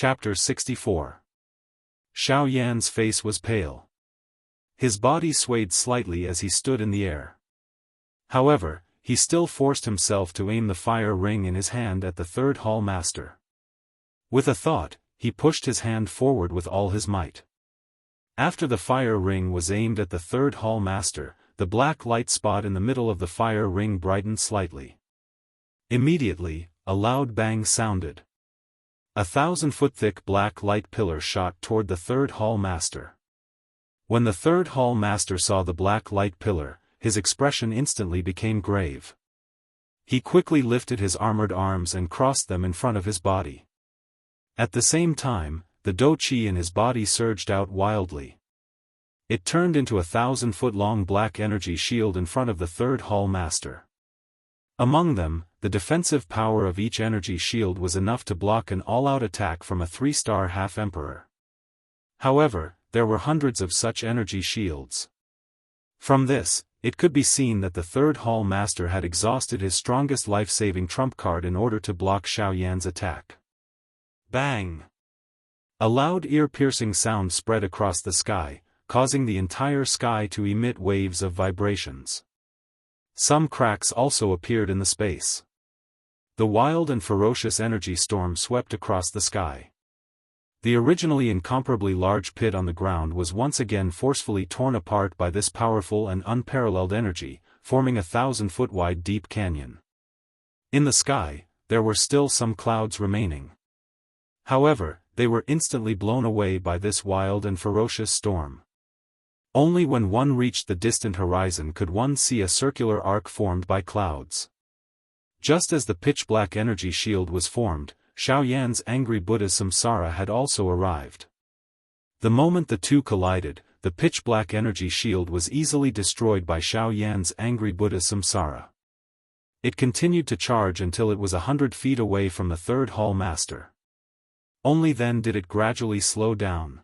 Chapter 64. Xiao Yan's face was pale. His body swayed slightly as he stood in the air. However, he still forced himself to aim the fire ring in his hand at the third hall master. With a thought, he pushed his hand forward with all his might. After the fire ring was aimed at the third hall master, the black light spot in the middle of the fire ring brightened slightly. Immediately, a loud bang sounded. A 1,000-foot-thick black light pillar shot toward the third hall master. When the third hall master saw the black light pillar, his expression instantly became grave. He quickly lifted his armored arms and crossed them in front of his body. At the same time, the dou qi in his body surged out wildly. It turned into a 1,000-foot-long black energy shield in front of the third hall master. Among them, the defensive power of each energy shield was enough to block an all-out attack from a 3-star half-emperor. However, there were hundreds of such energy shields. From this, it could be seen that the third hall master had exhausted his strongest life-saving trump card in order to block Xiao Yan's attack. Bang! A loud ear-piercing sound spread across the sky, causing the entire sky to emit waves of vibrations. Some cracks also appeared in the space. The wild and ferocious energy storm swept across the sky. The originally incomparably large pit on the ground was once again forcefully torn apart by this powerful and unparalleled energy, forming a 1,000-foot-wide deep canyon. In the sky, there were still some clouds remaining. However, they were instantly blown away by this wild and ferocious storm. Only when one reached the distant horizon could one see a circular arc formed by clouds. Just as the pitch-black energy shield was formed, Xiao Yan's angry Buddha Samsara had also arrived. The moment the two collided, the pitch-black energy shield was easily destroyed by Xiao Yan's angry Buddha Samsara. It continued to charge until it was 100 feet away from the third hall master. Only then did it gradually slow down.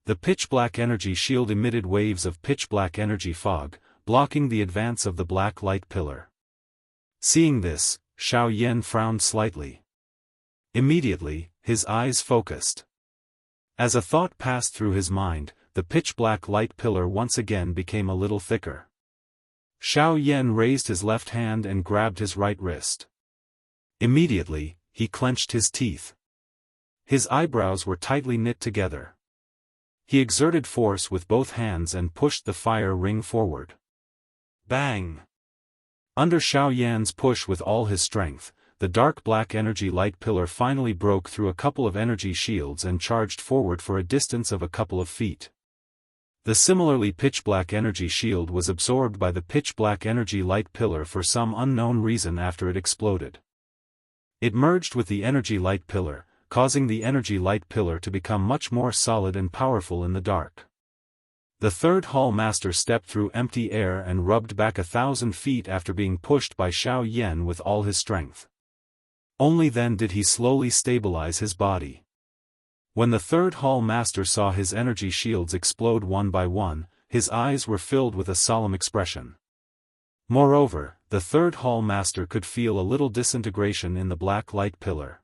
The pitch-black energy shield emitted waves of pitch-black energy fog, blocking the advance of the black light pillar. Seeing this, Xiao Yan frowned slightly. Immediately, his eyes focused. As a thought passed through his mind, the pitch-black light pillar once again became a little thicker. Xiao Yan raised his left hand and grabbed his right wrist. Immediately, he clenched his teeth. His eyebrows were tightly knit together. He exerted force with both hands and pushed the fire ring forward. Bang! Under Xiao Yan's push with all his strength, the dark black energy light pillar finally broke through a couple of energy shields and charged forward for a distance of a couple of feet. The similarly pitch-black energy shield was absorbed by the pitch-black energy light pillar for some unknown reason after it exploded. It merged with the energy light pillar, causing the energy light pillar to become much more solid and powerful in the dark. The third hall master stepped through empty air and rubbed back 1,000 feet after being pushed by Xiao Yan with all his strength. Only then did he slowly stabilize his body. When the third hall master saw his energy shields explode one by one, his eyes were filled with a solemn expression. Moreover, the third hall master could feel a little disintegration in the black light pillar.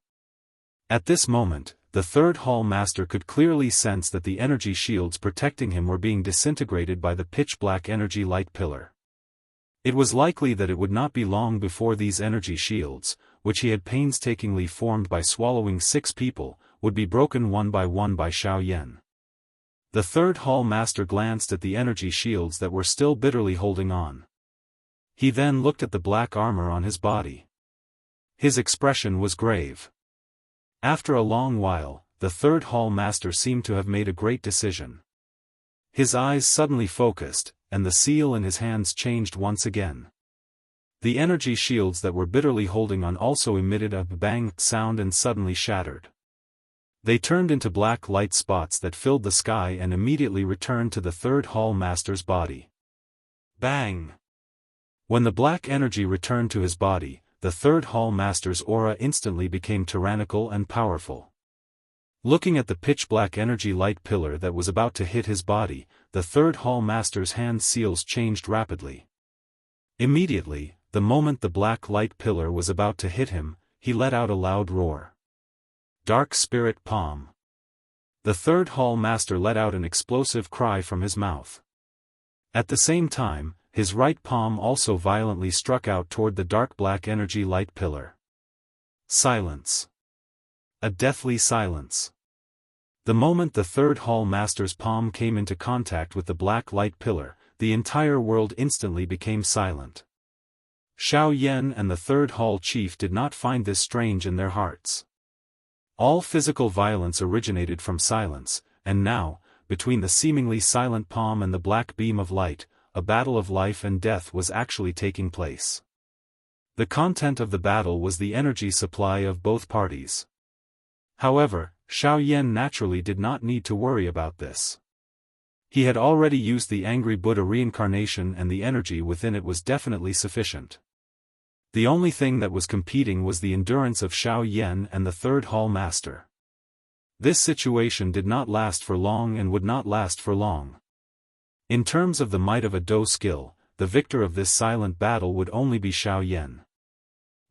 At this moment, the third hall master could clearly sense that the energy shields protecting him were being disintegrated by the pitch-black energy light pillar. It was likely that it would not be long before these energy shields, which he had painstakingly formed by swallowing 6 people, would be broken one by Xiao Yan. The third hall master glanced at the energy shields that were still bitterly holding on. He then looked at the black armor on his body. His expression was grave. After a long while, the third hall master seemed to have made a great decision. His eyes suddenly focused, and the seal in his hands changed once again. The energy shields that were bitterly holding on also emitted a bang sound and suddenly shattered. They turned into black light spots that filled the sky and immediately returned to the third hall master's body. Bang! When the black energy returned to his body, the third hall master's aura instantly became tyrannical and powerful. Looking at the pitch-black energy light pillar that was about to hit his body, the third hall master's hand seals changed rapidly. Immediately, the moment the black light pillar was about to hit him, he let out a loud roar. Dark Spirit Palm. The third hall master let out an explosive cry from his mouth. At the same time, his right palm also violently struck out toward the dark black energy light pillar. Silence. A deathly silence. The moment the third hall master's palm came into contact with the black light pillar, the entire world instantly became silent. Xiao Yan and the third hall chief did not find this strange in their hearts. All physical violence originated from silence, and now, between the seemingly silent palm and the black beam of light, a battle of life and death was actually taking place. The content of the battle was the energy supply of both parties. However, Xiao Yan naturally did not need to worry about this. He had already used the angry Buddha reincarnation and the energy within it was definitely sufficient. The only thing that was competing was the endurance of Xiao Yan and the third hall master. This situation did not last for long and would not last for long. In terms of the might of a Do skill, the victor of this silent battle would only be Xiao Yan.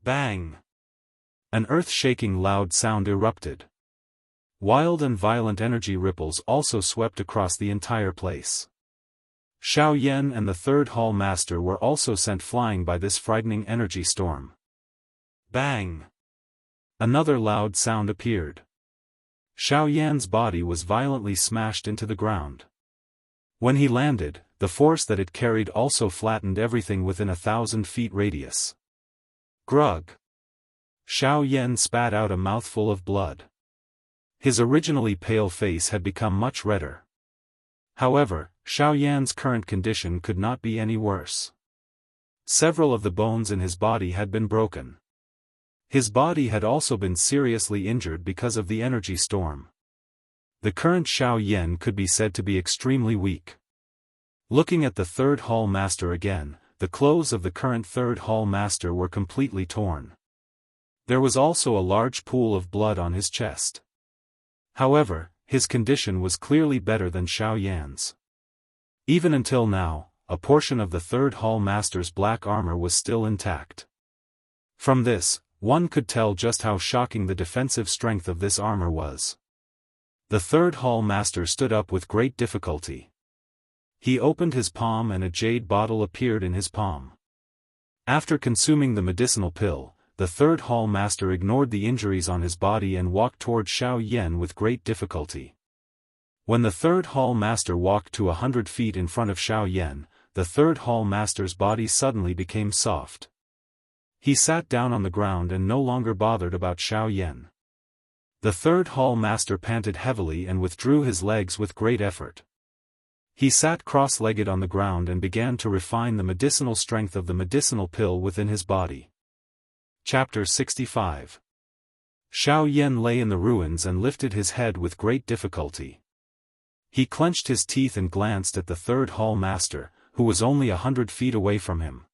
Bang! An earth-shaking loud sound erupted. Wild and violent energy ripples also swept across the entire place. Xiao Yan and the third hall master were also sent flying by this frightening energy storm. Bang! Another loud sound appeared. Xiao Yan's body was violently smashed into the ground. When he landed, the force that it carried also flattened everything within 1,000 feet radius. Grug! Xiao Yan spat out a mouthful of blood. His originally pale face had become much redder. However, Xiao Yan's current condition could not be any worse. Several of the bones in his body had been broken. His body had also been seriously injured because of the energy storm. The current Xiao Yan could be said to be extremely weak. Looking at the third hall master again, the clothes of the current third hall master were completely torn. There was also a large pool of blood on his chest. However, his condition was clearly better than Xiao Yan's. Even until now, a portion of the third hall master's black armor was still intact. From this, one could tell just how shocking the defensive strength of this armor was. The third hall master stood up with great difficulty. He opened his palm and a jade bottle appeared in his palm. After consuming the medicinal pill, the third hall master ignored the injuries on his body and walked toward Xiao Yan with great difficulty. When the third hall master walked to 100 feet in front of Xiao Yan, the third hall master's body suddenly became soft. He sat down on the ground and no longer bothered about Xiao Yan. The third hall master panted heavily and withdrew his legs with great effort. He sat cross-legged on the ground and began to refine the medicinal strength of the medicinal pill within his body. Chapter 65. Xiao Yan lay in the ruins and lifted his head with great difficulty. He clenched his teeth and glanced at the third hall master, who was only 100 feet away from him.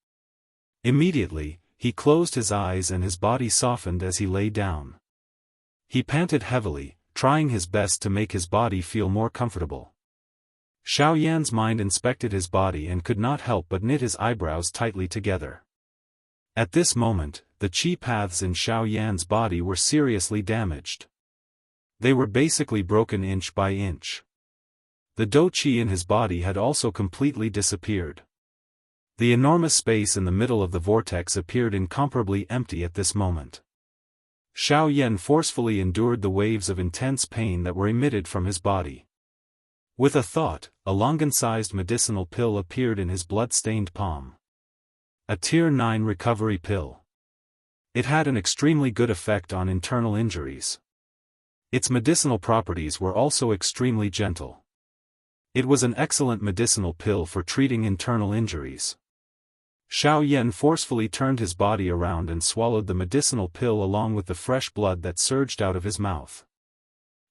Immediately, he closed his eyes and his body softened as he lay down. He panted heavily, trying his best to make his body feel more comfortable. Xiao Yan's mind inspected his body and could not help but knit his eyebrows tightly together. At this moment, the qi paths in Xiao Yan's body were seriously damaged. They were basically broken inch by inch. The do qi in his body had also completely disappeared. The enormous space in the middle of the vortex appeared incomparably empty at this moment. Xiao Yan forcefully endured the waves of intense pain that were emitted from his body. With a thought, a Longan-sized medicinal pill appeared in his blood-stained palm. A Tier 9 recovery pill. It had an extremely good effect on internal injuries. Its medicinal properties were also extremely gentle. It was an excellent medicinal pill for treating internal injuries. Xiao Yan forcefully turned his body around and swallowed the medicinal pill along with the fresh blood that surged out of his mouth.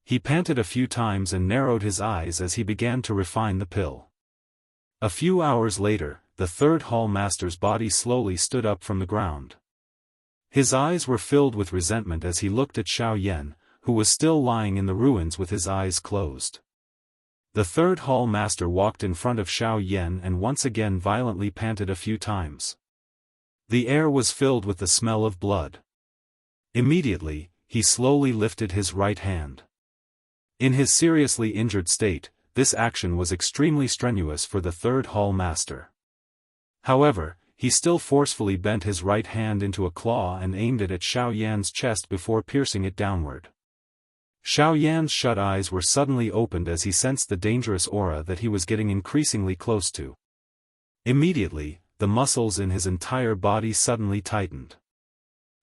He panted a few times and narrowed his eyes as he began to refine the pill. A few hours later, the third hall master's body slowly stood up from the ground. His eyes were filled with resentment as he looked at Xiao Yan, who was still lying in the ruins with his eyes closed. The third hall master walked in front of Xiao Yan and once again violently panted a few times. The air was filled with the smell of blood. Immediately, he slowly lifted his right hand. In his seriously injured state, this action was extremely strenuous for the third hall master. However, he still forcefully bent his right hand into a claw and aimed it at Xiao Yan's chest before piercing it downward. Xiao Yan's shut eyes were suddenly opened as he sensed the dangerous aura that he was getting increasingly close to. Immediately, the muscles in his entire body suddenly tightened.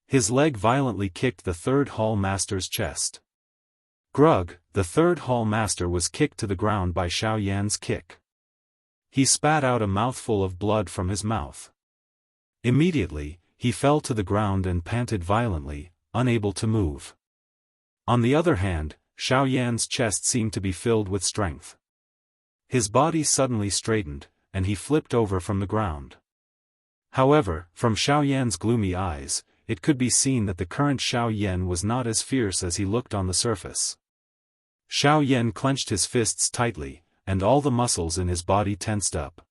His leg violently kicked the third hall master's chest. Grug, the third hall master was kicked to the ground by Xiao Yan's kick. He spat out a mouthful of blood from his mouth. Immediately, he fell to the ground and panted violently, unable to move. On the other hand, Xiao Yan's chest seemed to be filled with strength. His body suddenly straightened, and he flipped over from the ground. However, from Xiao Yan's gloomy eyes, it could be seen that the current Xiao Yan was not as fierce as he looked on the surface. Xiao Yan clenched his fists tightly, and all the muscles in his body tensed up.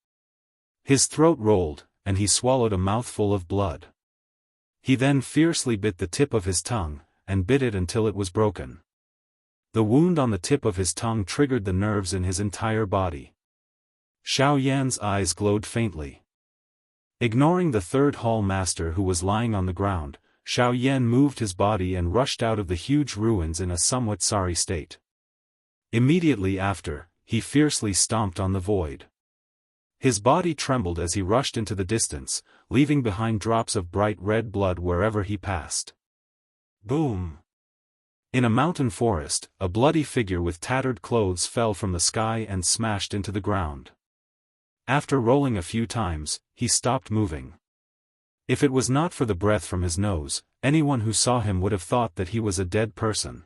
His throat rolled, and he swallowed a mouthful of blood. He then fiercely bit the tip of his tongue, and bit it until it was broken. The wound on the tip of his tongue triggered the nerves in his entire body. Xiao Yan's eyes glowed faintly. Ignoring the third hall master who was lying on the ground, Xiao Yan moved his body and rushed out of the huge ruins in a somewhat sorry state. Immediately after, he fiercely stomped on the void. His body trembled as he rushed into the distance, leaving behind drops of bright red blood wherever he passed. Boom! In a mountain forest, a bloody figure with tattered clothes fell from the sky and smashed into the ground. After rolling a few times, he stopped moving. If it was not for the breath from his nose, anyone who saw him would have thought that he was a dead person.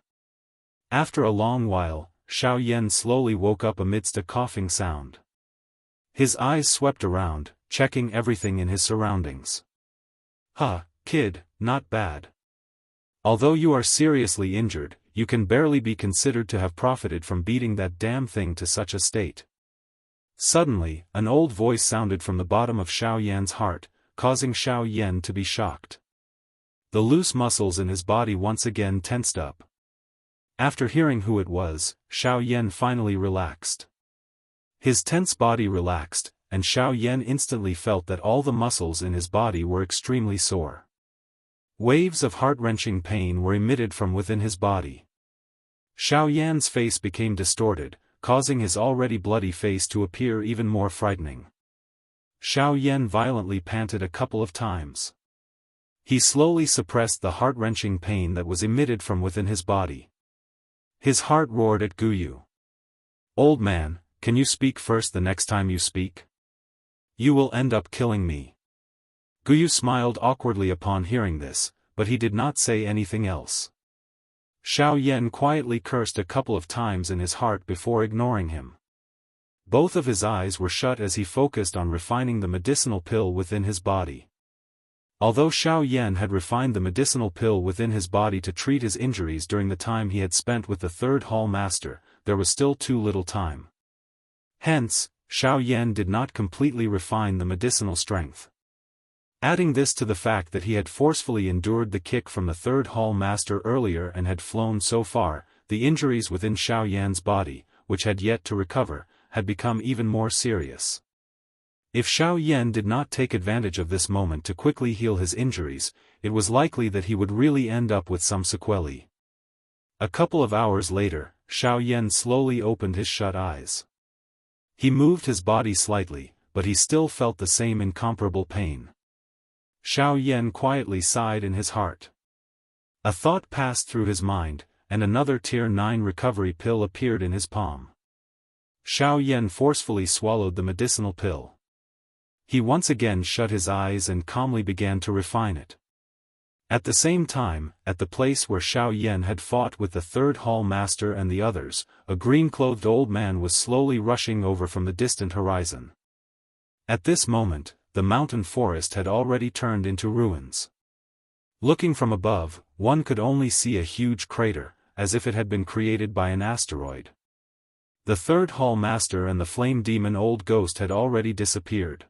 After a long while, Xiao Yan slowly woke up amidst a coughing sound. His eyes swept around, checking everything in his surroundings. "Huh, kid, not bad. Although you are seriously injured, you can barely be considered to have profited from beating that damn thing to such a state." Suddenly, an old voice sounded from the bottom of Xiao Yan's heart, causing Xiao Yan to be shocked. The loose muscles in his body once again tensed up. After hearing who it was, Xiao Yan finally relaxed. His tense body relaxed, and Xiao Yan instantly felt that all the muscles in his body were extremely sore. Waves of heart-wrenching pain were emitted from within his body. Xiao Yan's face became distorted, causing his already bloody face to appear even more frightening. Xiao Yan violently panted a couple of times. He slowly suppressed the heart-wrenching pain that was emitted from within his body. His heart roared at Guyu. "Old man, can you speak first the next time you speak? You will end up killing me." Guyu smiled awkwardly upon hearing this, but he did not say anything else. Xiao Yan quietly cursed a couple of times in his heart before ignoring him. Both of his eyes were shut as he focused on refining the medicinal pill within his body. Although Xiao Yan had refined the medicinal pill within his body to treat his injuries during the time he had spent with the third hall master, there was still too little time. Hence, Xiao Yan did not completely refine the medicinal strength. Adding this to the fact that he had forcefully endured the kick from the third hall master earlier and had flown so far, the injuries within Xiao Yan's body, which had yet to recover, had become even more serious. If Xiao Yan did not take advantage of this moment to quickly heal his injuries, it was likely that he would really end up with some sequelae. A couple of hours later, Xiao Yan slowly opened his shut eyes. He moved his body slightly, but he still felt the same incomparable pain. Xiao Yan quietly sighed in his heart. A thought passed through his mind, and another Tier 9 recovery pill appeared in his palm. Xiao Yan forcefully swallowed the medicinal pill. He once again shut his eyes and calmly began to refine it. At the same time, at the place where Xiao Yan had fought with the third hall master and the others, a green-clothed old man was slowly rushing over from the distant horizon. At this moment, the mountain forest had already turned into ruins. Looking from above, one could only see a huge crater, as if it had been created by an asteroid. The third hall master and the flame demon old ghost had already disappeared.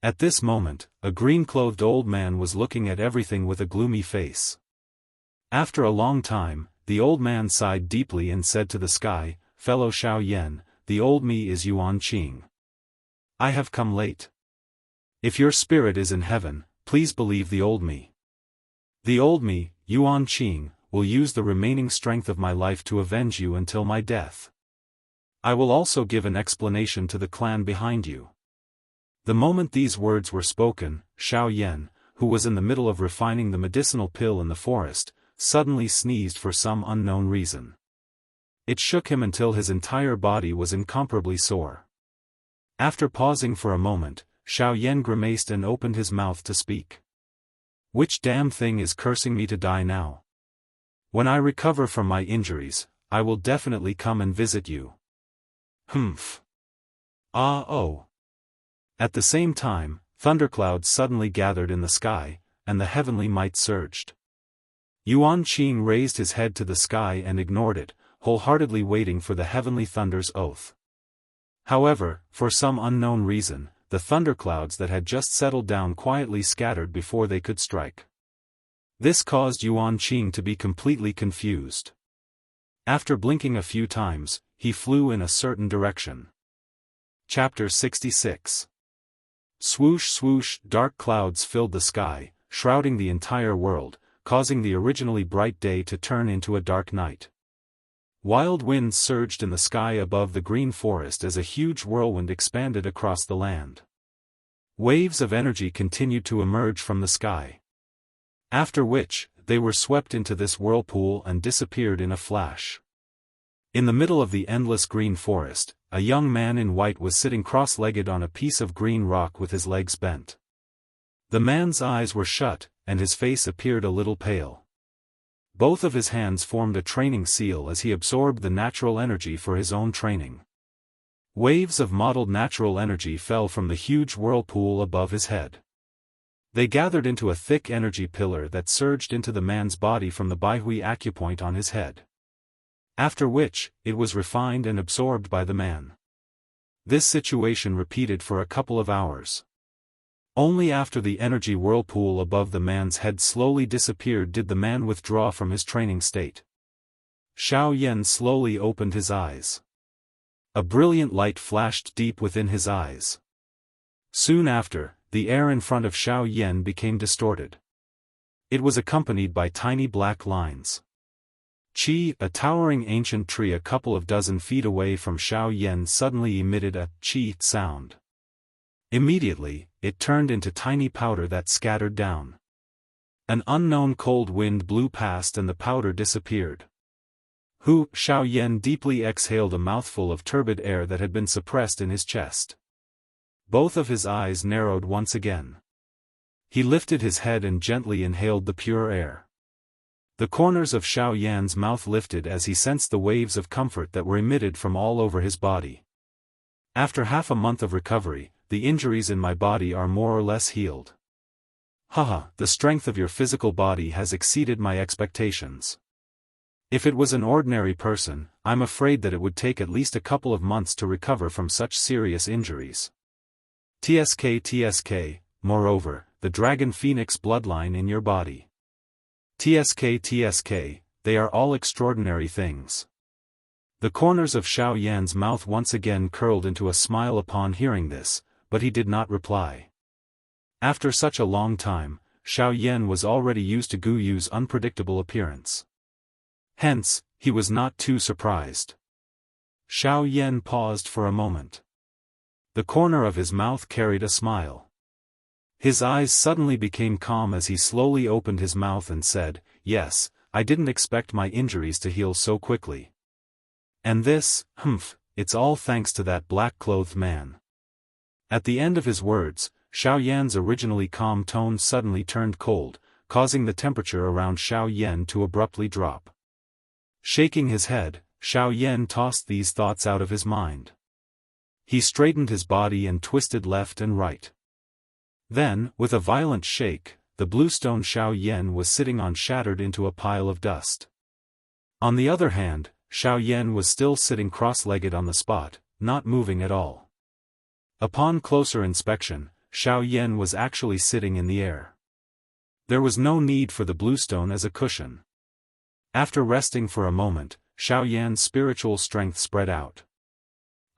At this moment, a green-clothed old man was looking at everything with a gloomy face. After a long time, the old man sighed deeply and said to the sky, "Fellow Xiao Yan, the old me is Yuan Qing. I have come late. If your spirit is in heaven, please believe the old me. The old me, Yuan Qing, will use the remaining strength of my life to avenge you until my death. I will also give an explanation to the clan behind you." The moment these words were spoken, Xiao Yan, who was in the middle of refining the medicinal pill in the forest, suddenly sneezed for some unknown reason. It shook him until his entire body was incomparably sore. After pausing for a moment, Xiao Yan grimaced and opened his mouth to speak. "Which damn thing is cursing me to die now? When I recover from my injuries, I will definitely come and visit you." Humph. Ah-oh. At the same time, thunderclouds suddenly gathered in the sky, and the heavenly might surged. Yuan Qing raised his head to the sky and ignored it, wholeheartedly waiting for the heavenly thunder's oath. However, for some unknown reason, the thunderclouds that had just settled down quietly scattered before they could strike. This caused Yuan Qing to be completely confused. After blinking a few times, he flew in a certain direction. Chapter 66. Swoosh swoosh, dark clouds filled the sky, shrouding the entire world, causing the originally bright day to turn into a dark night. Wild winds surged in the sky above the green forest as a huge whirlwind expanded across the land. Waves of energy continued to emerge from the sky. After which, they were swept into this whirlpool and disappeared in a flash. In the middle of the endless green forest, a young man in white was sitting cross-legged on a piece of green rock with his legs bent. The man's eyes were shut, and his face appeared a little pale. Both of his hands formed a training seal as he absorbed the natural energy for his own training. Waves of mottled natural energy fell from the huge whirlpool above his head. They gathered into a thick energy pillar that surged into the man's body from the Baihui acupoint on his head. After which, it was refined and absorbed by the man. This situation repeated for a couple of hours. Only after the energy whirlpool above the man's head slowly disappeared did the man withdraw from his training state. Xiao Yan slowly opened his eyes. A brilliant light flashed deep within his eyes. Soon after, the air in front of Xiao Yan became distorted. It was accompanied by tiny black lines. Qi, a towering ancient tree a couple of dozen feet away from Xiao Yan, suddenly emitted a qi sound. Immediately, it turned into tiny powder that scattered down. An unknown cold wind blew past and the powder disappeared. Xiao Yan deeply exhaled a mouthful of turbid air that had been suppressed in his chest. Both of his eyes narrowed once again. He lifted his head and gently inhaled the pure air. The corners of Xiao Yan's mouth lifted as he sensed the waves of comfort that were emitted from all over his body. "After half a month of recovery, the injuries in my body are more or less healed. Haha, the strength of your physical body has exceeded my expectations. If it was an ordinary person, I'm afraid that it would take at least a couple of months to recover from such serious injuries. TSK, moreover, the Dragon Phoenix bloodline in your body. TSK, they are all extraordinary things." The corners of Xiao Yan's mouth once again curled into a smile upon hearing this, but he did not reply. After such a long time, Xiao Yan was already used to Gu Yu's unpredictable appearance. Hence, he was not too surprised. Xiao Yan paused for a moment. The corner of his mouth carried a smile. His eyes suddenly became calm as he slowly opened his mouth and said, "Yes, I didn't expect my injuries to heal so quickly. And this, it's all thanks to that black-clothed man." At the end of his words, Xiao Yan's originally calm tone suddenly turned cold, causing the temperature around Xiao Yan to abruptly drop. Shaking his head, Xiao Yan tossed these thoughts out of his mind. He straightened his body and twisted left and right. Then, with a violent shake, the bluestone Xiao Yan was sitting on shattered into a pile of dust. On the other hand, Xiao Yan was still sitting cross-legged on the spot, not moving at all. Upon closer inspection, Xiao Yan was actually sitting in the air. There was no need for the bluestone as a cushion. After resting for a moment, Xiao Yan's spiritual strength spread out.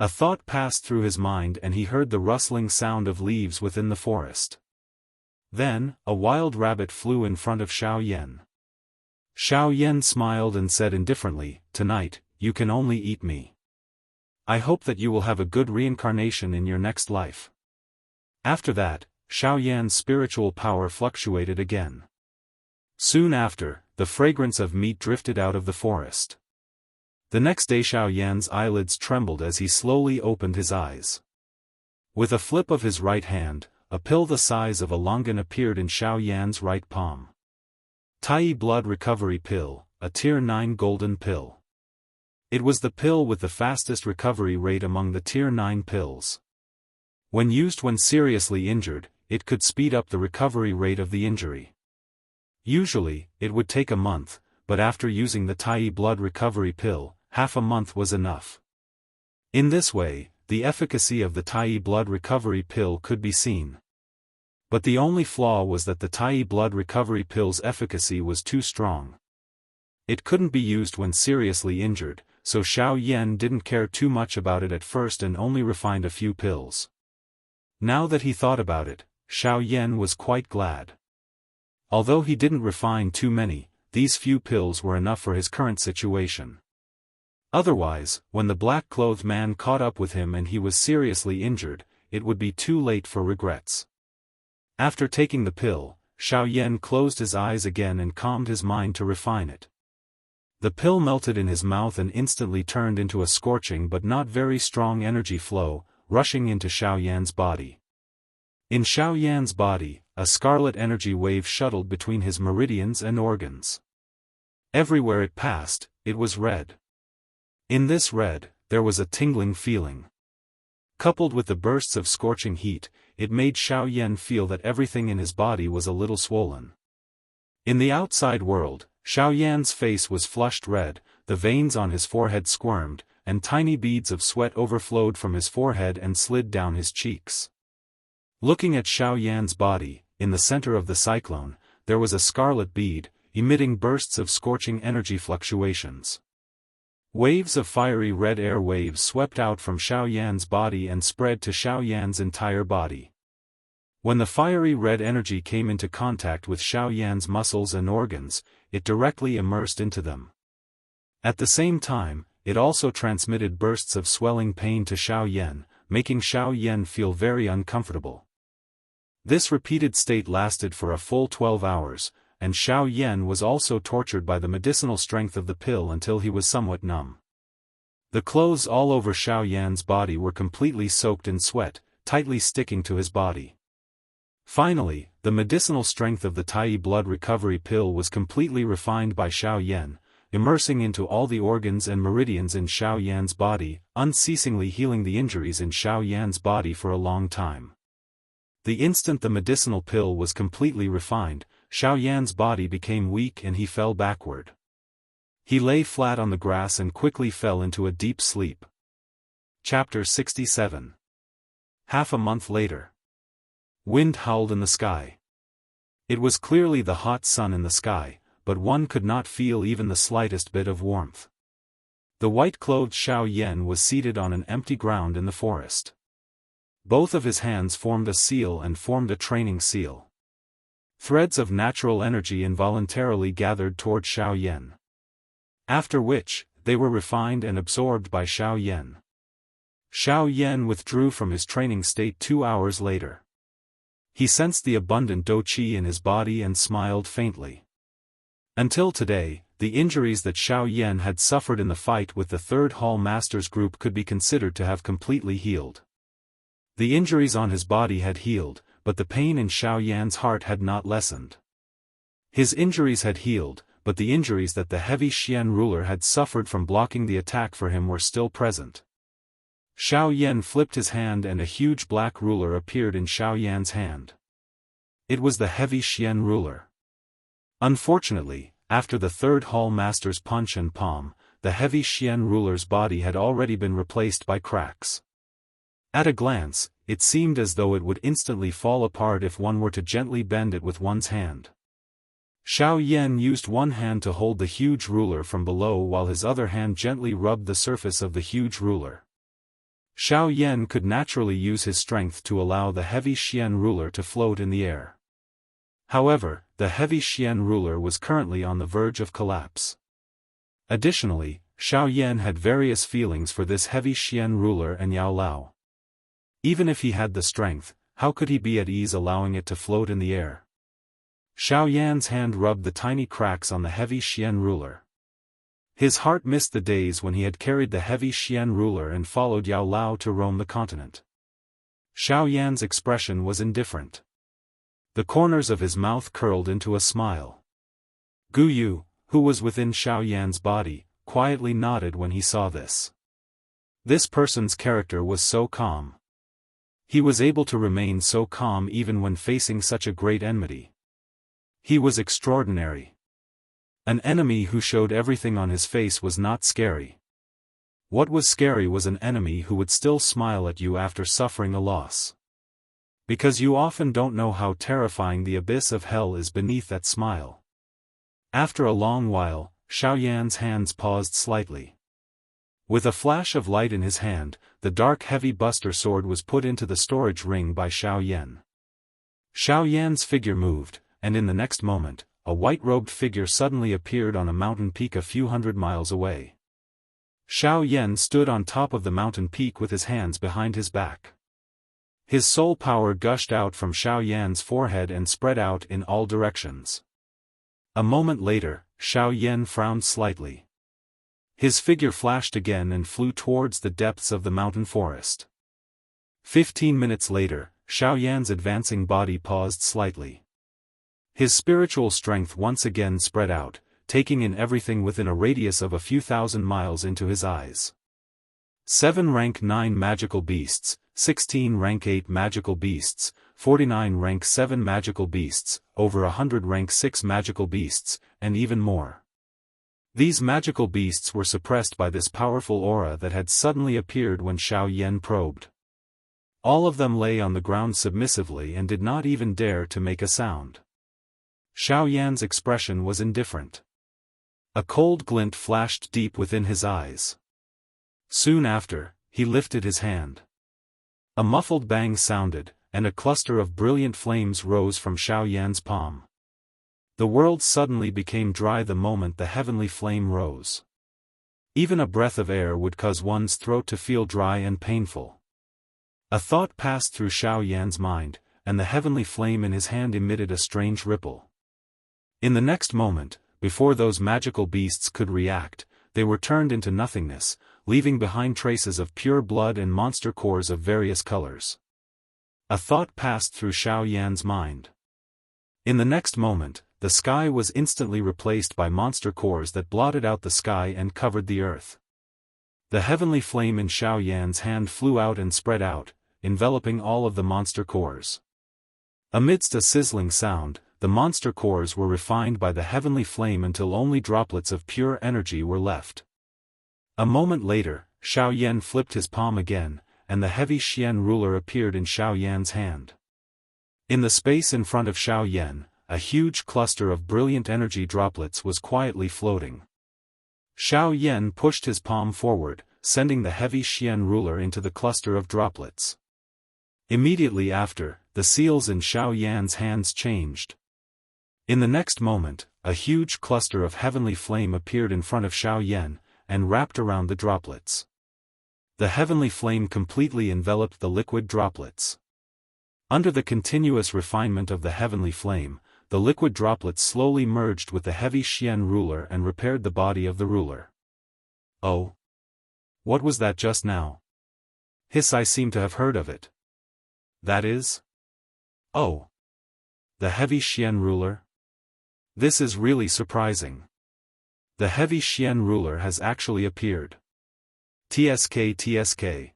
A thought passed through his mind and he heard the rustling sound of leaves within the forest. Then, a wild rabbit flew in front of Xiao Yan. Xiao Yan smiled and said indifferently, "Tonight, you can only eat me. I hope that you will have a good reincarnation in your next life." After that, Xiao Yan's spiritual power fluctuated again. Soon after, the fragrance of meat drifted out of the forest. The next day Xiao Yan's eyelids trembled as he slowly opened his eyes. With a flip of his right hand, a pill the size of a longan appeared in Xiao Yan's right palm. Tai Blood Recovery Pill, a Tier 9 golden pill. It was the pill with the fastest recovery rate among the Tier 9 pills. When used when seriously injured, it could speed up the recovery rate of the injury. Usually, it would take a month, but after using the Tai Blood Recovery Pill, half a month was enough. In this way, the efficacy of the Tai Blood Recovery Pill could be seen. But the only flaw was that the Tai Blood Recovery Pill's efficacy was too strong. It couldn't be used when seriously injured, so Xiao Yan didn't care too much about it at first and only refined a few pills. Now that he thought about it, Xiao Yan was quite glad. Although he didn't refine too many, these few pills were enough for his current situation. Otherwise, when the black-clothed man caught up with him and he was seriously injured, it would be too late for regrets. After taking the pill, Xiao Yan closed his eyes again and calmed his mind to refine it. The pill melted in his mouth and instantly turned into a scorching but not very strong energy flow, rushing into Xiao Yan's body. In Xiao Yan's body, a scarlet energy wave shuttled between his meridians and organs. Everywhere it passed, it was red. In this red, there was a tingling feeling. Coupled with the bursts of scorching heat, it made Xiao Yan feel that everything in his body was a little swollen. In the outside world, Xiao Yan's face was flushed red, the veins on his forehead squirmed, and tiny beads of sweat overflowed from his forehead and slid down his cheeks. Looking at Xiao Yan's body, in the center of the cyclone, there was a scarlet bead, emitting bursts of scorching energy fluctuations. Waves of fiery red air waves swept out from Xiao Yan's body and spread to Xiao Yan's entire body. When the fiery red energy came into contact with Xiao Yan's muscles and organs, it directly immersed into them. At the same time, it also transmitted bursts of swelling pain to Xiao Yan, making Xiao Yan feel very uncomfortable. This repeated state lasted for a full 12 hours, and Xiao Yan was also tortured by the medicinal strength of the pill until he was somewhat numb. The clothes all over Xiao Yan's body were completely soaked in sweat, tightly sticking to his body. Finally, the medicinal strength of the Tai Blood Recovery Pill was completely refined by Xiao Yan, immersing into all the organs and meridians in Xiao Yan's body, unceasingly healing the injuries in Xiao Yan's body for a long time. The instant the medicinal pill was completely refined, Xiao Yan's body became weak and he fell backward. He lay flat on the grass and quickly fell into a deep sleep. Chapter 67. Half a month later. Wind howled in the sky. It was clearly the hot sun in the sky, but one could not feel even the slightest bit of warmth. The white-clothed Xiao Yan was seated on an empty ground in the forest. Both of his hands formed a seal and formed a training seal. Threads of natural energy involuntarily gathered toward Xiao Yan. After which, they were refined and absorbed by Xiao Yan. Xiao Yan withdrew from his training state 2 hours later. He sensed the abundant dou qi in his body and smiled faintly. Until today, the injuries that Xiao Yan had suffered in the fight with the Third Hall Masters group could be considered to have completely healed. The injuries on his body had healed, but the pain in Xiao Yan's heart had not lessened. His injuries had healed, but the injuries that the heavy Xian ruler had suffered from blocking the attack for him were still present. Xiao Yan flipped his hand and a huge black ruler appeared in Xiao Yan's hand. It was the heavy Xian ruler. Unfortunately, after the Third Hall Master's punch and palm, the heavy Xian ruler's body had already been replaced by cracks. At a glance, it seemed as though it would instantly fall apart if one were to gently bend it with one's hand. Xiao Yan used one hand to hold the huge ruler from below while his other hand gently rubbed the surface of the huge ruler. Xiao Yan could naturally use his strength to allow the heavy Xian ruler to float in the air. However, the heavy Xian ruler was currently on the verge of collapse. Additionally, Xiao Yan had various feelings for this heavy Xian ruler and Yao Lao. Even if he had the strength, how could he be at ease allowing it to float in the air? Xiao Yan's hand rubbed the tiny cracks on the heavy Xian ruler. His heart missed the days when he had carried the heavy Xian ruler and followed Yao Lao to roam the continent. Xiao Yan's expression was indifferent. The corners of his mouth curled into a smile. Gu Yu, who was within Xiao Yan's body, quietly nodded when he saw this. This person's character was so calm. He was able to remain so calm even when facing such a great enmity. He was extraordinary. An enemy who showed everything on his face was not scary. What was scary was an enemy who would still smile at you after suffering a loss. Because you often don't know how terrifying the abyss of hell is beneath that smile. After a long while, Xiao Yan's hands paused slightly. With a flash of light in his hand, the dark heavy buster sword was put into the storage ring by Xiao Yan. Xiao Yan's figure moved, and in the next moment, a white-robed figure suddenly appeared on a mountain peak a few hundred miles away. Xiao Yan stood on top of the mountain peak with his hands behind his back. His soul power gushed out from Xiao Yan's forehead and spread out in all directions. A moment later, Xiao Yan frowned slightly. His figure flashed again and flew towards the depths of the mountain forest. 15 minutes later, Xiao Yan's advancing body paused slightly. His spiritual strength once again spread out, taking in everything within a radius of a few thousand miles into his eyes. 7 rank 9 magical beasts, 16 rank 8 magical beasts, 49 rank 7 magical beasts, over 100 rank 6 magical beasts, and even more. These magical beasts were suppressed by this powerful aura that had suddenly appeared when Xiao Yan probed. All of them lay on the ground submissively and did not even dare to make a sound. Xiao Yan's expression was indifferent. A cold glint flashed deep within his eyes. Soon after, he lifted his hand. A muffled bang sounded, and a cluster of brilliant flames rose from Xiao Yan's palm. The world suddenly became dry the moment the heavenly flame rose. Even a breath of air would cause one's throat to feel dry and painful. A thought passed through Xiao Yan's mind, and the heavenly flame in his hand emitted a strange ripple. In the next moment, before those magical beasts could react, they were turned into nothingness, leaving behind traces of pure blood and monster cores of various colors. A thought passed through Xiao Yan's mind. In the next moment, the sky was instantly replaced by monster cores that blotted out the sky and covered the earth. The heavenly flame in Xiao Yan's hand flew out and spread out, enveloping all of the monster cores. Amidst a sizzling sound, the monster cores were refined by the heavenly flame until only droplets of pure energy were left. A moment later, Xiao Yan flipped his palm again, and the heavy Xian ruler appeared in Xiao Yan's hand. In the space in front of Xiao Yan, a huge cluster of brilliant energy droplets was quietly floating. Xiao Yan pushed his palm forward, sending the heavy Xian ruler into the cluster of droplets. Immediately after, the seals in Xiao Yan's hands changed. In the next moment, a huge cluster of heavenly flame appeared in front of Xiao Yan, and wrapped around the droplets. The heavenly flame completely enveloped the liquid droplets. Under the continuous refinement of the heavenly flame, the liquid droplets slowly merged with the heavy Xian ruler and repaired the body of the ruler. Oh! What was that just now? Hiss, I seem to have heard of it. That is? Oh! The heavy Xian ruler? This is really surprising. The heavy Xian ruler has actually appeared. TSK.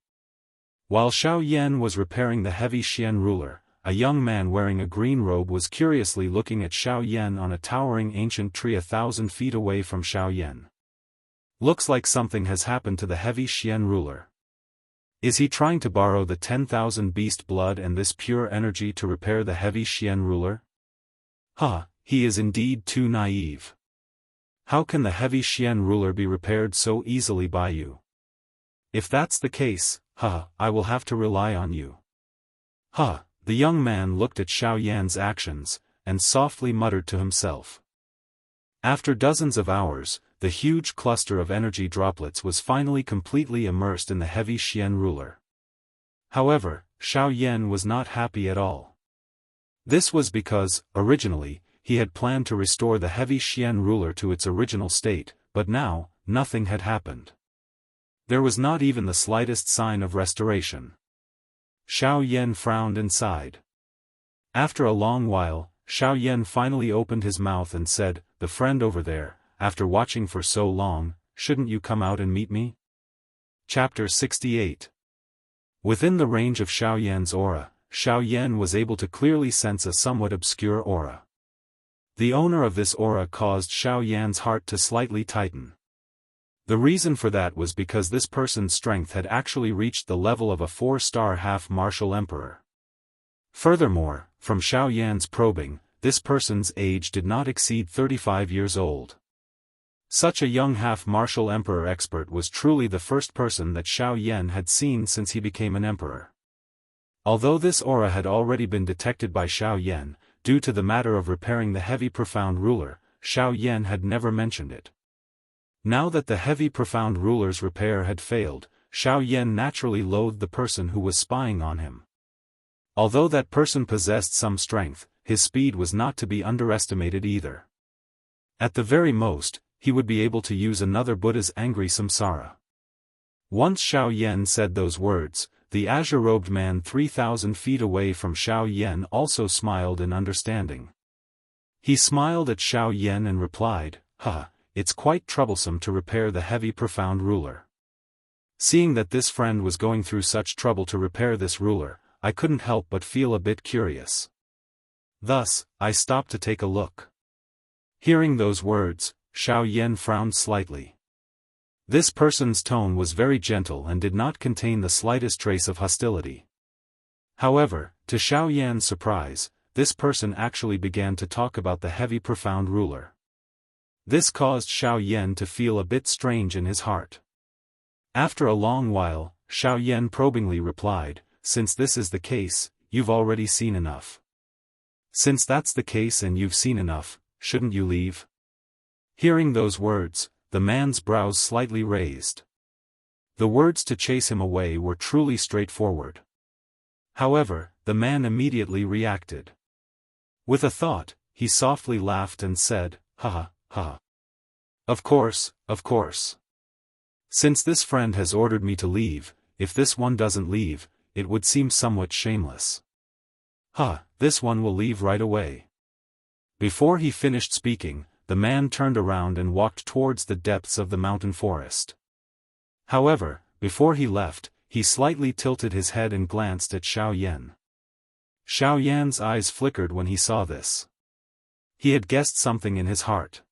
While Xiao Yan was repairing the heavy Xian ruler, a young man wearing a green robe was curiously looking at Xiao Yan on a towering ancient tree 1,000 feet away from Xiao Yan. Looks like something has happened to the heavy Xian ruler. Is he trying to borrow the 10,000 beast blood and this pure energy to repair the heavy Xian ruler? he is indeed too naive. How can the heavy Xian ruler be repaired so easily by you? If that's the case, I will have to rely on you. The young man looked at Xiao Yan's actions, and softly muttered to himself. After dozens of hours, the huge cluster of energy droplets was finally completely immersed in the heavy Xian ruler. However, Xiao Yan was not happy at all. This was because, originally, he had planned to restore the heavy Xian ruler to its original state, but now, nothing had happened. There was not even the slightest sign of restoration. Xiao Yan frowned and sighed. After a long while, Xiao Yan finally opened his mouth and said, "The friend over there, after watching for so long, shouldn't you come out and meet me?" Chapter 68. Within the range of Xiao Yan's aura, Xiao Yan was able to clearly sense a somewhat obscure aura. The owner of this aura caused Xiao Yan's heart to slightly tighten. The reason for that was because this person's strength had actually reached the level of a 4-star half-martial emperor. Furthermore, from Xiao Yan's probing, this person's age did not exceed 35 years old. Such a young half-martial emperor expert was truly the first person that Xiao Yan had seen since he became an emperor. Although this aura had already been detected by Xiao Yan, due to the matter of repairing the heavy profound ruler, Xiao Yan had never mentioned it. Now that the heavy profound ruler's repair had failed, Xiao Yan naturally loathed the person who was spying on him. Although that person possessed some strength, his speed was not to be underestimated either. At the very most, he would be able to use another Buddha's angry samsara. Once Xiao Yan said those words, the azure-robed man 3,000 feet away from Xiao Yan also smiled in understanding. He smiled at Xiao Yan and replied, "It's quite troublesome to repair the heavy profound ruler. Seeing that this friend was going through such trouble to repair this ruler, I couldn't help but feel a bit curious. Thus, I stopped to take a look." Hearing those words, Xiao Yan frowned slightly. This person's tone was very gentle and did not contain the slightest trace of hostility. However, to Xiao Yan's surprise, this person actually began to talk about the heavy profound ruler. This caused Xiao Yan to feel a bit strange in his heart. After a long while, Xiao Yan probingly replied, "Since this is the case, you've already seen enough. Since that's the case and you've seen enough, shouldn't you leave?" Hearing those words, the man's brows slightly raised. The words to chase him away were truly straightforward. However, the man immediately reacted. With a thought, he softly laughed and said, "Ha. Of course. Since this friend has ordered me to leave, if this one doesn't leave, it would seem somewhat shameless. This one will leave right away." Before he finished speaking, the man turned around and walked towards the depths of the mountain forest. However, before he left, he slightly tilted his head and glanced at Xiao Yan. Xiao Yan's eyes flickered when he saw this. He had guessed something in his heart.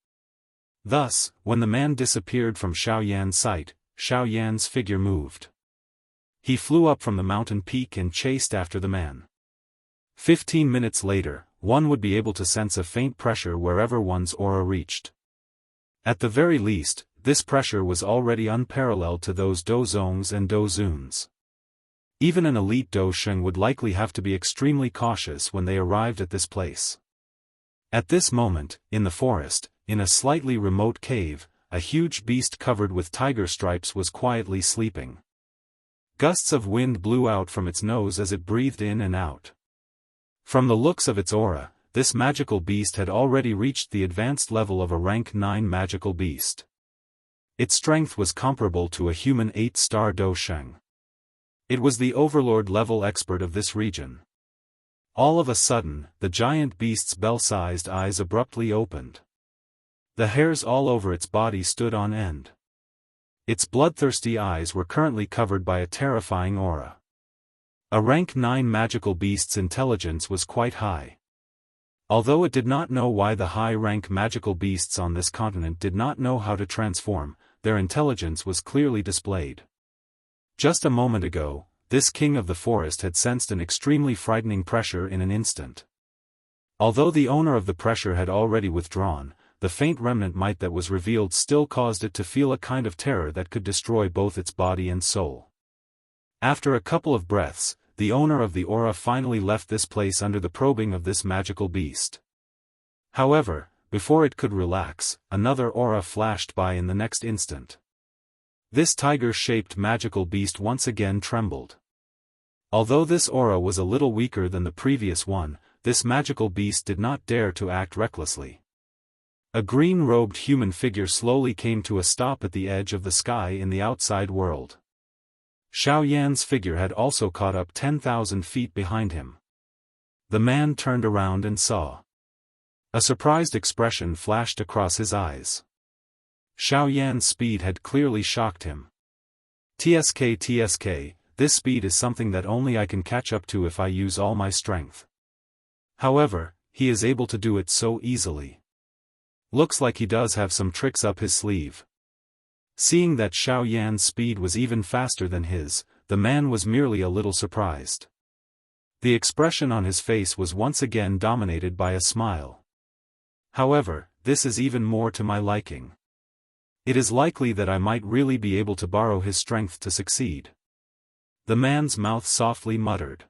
Thus, when the man disappeared from Xiao Yan's sight, Xiao Yan's figure moved. He flew up from the mountain peak and chased after the man. 15 minutes later, one would be able to sense a faint pressure wherever one's aura reached. At the very least, this pressure was already unparalleled to those dozongs and dozuns. Even an elite dosheng would likely have to be extremely cautious when they arrived at this place. At this moment, in the forest, in a slightly remote cave, a huge beast covered with tiger stripes was quietly sleeping. Gusts of wind blew out from its nose as it breathed in and out. From the looks of its aura, this magical beast had already reached the advanced level of a rank 9 magical beast. Its strength was comparable to a human 8-star dosheng. It was the overlord-level expert of this region. All of a sudden, the giant beast's bell-sized eyes abruptly opened. The hairs all over its body stood on end. Its bloodthirsty eyes were currently covered by a terrifying aura. A rank 9 magical beast's intelligence was quite high. Although it did not know why the high-rank magical beasts on this continent did not know how to transform, their intelligence was clearly displayed. Just a moment ago, this king of the forest had sensed an extremely frightening pressure in an instant. Although the owner of the pressure had already withdrawn, the faint remnant might that was revealed still caused it to feel a kind of terror that could destroy both its body and soul. After a couple of breaths, the owner of the aura finally left this place under the probing of this magical beast. However, before it could relax, another aura flashed by in the next instant. This tiger-shaped magical beast once again trembled. Although this aura was a little weaker than the previous one, this magical beast did not dare to act recklessly. A green-robed human figure slowly came to a stop at the edge of the sky in the outside world. Xiao Yan's figure had also caught up 10,000 feet behind him. The man turned around and saw. A surprised expression flashed across his eyes. Xiao Yan's speed had clearly shocked him. TSK, this speed is something that only I can catch up to if I use all my strength. However, he is able to do it so easily. Looks like he does have some tricks up his sleeve. Seeing that Xiao Yan's speed was even faster than his, the man was merely a little surprised. The expression on his face was once again dominated by a smile. However, this is even more to my liking. It is likely that I might really be able to borrow his strength to succeed. The man's mouth softly muttered.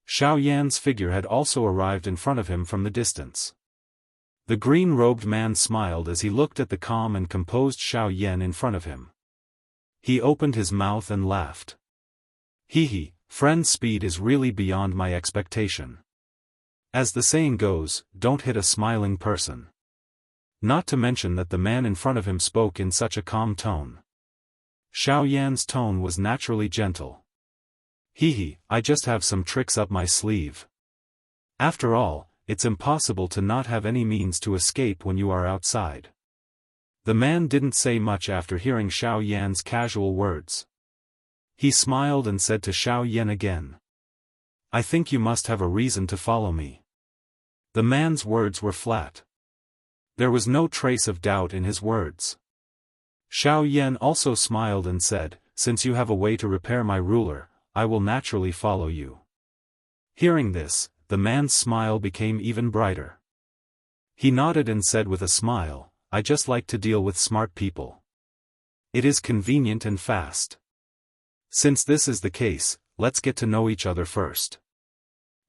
Xiao Yan's figure had also arrived in front of him from the distance. The green-robed man smiled as he looked at the calm and composed Xiao Yan in front of him. He opened his mouth and laughed. Hee, friend's speed is really beyond my expectation. As the saying goes, don't hit a smiling person. Not to mention that the man in front of him spoke in such a calm tone. Xiao Yan's tone was naturally gentle. Hee, I just have some tricks up my sleeve. After all, it's impossible to not have any means to escape when you are outside. The man didn't say much after hearing Xiao Yan's casual words. He smiled and said to Xiao Yan again. I think you must have a reason to follow me. The man's words were flat. There was no trace of doubt in his words. Xiao Yan also smiled and said, since you have a way to repair my ruler, I will naturally follow you. Hearing this, the man's smile became even brighter. He nodded and said with a smile, I just like to deal with smart people. It is convenient and fast. Since this is the case, let's get to know each other first.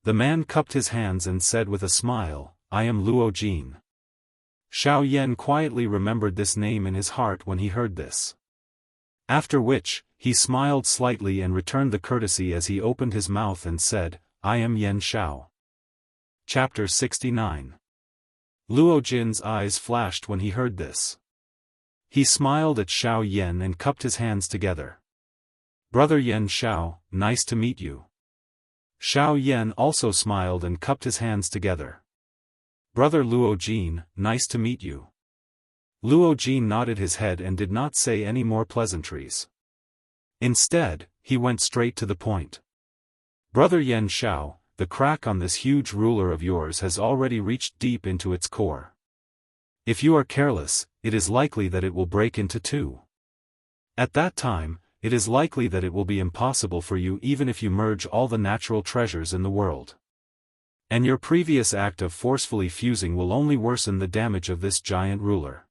The man cupped his hands and said with a smile, I am Luo Jin. Xiao Yan quietly remembered this name in his heart when he heard this. After which, he smiled slightly and returned the courtesy as he opened his mouth and said, I am Yan Xiao. Chapter 69. Luo Jin's eyes flashed when he heard this. He smiled at Xiao Yan and cupped his hands together. Brother Yan Xiao, nice to meet you. Xiao Yan also smiled and cupped his hands together. Brother Luo Jin, nice to meet you. Luo Jin nodded his head and did not say any more pleasantries. Instead, he went straight to the point. Brother Yan Xiao, the crack on this huge ruler of yours has already reached deep into its core. If you are careless, it is likely that it will break into two. At that time, it is likely that it will be impossible for you even if you merge all the natural treasures in the world. And your previous act of forcefully fusing will only worsen the damage of this giant ruler.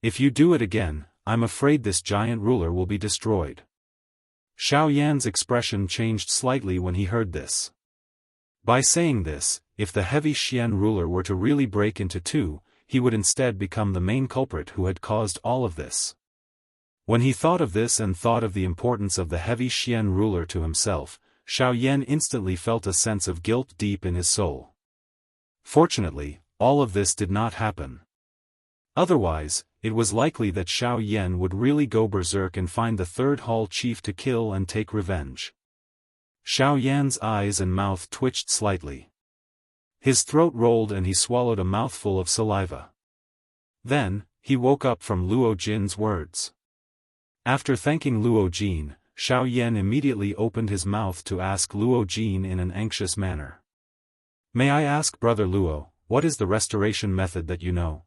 If you do it again, I'm afraid this giant ruler will be destroyed. Xiao Yan's expression changed slightly when he heard this. By saying this, if the heavy Xian ruler were to really break into two, he would instead become the main culprit who had caused all of this. When he thought of this and thought of the importance of the heavy Xian ruler to himself, Xiao Yan instantly felt a sense of guilt deep in his soul. Fortunately, all of this did not happen. Otherwise, it was likely that Xiao Yan would really go berserk and find the third hall chief to kill and take revenge. Xiao Yan's eyes and mouth twitched slightly. His throat rolled and he swallowed a mouthful of saliva. Then, he woke up from Luo Jin's words. After thanking Luo Jin, Xiao Yan immediately opened his mouth to ask Luo Jin in an anxious manner. May I ask Brother Luo, what is the restoration method that you know?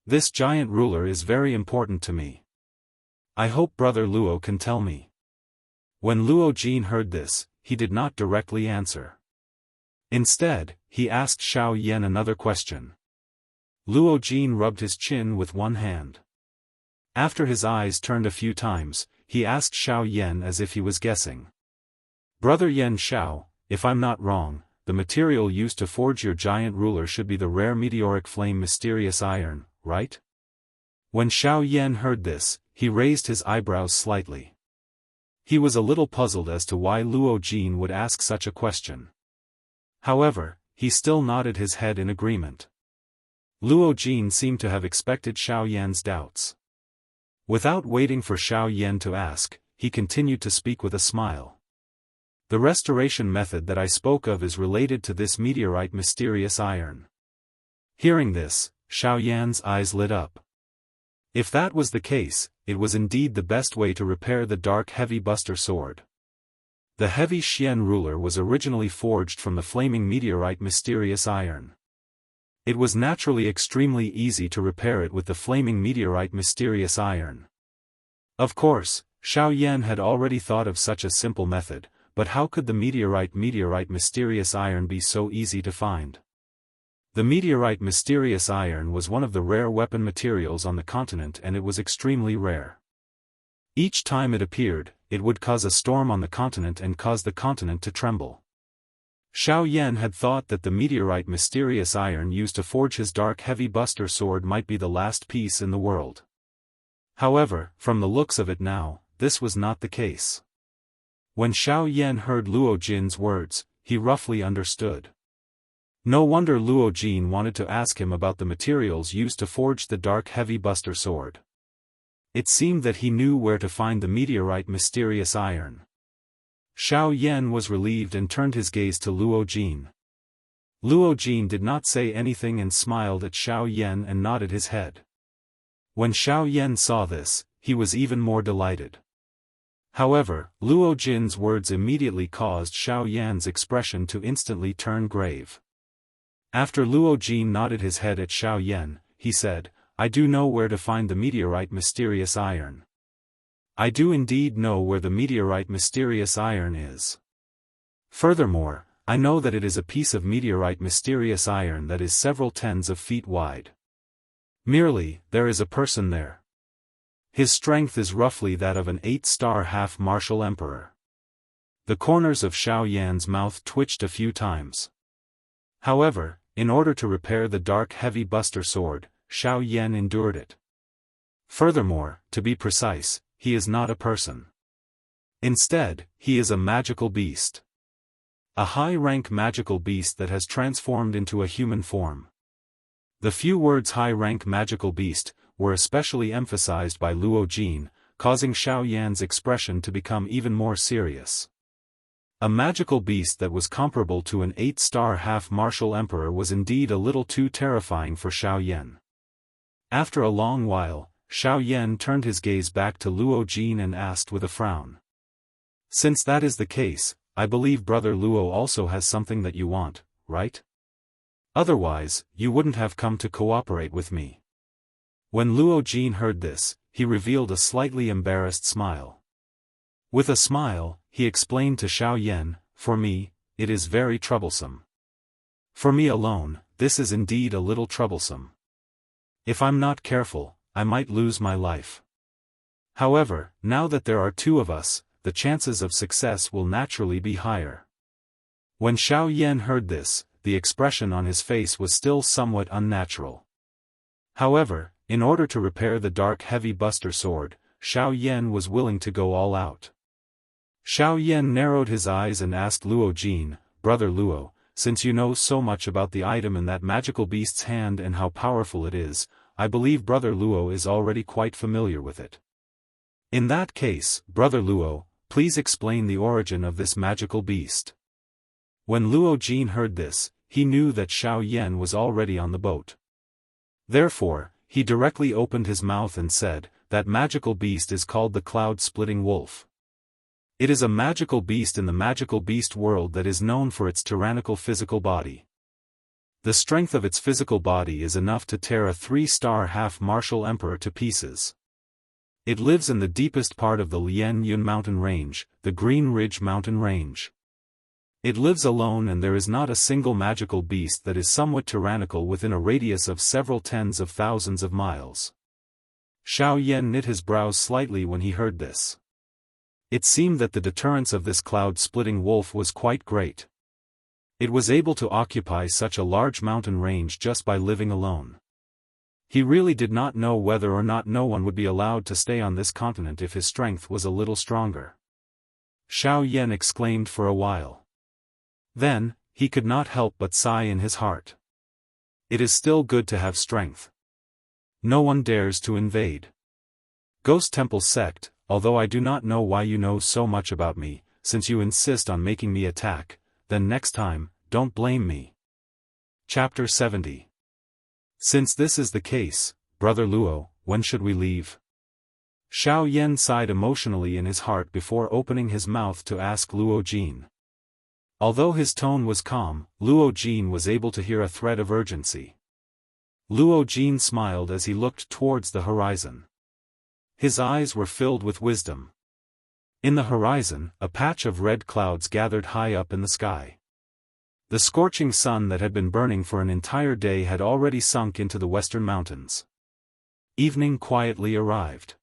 This giant ruler is very important to me. I hope Brother Luo can tell me. When Luo Jin heard this, he did not directly answer. Instead, he asked Xiao Yan another question. Luo Jin rubbed his chin with one hand. After his eyes turned a few times, he asked Xiao Yan as if he was guessing. Brother Yan Xiao, if I'm not wrong, the material used to forge your giant ruler should be the rare meteoric flame mysterious iron, right? When Xiao Yan heard this, he raised his eyebrows slightly. He was a little puzzled as to why Luo Jin would ask such a question. However, he still nodded his head in agreement. Luo Jin seemed to have expected Xiao Yan's doubts. Without waiting for Xiao Yan to ask, he continued to speak with a smile. The restoration method that I spoke of is related to this meteorite mysterious iron. Hearing this, Xiao Yan's eyes lit up. If that was the case, it was indeed the best way to repair the dark heavy buster sword. The heavy Xian ruler was originally forged from the flaming meteorite mysterious iron. It was naturally extremely easy to repair it with the flaming meteorite mysterious iron. Of course, Xiao Yan had already thought of such a simple method, but how could the meteorite mysterious iron be so easy to find? The meteorite mysterious iron was one of the rare weapon materials on the continent and it was extremely rare. Each time it appeared, it would cause a storm on the continent and cause the continent to tremble. Xiao Yan had thought that the meteorite mysterious iron used to forge his dark heavy buster sword might be the last piece in the world. However, from the looks of it now, this was not the case. When Xiao Yan heard Luo Jin's words, he roughly understood. No wonder Luo Jin wanted to ask him about the materials used to forge the dark heavy buster sword. It seemed that he knew where to find the meteorite mysterious iron. Xiao Yan was relieved and turned his gaze to Luo Jin. Luo Jin did not say anything and smiled at Xiao Yan and nodded his head. When Xiao Yan saw this, he was even more delighted. However, Luo Jin's words immediately caused Xiao Yan's expression to instantly turn grave. After Luo Jin nodded his head at Xiao Yan, he said, I do know where to find the meteorite mysterious iron. I do indeed know where the meteorite mysterious iron is. Furthermore, I know that it is a piece of meteorite mysterious iron that is several tens of feet wide. Merely, there is a person there. His strength is roughly that of an 8-star half-martial emperor. The corners of Xiao Yan's mouth twitched a few times. However, in order to repair the dark heavy buster sword, Xiao Yan endured it. Furthermore, to be precise, he is not a person. Instead, he is a magical beast. A high-rank magical beast that has transformed into a human form. The few words high-rank magical beast were especially emphasized by Luo Jin, causing Xiao Yan's expression to become even more serious. A magical beast that was comparable to an 8-star half-martial emperor was indeed a little too terrifying for Xiao Yan. After a long while, Xiao Yan turned his gaze back to Luo Jin and asked with a frown. Since that is the case, I believe Brother Luo also has something that you want, right? Otherwise, you wouldn't have come to cooperate with me. When Luo Jin heard this, he revealed a slightly embarrassed smile. With a smile, he explained to Xiao Yan, for me, it is very troublesome. For me alone, this is indeed a little troublesome. If I'm not careful, I might lose my life. However, now that there are two of us, the chances of success will naturally be higher. When Xiao Yan heard this, the expression on his face was still somewhat unnatural. However, in order to repair the dark heavy buster sword, Xiao Yan was willing to go all out. Xiao Yan narrowed his eyes and asked Luo Jin, Brother Luo, since you know so much about the item in that magical beast's hand and how powerful it is, I believe Brother Luo is already quite familiar with it. In that case, Brother Luo, please explain the origin of this magical beast. When Luo Jin heard this, he knew that Xiao Yan was already on the boat. Therefore, he directly opened his mouth and said, that magical beast is called the cloud-splitting wolf. It is a magical beast in the magical beast world that is known for its tyrannical physical body. The strength of its physical body is enough to tear a 3-star half-martial emperor to pieces. It lives in the deepest part of the Lian Yun mountain range, the Green Ridge mountain range. It lives alone and there is not a single magical beast that is somewhat tyrannical within a radius of several tens of thousands of miles. Xiao Yan knit his brows slightly when he heard this. It seemed that the deterrence of this cloud-splitting wolf was quite great. It was able to occupy such a large mountain range just by living alone. He really did not know whether or not no one would be allowed to stay on this continent if his strength was a little stronger. Xiao Yan exclaimed for a while. Then, he could not help but sigh in his heart. It is still good to have strength. No one dares to invade. Ghost Temple sect, although I do not know why you know so much about me, since you insist on making me attack, then next time, don't blame me. Chapter 70. Since this is the case, Brother Luo, when should we leave? Xiao Yan sighed emotionally in his heart before opening his mouth to ask Luo Jin. Although his tone was calm, Luo Jin was able to hear a thread of urgency. Luo Jin smiled as he looked towards the horizon. His eyes were filled with wisdom. In the horizon, a patch of red clouds gathered high up in the sky. The scorching sun that had been burning for an entire day had already sunk into the western mountains. Evening quietly arrived.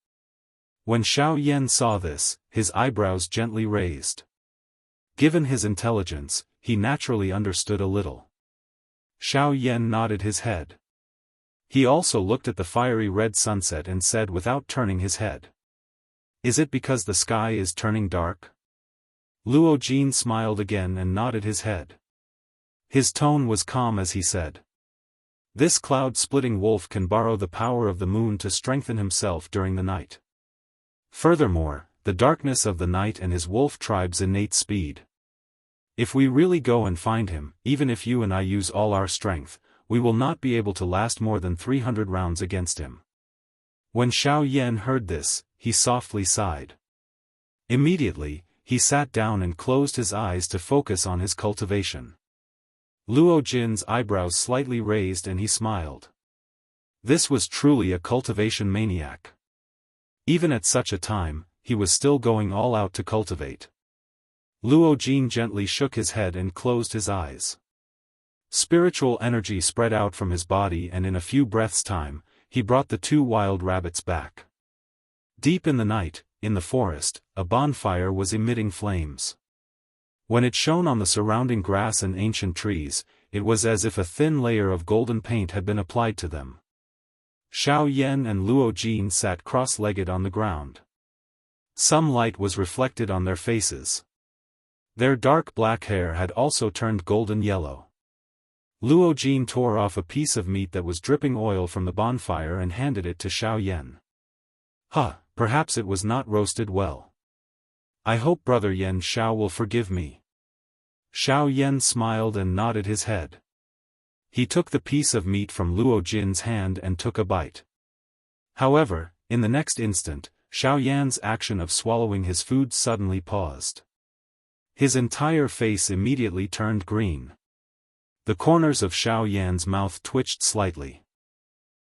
When Xiao Yan saw this, his eyebrows gently raised. Given his intelligence, he naturally understood a little. Xiao Yan nodded his head. He also looked at the fiery red sunset and said without turning his head. Is it because the sky is turning dark? Luo Jin smiled again and nodded his head. His tone was calm as he said. This cloud-splitting wolf can borrow the power of the moon to strengthen himself during the night. Furthermore, the darkness of the night and his wolf tribe's innate speed. If we really go and find him, even if you and I use all our strength, we will not be able to last more than 300 rounds against him. When Xiao Yan heard this, he softly sighed. Immediately, he sat down and closed his eyes to focus on his cultivation. Luo Jin's eyebrows slightly raised and he smiled. This was truly a cultivation maniac. Even at such a time, he was still going all out to cultivate. Luo Jin gently shook his head and closed his eyes. Spiritual energy spread out from his body and in a few breaths' time, he brought the two wild rabbits back. Deep in the night, in the forest, a bonfire was emitting flames. When it shone on the surrounding grass and ancient trees, it was as if a thin layer of golden paint had been applied to them. Xiao Yan and Luo Jin sat cross-legged on the ground. Some light was reflected on their faces. Their dark black hair had also turned golden yellow. Luo Jin tore off a piece of meat that was dripping oil from the bonfire and handed it to Xiao Yan. Perhaps it was not roasted well. I hope Brother Yan Xiao will forgive me. Xiao Yan smiled and nodded his head. He took the piece of meat from Luo Jin's hand and took a bite. However, in the next instant, Xiao Yan's action of swallowing his food suddenly paused. His entire face immediately turned green. The corners of Xiao Yan's mouth twitched slightly.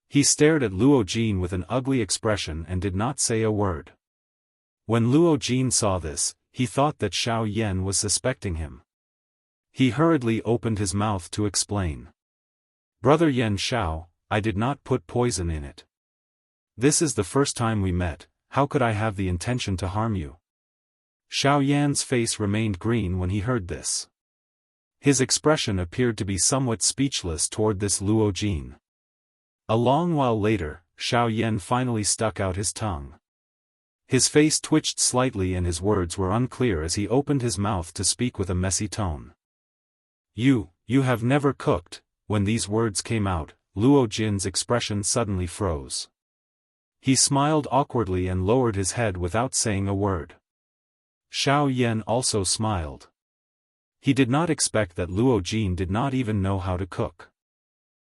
He stared at Luo Jin with an ugly expression and did not say a word. When Luo Jin saw this, he thought that Xiao Yan was suspecting him. He hurriedly opened his mouth to explain. Brother Yan Xiao, I did not put poison in it. This is the first time we met, how could I have the intention to harm you? Xiao Yan's face remained green when he heard this. His expression appeared to be somewhat speechless toward this Luo Jin. A long while later, Xiao Yan finally stuck out his tongue. His face twitched slightly and his words were unclear as he opened his mouth to speak with a messy tone. You have never cooked. When these words came out, Luo Jin's expression suddenly froze. He smiled awkwardly and lowered his head without saying a word. Xiao Yan also smiled. He did not expect that Luo Jin did not even know how to cook.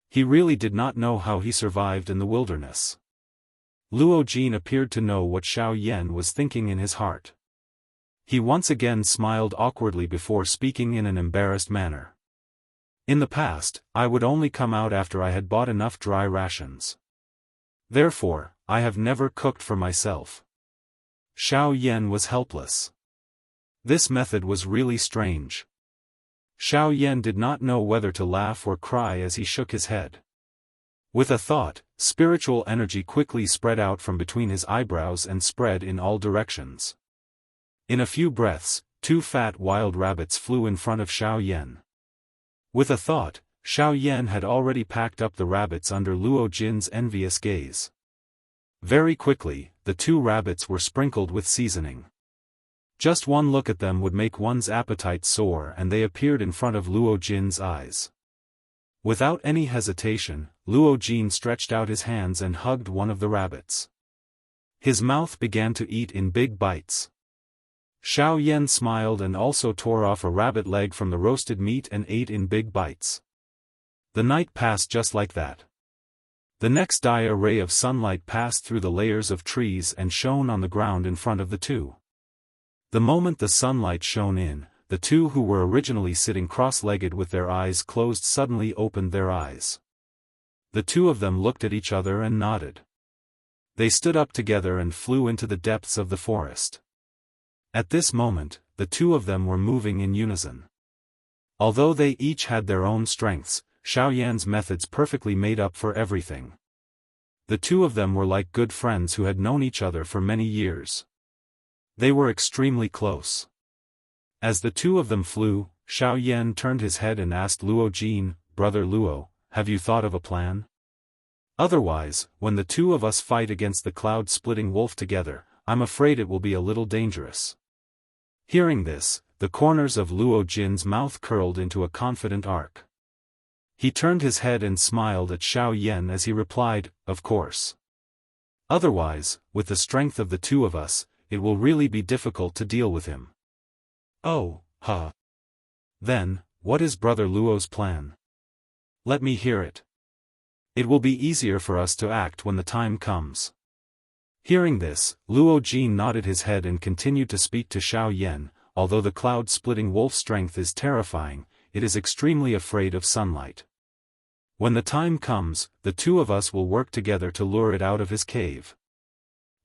He really did not know how he survived in the wilderness. Luo Jin appeared to know what Xiao Yan was thinking in his heart. He once again smiled awkwardly before speaking in an embarrassed manner. In the past, I would only come out after I had bought enough dry rations. Therefore, I have never cooked for myself. Xiao Yan was helpless. This method was really strange. Xiao Yan did not know whether to laugh or cry as he shook his head. With a thought, spiritual energy quickly spread out from between his eyebrows and spread in all directions. In a few breaths, 2 fat wild rabbits flew in front of Xiao Yan. With a thought, Xiao Yan had already packed up the rabbits under Luo Jin's envious gaze. Very quickly, the 2 rabbits were sprinkled with seasoning. Just one look at them would make one's appetite soar, and they appeared in front of Luo Jin's eyes. Without any hesitation, Luo Jin stretched out his hands and hugged one of the rabbits. His mouth began to eat in big bites. Xiao Yan smiled and also tore off a rabbit leg from the roasted meat and ate in big bites. The night passed just like that. The next day a ray of sunlight passed through the layers of trees and shone on the ground in front of the 2. The moment the sunlight shone in, the 2 who were originally sitting cross-legged with their eyes closed suddenly opened their eyes. The 2 of them looked at each other and nodded. They stood up together and flew into the depths of the forest. At this moment, the 2 of them were moving in unison. Although they each had their own strengths, Xiao Yan's methods perfectly made up for everything. The 2 of them were like good friends who had known each other for many years. They were extremely close. As the 2 of them flew, Xiao Yan turned his head and asked Luo Jin, "Brother Luo, have you thought of a plan? Otherwise, when the 2 of us fight against the cloud-splitting wolf together, I'm afraid it will be a little dangerous." Hearing this, the corners of Luo Jin's mouth curled into a confident arc. He turned his head and smiled at Xiao Yan as he replied, "Of course. Otherwise, with the strength of the 2 of us, it will really be difficult to deal with him." "Oh, huh. Then, what is Brother Luo's plan? Let me hear it. It will be easier for us to act when the time comes." Hearing this, Luo Jin nodded his head and continued to speak to Xiao Yan. "Although the cloud-splitting wolf's strength is terrifying, it is extremely afraid of sunlight. When the time comes, the 2 of us will work together to lure it out of his cave.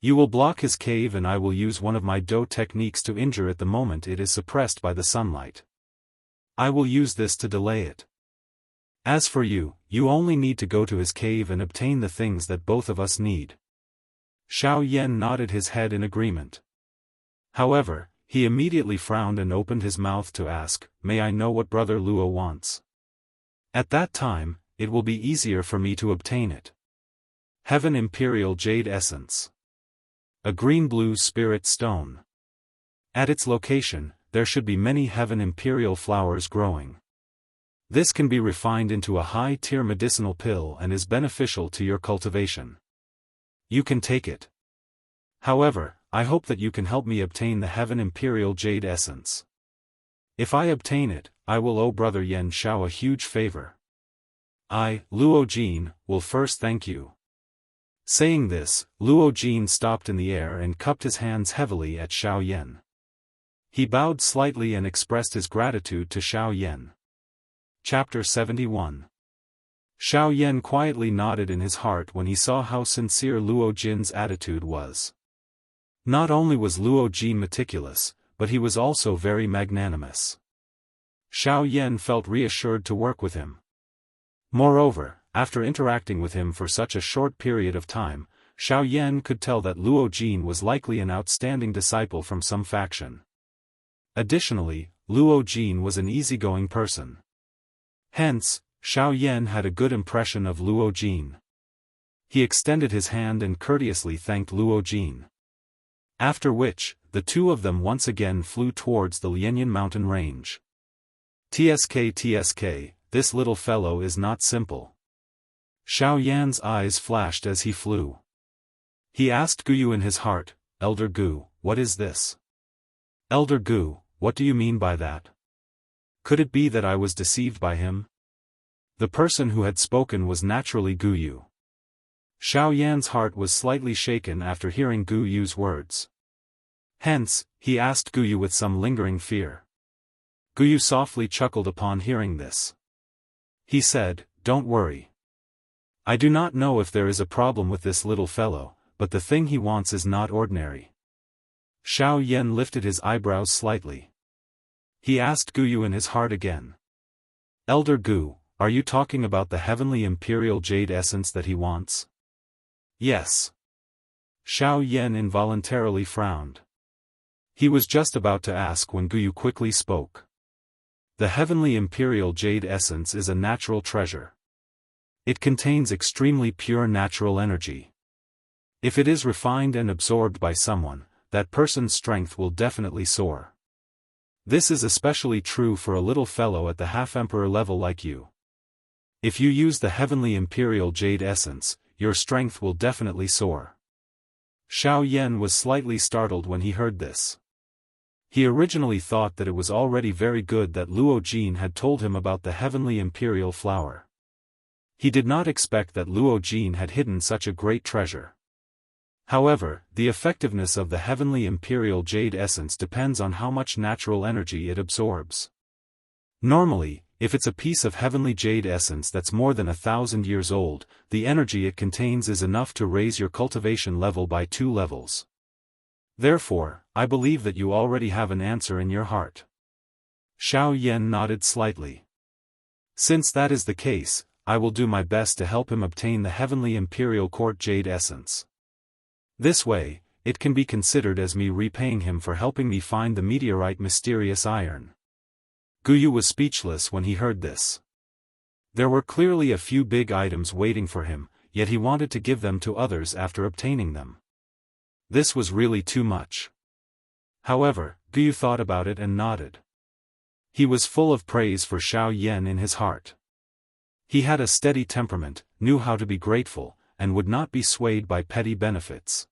You will block his cave and I will use one of my Do techniques to injure it the moment it is suppressed by the sunlight. I will use this to delay it. As for you, you only need to go to his cave and obtain the things that both of us need." Xiao Yan nodded his head in agreement. However, he immediately frowned and opened his mouth to ask, "May I know what Brother Luo wants? At that time, it will be easier for me to obtain it." "Heaven Imperial Jade Essence. A green-blue spirit stone. At its location, there should be many Heaven Imperial flowers growing. This can be refined into a high-tier medicinal pill and is beneficial to your cultivation. You can take it. However, I hope that you can help me obtain the Heaven Imperial Jade Essence. If I obtain it, I will owe Brother Yan Xiao a huge favor. I, Luo Jin, will first thank you." Saying this, Luo Jin stopped in the air and cupped his hands heavily at Xiao Yan. He bowed slightly and expressed his gratitude to Xiao Yan. Chapter 71. Xiao Yan quietly nodded in his heart when he saw how sincere Luo Jin's attitude was. Not only was Luo Jin meticulous, but he was also very magnanimous. Xiao Yan felt reassured to work with him. Moreover, after interacting with him for such a short period of time, Xiao Yan could tell that Luo Jin was likely an outstanding disciple from some faction. Additionally, Luo Jin was an easygoing person. Hence, Xiao Yan had a good impression of Luo Jin. He extended his hand and courteously thanked Luo Jin. After which, the 2 of them once again flew towards the Lianyan mountain range. TSK, this little fellow is not simple. Xiao Yan's eyes flashed as he flew. He asked Guyu in his heart, "Elder Gu, what is this?" "Elder Gu, what do you mean by that? Could it be that I was deceived by him?" The person who had spoken was naturally Guyu. Xiao Yan's heart was slightly shaken after hearing Guyu's words. Hence, he asked Guyu with some lingering fear. Guyu softly chuckled upon hearing this. He said, "Don't worry. I do not know if there is a problem with this little fellow, but the thing he wants is not ordinary." Xiao Yan lifted his eyebrows slightly. He asked Guyu in his heart again. Elder Gu, are you talking about the heavenly imperial jade essence that he wants? Yes. Xiao Yan involuntarily frowned. He was just about to ask when Guyu quickly spoke. The heavenly imperial jade essence is a natural treasure. It contains extremely pure natural energy. If it is refined and absorbed by someone, that person's strength will definitely soar. This is especially true for a little fellow at the half-emperor level like you. If you use the heavenly imperial jade essence, your strength will definitely soar. Xiao Yan was slightly startled when he heard this. He originally thought that it was already very good that Luo Jin had told him about the heavenly imperial flower. He did not expect that Luo Jin had hidden such a great treasure. However, the effectiveness of the heavenly imperial jade essence depends on how much natural energy it absorbs. Normally, if it's a piece of heavenly jade essence that's more than 1,000 years old, the energy it contains is enough to raise your cultivation level by 2 levels. Therefore, I believe that you already have an answer in your heart. Xiao Yan nodded slightly. Since that is the case, I will do my best to help him obtain the heavenly imperial court jade essence. This way, it can be considered as me repaying him for helping me find the meteorite mysterious iron. Guyu was speechless when he heard this. There were clearly a few big items waiting for him, yet he wanted to give them to others after obtaining them. This was really too much. However, Guyu thought about it and nodded. He was full of praise for Xiao Yan in his heart. He had a steady temperament, knew how to be grateful, and would not be swayed by petty benefits.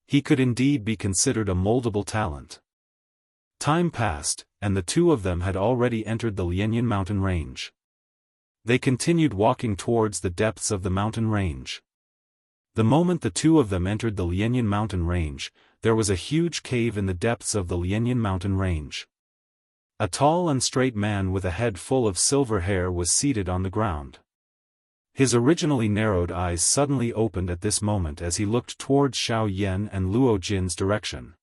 He could indeed be considered a moldable talent. Time passed, and the two of them had already entered the Lianyan mountain range. They continued walking towards the depths of the mountain range. The moment the two of them entered the Lianyan mountain range, there was a huge cave in the depths of the Lianyan mountain range. A tall and straight man with a head full of silver hair was seated on the ground. His originally narrowed eyes suddenly opened at this moment as he looked towards Xiao Yan and Luo Jin's direction.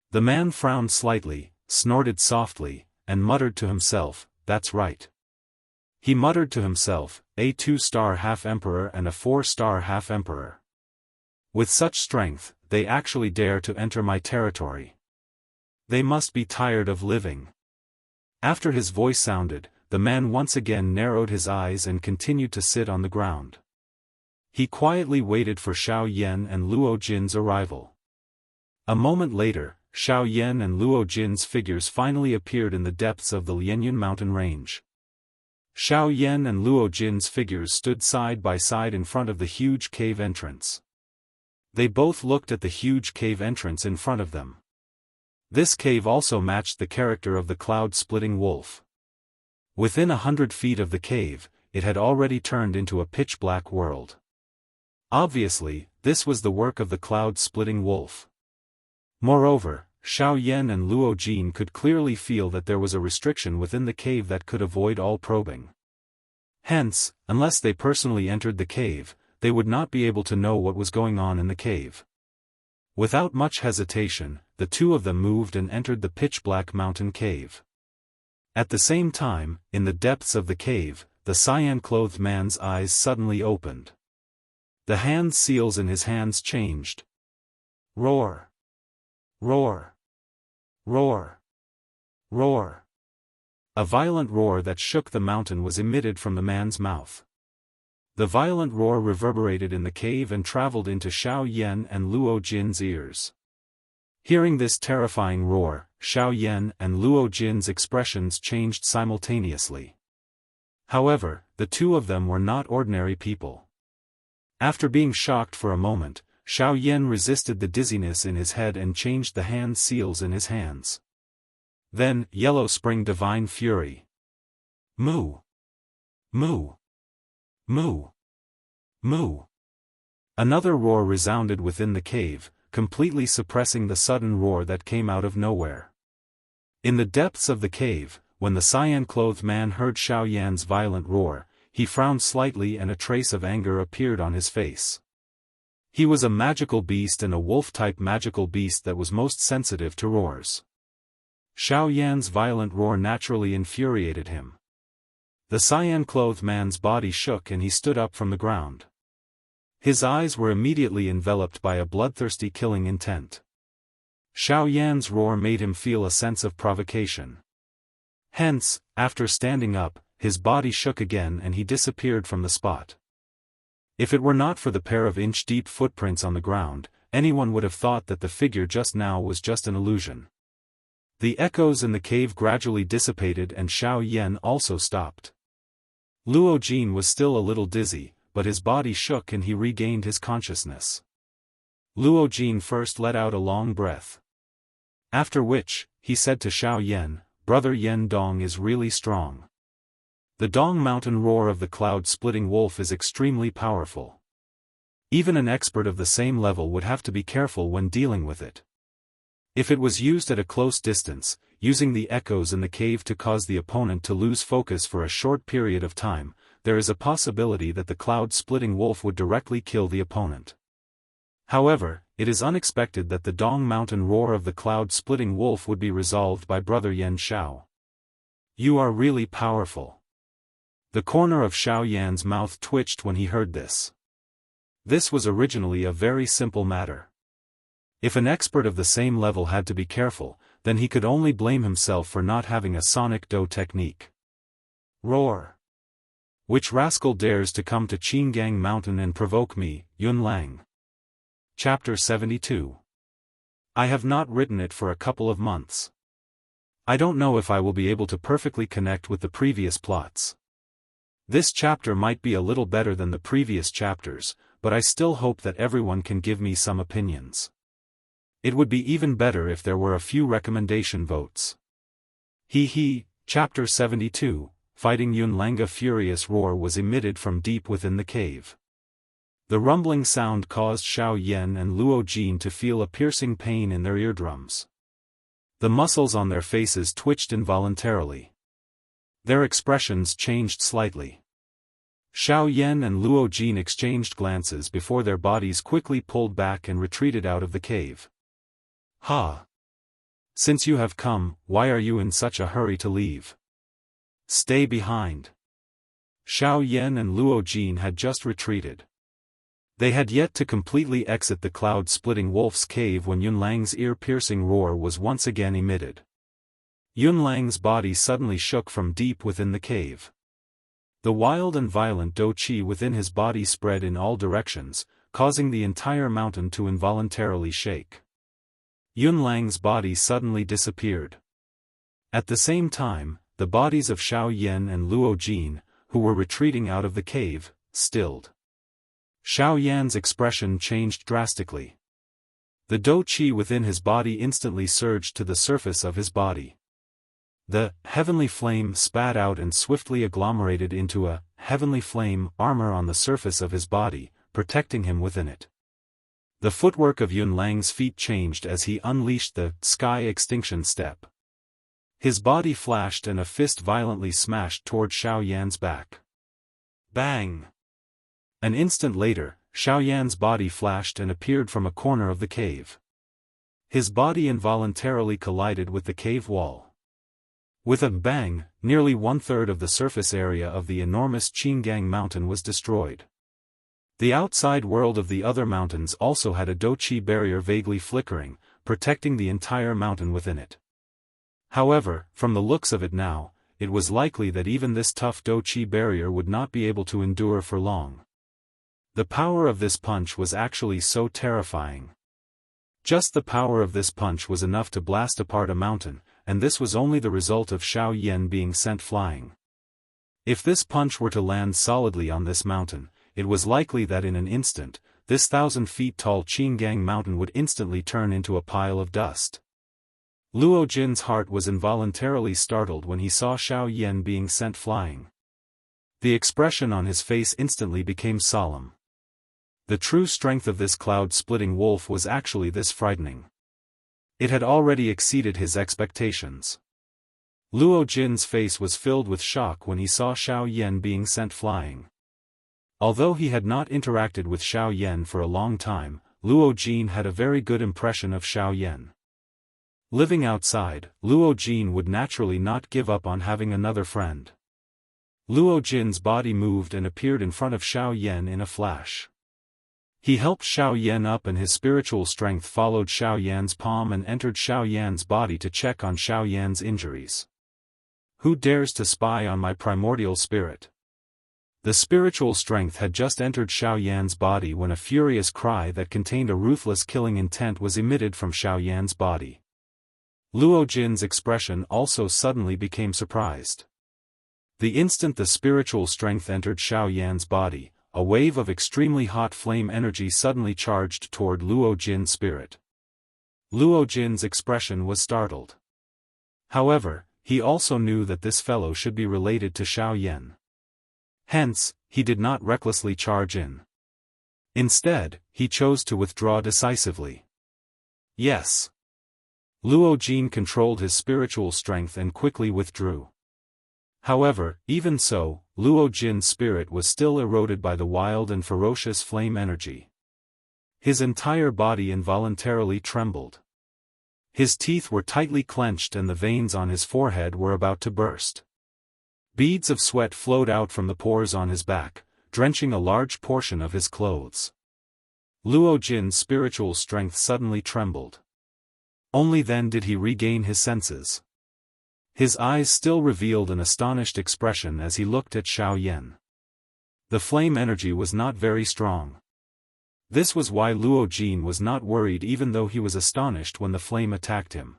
The man frowned slightly, snorted softly, and muttered to himself, "That's right." He muttered to himself, "A 2-star half-emperor and a 4-star half-emperor. With such strength, they actually dare to enter my territory. They must be tired of living." After his voice sounded, the man once again narrowed his eyes and continued to sit on the ground. He quietly waited for Xiao Yan and Luo Jin's arrival. A moment later, Xiao Yan and Luo Jin's figures finally appeared in the depths of the Lianyan mountain range. Xiao Yan and Luo Jin's figures stood side by side in front of the huge cave entrance. They both looked at the huge cave entrance in front of them. This cave also matched the character of the cloud-splitting wolf. Within 100 feet of the cave, it had already turned into a pitch-black world. Obviously, this was the work of the cloud-splitting wolf. Moreover, Xiao Yan and Luo Jin could clearly feel that there was a restriction within the cave that could avoid all probing. Hence, unless they personally entered the cave, they would not be able to know what was going on in the cave. Without much hesitation, the two of them moved and entered the pitch-black mountain cave. At the same time, in the depths of the cave, the cyan-clothed man's eyes suddenly opened. The hand seals in his hands changed. Roar! Roar! Roar! Roar! A violent roar that shook the mountain was emitted from the man's mouth. The violent roar reverberated in the cave and traveled into Xiao Yan and Luo Jin's ears. Hearing this terrifying roar, Xiao Yan and Luo Jin's expressions changed simultaneously. However, the two of them were not ordinary people. After being shocked for a moment, Xiao Yan resisted the dizziness in his head and changed the hand seals in his hands. Then, Yellow Spring Divine Fury. Moo! Moo! Moo! Moo! Another roar resounded within the cave, completely suppressing the sudden roar that came out of nowhere. In the depths of the cave, when the cyan-clothed man heard Xiao Yan's violent roar, he frowned slightly and a trace of anger appeared on his face. He was a magical beast and a wolf-type magical beast that was most sensitive to roars. Xiao Yan's violent roar naturally infuriated him. The cyan-clothed man's body shook and he stood up from the ground. His eyes were immediately enveloped by a bloodthirsty killing intent. Xiao Yan's roar made him feel a sense of provocation. Hence, after standing up, his body shook again and he disappeared from the spot. If it were not for the pair of inch-deep footprints on the ground, anyone would have thought that the figure just now was just an illusion. The echoes in the cave gradually dissipated and Xiao Yan also stopped. Luo Jin was still a little dizzy, but his body shook and he regained his consciousness. Luo Jin first let out a long breath. After which, he said to Xiao Yan, "Brother Yan Dong is really strong. The Dong Mountain roar of the cloud-splitting wolf is extremely powerful. Even an expert of the same level would have to be careful when dealing with it. If it was used at a close distance, using the echoes in the cave to cause the opponent to lose focus for a short period of time, there is a possibility that the cloud-splitting wolf would directly kill the opponent. However, it is unexpected that the Dong Mountain roar of the cloud-splitting wolf would be resolved by Brother Yan Xiao. You are really powerful." The corner of Xiao Yan's mouth twitched when he heard this. This was originally a very simple matter. If an expert of the same level had to be careful, then he could only blame himself for not having a sonic do technique. Roar! Which rascal dares to come to Qinggang Mountain and provoke me, Yun Lang? Chapter 72. I have not written it for a couple of months. I don't know if I will be able to perfectly connect with the previous plots. This chapter might be a little better than the previous chapters, but I still hope that everyone can give me some opinions. It would be even better if there were a few recommendation votes. Chapter 72, Fighting Yunlanga. Furious roar was emitted from deep within the cave. The rumbling sound caused Xiao Yan and Luo Jin to feel a piercing pain in their eardrums. The muscles on their faces twitched involuntarily. Their expressions changed slightly. Xiao Yan and Luo Jin exchanged glances before their bodies quickly pulled back and retreated out of the cave. Ha! Since you have come, why are you in such a hurry to leave? Stay behind. Xiao Yan and Luo Jin had just retreated. They had yet to completely exit the cloud-splitting wolf's cave when Yunlang's ear-piercing roar was once again emitted. Yunlang's body suddenly shook from deep within the cave. The wild and violent do qi within his body spread in all directions, causing the entire mountain to involuntarily shake. Yunlang's body suddenly disappeared. At the same time, the bodies of Xiao Yan and Luo Jin, who were retreating out of the cave, stilled. Xiao Yan's expression changed drastically. The do qi within his body instantly surged to the surface of his body. The heavenly flame spat out and swiftly agglomerated into a heavenly flame armor on the surface of his body, protecting him within it. The footwork of Yunlang's feet changed as he unleashed the sky extinction step. His body flashed and a fist violently smashed toward Xiao Yan's back. Bang! An instant later, Xiao Yan's body flashed and appeared from a corner of the cave. His body involuntarily collided with the cave wall. With a bang, nearly one-third of the surface area of the enormous Qinggang Mountain was destroyed. The outside world of the other mountains also had a do qi barrier vaguely flickering, protecting the entire mountain within it. However, from the looks of it now, it was likely that even this tough do qi barrier would not be able to endure for long. The power of this punch was actually so terrifying. Just the power of this punch was enough to blast apart a mountain, and this was only the result of Xiao Yan being sent flying. If this punch were to land solidly on this mountain, it was likely that in an instant, this 1,000 feet tall Qinggang Mountain would instantly turn into a pile of dust. Luo Jin's heart was involuntarily startled when he saw Xiao Yan being sent flying. The expression on his face instantly became solemn. The true strength of this cloud-splitting wolf was actually this frightening. It had already exceeded his expectations. Luo Jin's face was filled with shock when he saw Xiao Yan being sent flying. Although he had not interacted with Xiao Yan for a long time, Luo Jin had a very good impression of Xiao Yan. Living outside, Luo Jin would naturally not give up on having another friend. Luo Jin's body moved and appeared in front of Xiao Yan in a flash. He helped Xiao Yan up and his spiritual strength followed Xiao Yan's palm and entered Xiao Yan's body to check on Xiao Yan's injuries. Who dares to spy on my primordial spirit? The spiritual strength had just entered Xiao Yan's body when a furious cry that contained a ruthless killing intent was emitted from Xiao Yan's body. Luo Jin's expression also suddenly became surprised. The instant the spiritual strength entered Xiao Yan's body, a wave of extremely hot flame energy suddenly charged toward Luo Jin's spirit. Luo Jin's expression was startled. However, he also knew that this fellow should be related to Xiao Yan. Hence, he did not recklessly charge in. Instead, he chose to withdraw decisively. Yes. Luo Jin controlled his spiritual strength and quickly withdrew. However, even so, Luo Jin's spirit was still eroded by the wild and ferocious flame energy. His entire body involuntarily trembled. His teeth were tightly clenched and the veins on his forehead were about to burst. Beads of sweat flowed out from the pores on his back, drenching a large portion of his clothes. Luo Jin's spiritual strength suddenly trembled. Only then did he regain his senses. His eyes still revealed an astonished expression as he looked at Xiao Yan. The flame energy was not very strong. This was why Luo Jin was not worried even though he was astonished when the flame attacked him.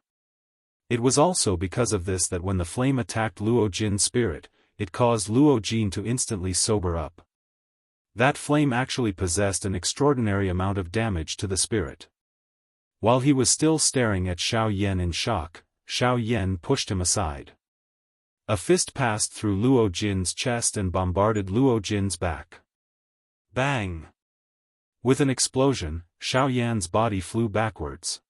It was also because of this that when the flame attacked Luo Jin's spirit, it caused Luo Jin to instantly sober up. That flame actually possessed an extraordinary amount of damage to the spirit. While he was still staring at Xiao Yan in shock, Xiao Yan pushed him aside. A fist passed through Luo Jin's chest and bombarded Luo Jin's back. Bang! With an explosion, Xiao Yan's body flew backwards.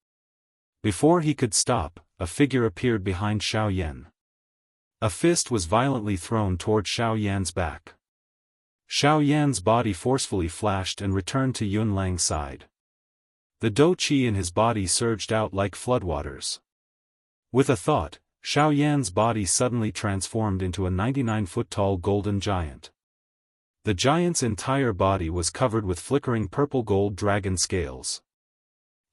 Before he could stop, a figure appeared behind Xiao Yan. A fist was violently thrown toward Xiao Yan's back. Xiao Yan's body forcefully flashed and returned to Yun Lang's side. The dou qi in his body surged out like floodwaters. With a thought, Xiao Yan's body suddenly transformed into a 99-foot-tall golden giant. The giant's entire body was covered with flickering purple-gold dragon scales.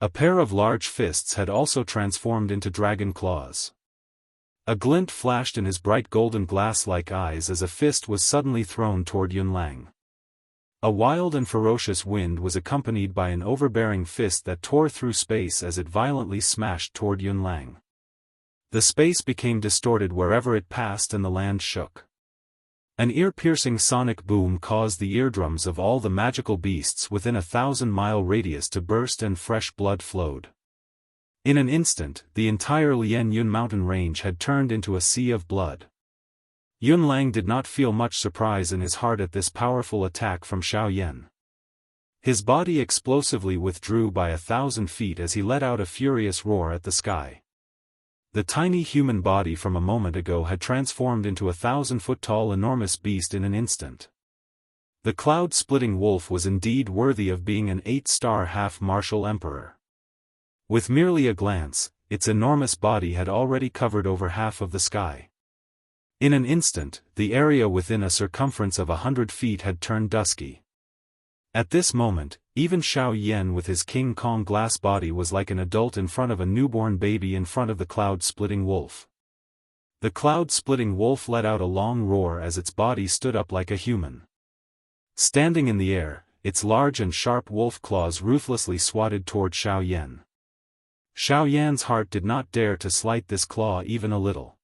A pair of large fists had also transformed into dragon claws. A glint flashed in his bright golden glass-like eyes as a fist was suddenly thrown toward Yun Lang. A wild and ferocious wind was accompanied by an overbearing fist that tore through space as it violently smashed toward Yun Lang. The space became distorted wherever it passed and the land shook. An ear-piercing sonic boom caused the eardrums of all the magical beasts within a 1,000-mile radius to burst and fresh blood flowed. In an instant, the entire Lian Yun mountain range had turned into a sea of blood. Yun Lang did not feel much surprise in his heart at this powerful attack from Xiao Yan. His body explosively withdrew by 1,000 feet as he let out a furious roar at the sky. The tiny human body from a moment ago had transformed into a 1,000-foot-tall enormous beast in an instant. The cloud-splitting wolf was indeed worthy of being an 8-star half-martial emperor. With merely a glance, its enormous body had already covered over half of the sky. In an instant, the area within a circumference of 100 feet had turned dusky. At this moment, even Xiao Yan with his King Kong glass body was like an adult in front of a newborn baby in front of the cloud-splitting wolf. The cloud-splitting wolf let out a long roar as its body stood up like a human. Standing in the air, its large and sharp wolf claws ruthlessly swatted toward Xiao Yan. Xiao Yan's heart did not dare to slight this claw even a little.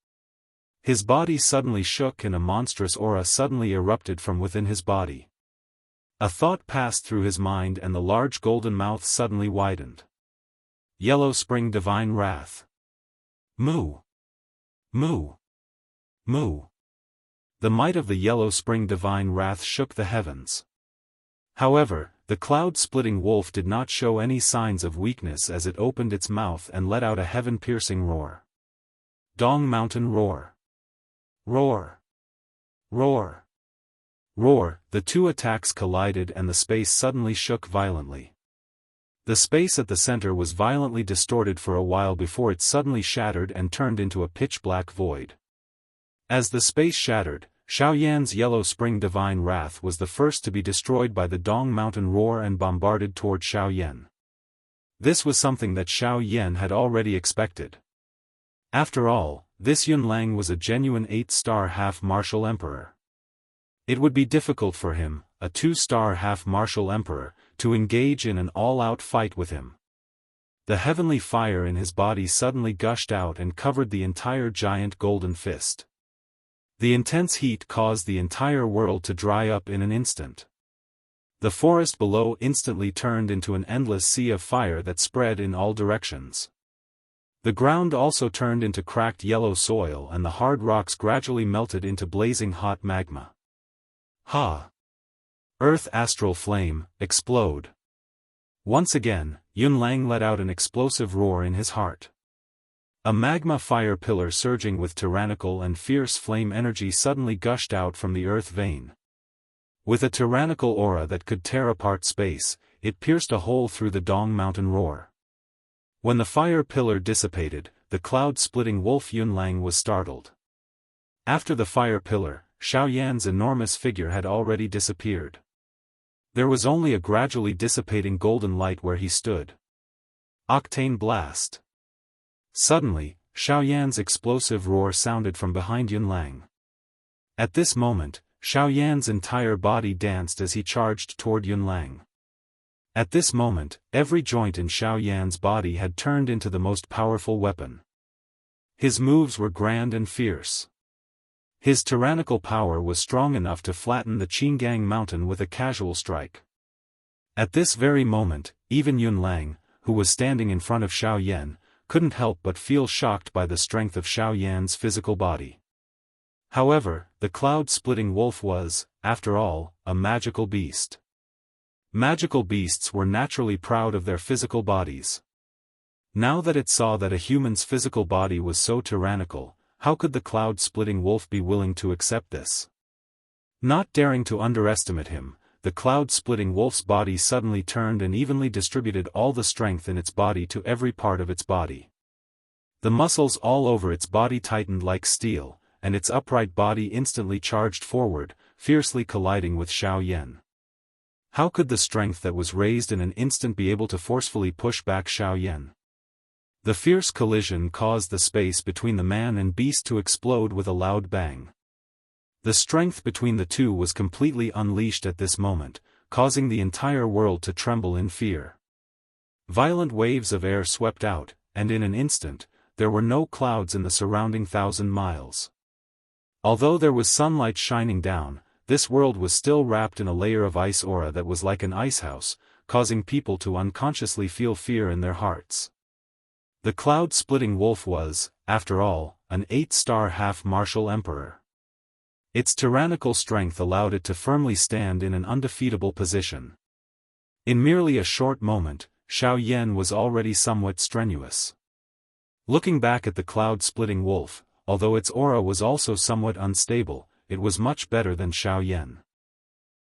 His body suddenly shook and a monstrous aura suddenly erupted from within his body. A thought passed through his mind and the large golden mouth suddenly widened. Yellow Spring Divine Wrath. Moo! Moo! Moo! The might of the Yellow Spring Divine Wrath shook the heavens. However, the cloud-splitting wolf did not show any signs of weakness as it opened its mouth and let out a heaven-piercing roar. Dong Mountain Roar. Roar! Roar! Roar! The two attacks collided and the space suddenly shook violently. The space at the center was violently distorted for a while before it suddenly shattered and turned into a pitch-black void. As the space shattered, Xiaoyan's Yellow Spring Divine Wrath was the first to be destroyed by the Dong Mountain roar and bombarded toward Xiaoyan. This was something that Xiaoyan had already expected. After all, this Yunlang was a genuine 8-star half-martial emperor. It would be difficult for him, a 2-star half-martial emperor, to engage in an all-out fight with him. The heavenly fire in his body suddenly gushed out and covered the entire giant golden fist. The intense heat caused the entire world to dry up in an instant. The forest below instantly turned into an endless sea of fire that spread in all directions. The ground also turned into cracked yellow soil and the hard rocks gradually melted into blazing hot magma. Ha! Earth astral flame, explode. Once again, Yunlang let out an explosive roar in his heart. A magma fire pillar surging with tyrannical and fierce flame energy suddenly gushed out from the earth vein. With a tyrannical aura that could tear apart space, it pierced a hole through the Dong Mountain roar. When the fire pillar dissipated, the cloud-splitting wolf Yunlang was startled. After the fire pillar, Xiaoyan's enormous figure had already disappeared. There was only a gradually dissipating golden light where he stood. Octane blast. Suddenly, Xiaoyan's explosive roar sounded from behind Yunlang. At this moment, Xiaoyan's entire body danced as he charged toward Yunlang. At this moment, every joint in Xiaoyan's body had turned into the most powerful weapon. His moves were grand and fierce. His tyrannical power was strong enough to flatten the Qingang mountain with a casual strike. At this very moment, even Yunlang, who was standing in front of Xiaoyan, couldn't help but feel shocked by the strength of Xiaoyan's physical body. However, the cloud-splitting wolf was, after all, a magical beast. Magical beasts were naturally proud of their physical bodies. Now that it saw that a human's physical body was so tyrannical, how could the cloud-splitting wolf be willing to accept this? Not daring to underestimate him, the cloud-splitting wolf's body suddenly turned and evenly distributed all the strength in its body to every part of its body. The muscles all over its body tightened like steel, and its upright body instantly charged forward, fiercely colliding with Xiaoyan. How could the strength that was raised in an instant be able to forcefully push back Xiaoyan? The fierce collision caused the space between the man and beast to explode with a loud bang. The strength between the two was completely unleashed at this moment, causing the entire world to tremble in fear. Violent waves of air swept out, and in an instant, there were no clouds in the surrounding 1,000 miles. Although there was sunlight shining down, this world was still wrapped in a layer of ice aura that was like an icehouse, causing people to unconsciously feel fear in their hearts. The cloud-splitting wolf was, after all, an 8-star half-martial emperor. Its tyrannical strength allowed it to firmly stand in an undefeatable position. In merely a short moment, Xiaoyan was already somewhat strenuous. Looking back at the cloud-splitting wolf, although its aura was also somewhat unstable, it was much better than Xiaoyan.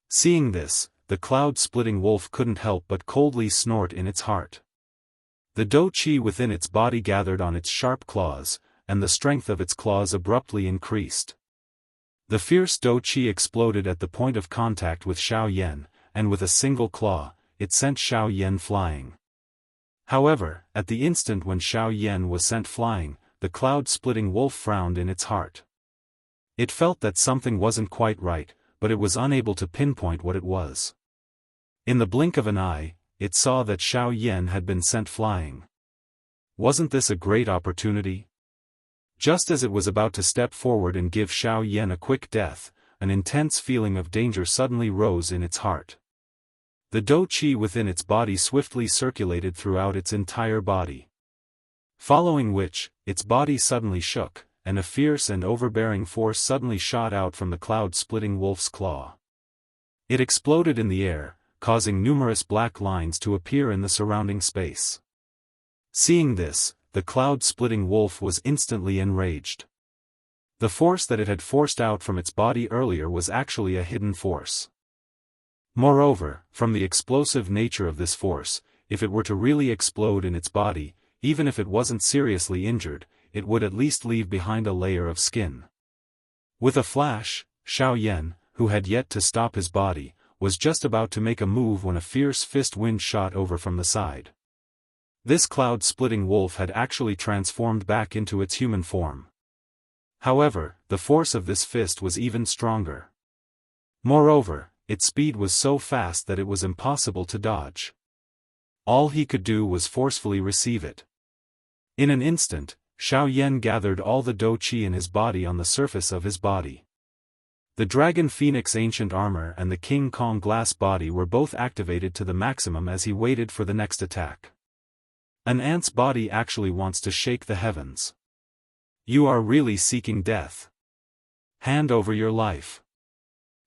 Seeing this, the cloud-splitting wolf couldn't help but coldly snort in its heart. The dou qi within its body gathered on its sharp claws, and the strength of its claws abruptly increased. The fierce dou qi exploded at the point of contact with Xiaoyan, and with a single claw, it sent Xiaoyan flying. However, at the instant when Xiaoyan was sent flying, the cloud-splitting wolf frowned in its heart. It felt that something wasn't quite right, but it was unable to pinpoint what it was. In the blink of an eye, it saw that Xiaoyan had been sent flying. Wasn't this a great opportunity? Just as it was about to step forward and give Xiaoyan a quick death, an intense feeling of danger suddenly rose in its heart. The dou qi within its body swiftly circulated throughout its entire body. Following which, its body suddenly shook, and a fierce and overbearing force suddenly shot out from the cloud-splitting wolf's claw. It exploded in the air, causing numerous black lines to appear in the surrounding space. Seeing this, the cloud-splitting wolf was instantly enraged. The force that it had forced out from its body earlier was actually a hidden force. Moreover, from the explosive nature of this force, if it were to really explode in its body, even if it wasn't seriously injured, it would at least leave behind a layer of skin. With a flash, Xiao Yan, who had yet to stop his body, was just about to make a move when a fierce fist wind shot over from the side. This cloud-splitting wolf had actually transformed back into its human form. However, the force of this fist was even stronger. Moreover, its speed was so fast that it was impossible to dodge. All he could do was forcefully receive it. In an instant, Xiao Yan gathered all the dou qi in his body on the surface of his body. The Dragon Phoenix Ancient Armor and the King Kong Glass Body were both activated to the maximum as he waited for the next attack. An ant's body actually wants to shake the heavens. You are really seeking death. Hand over your life.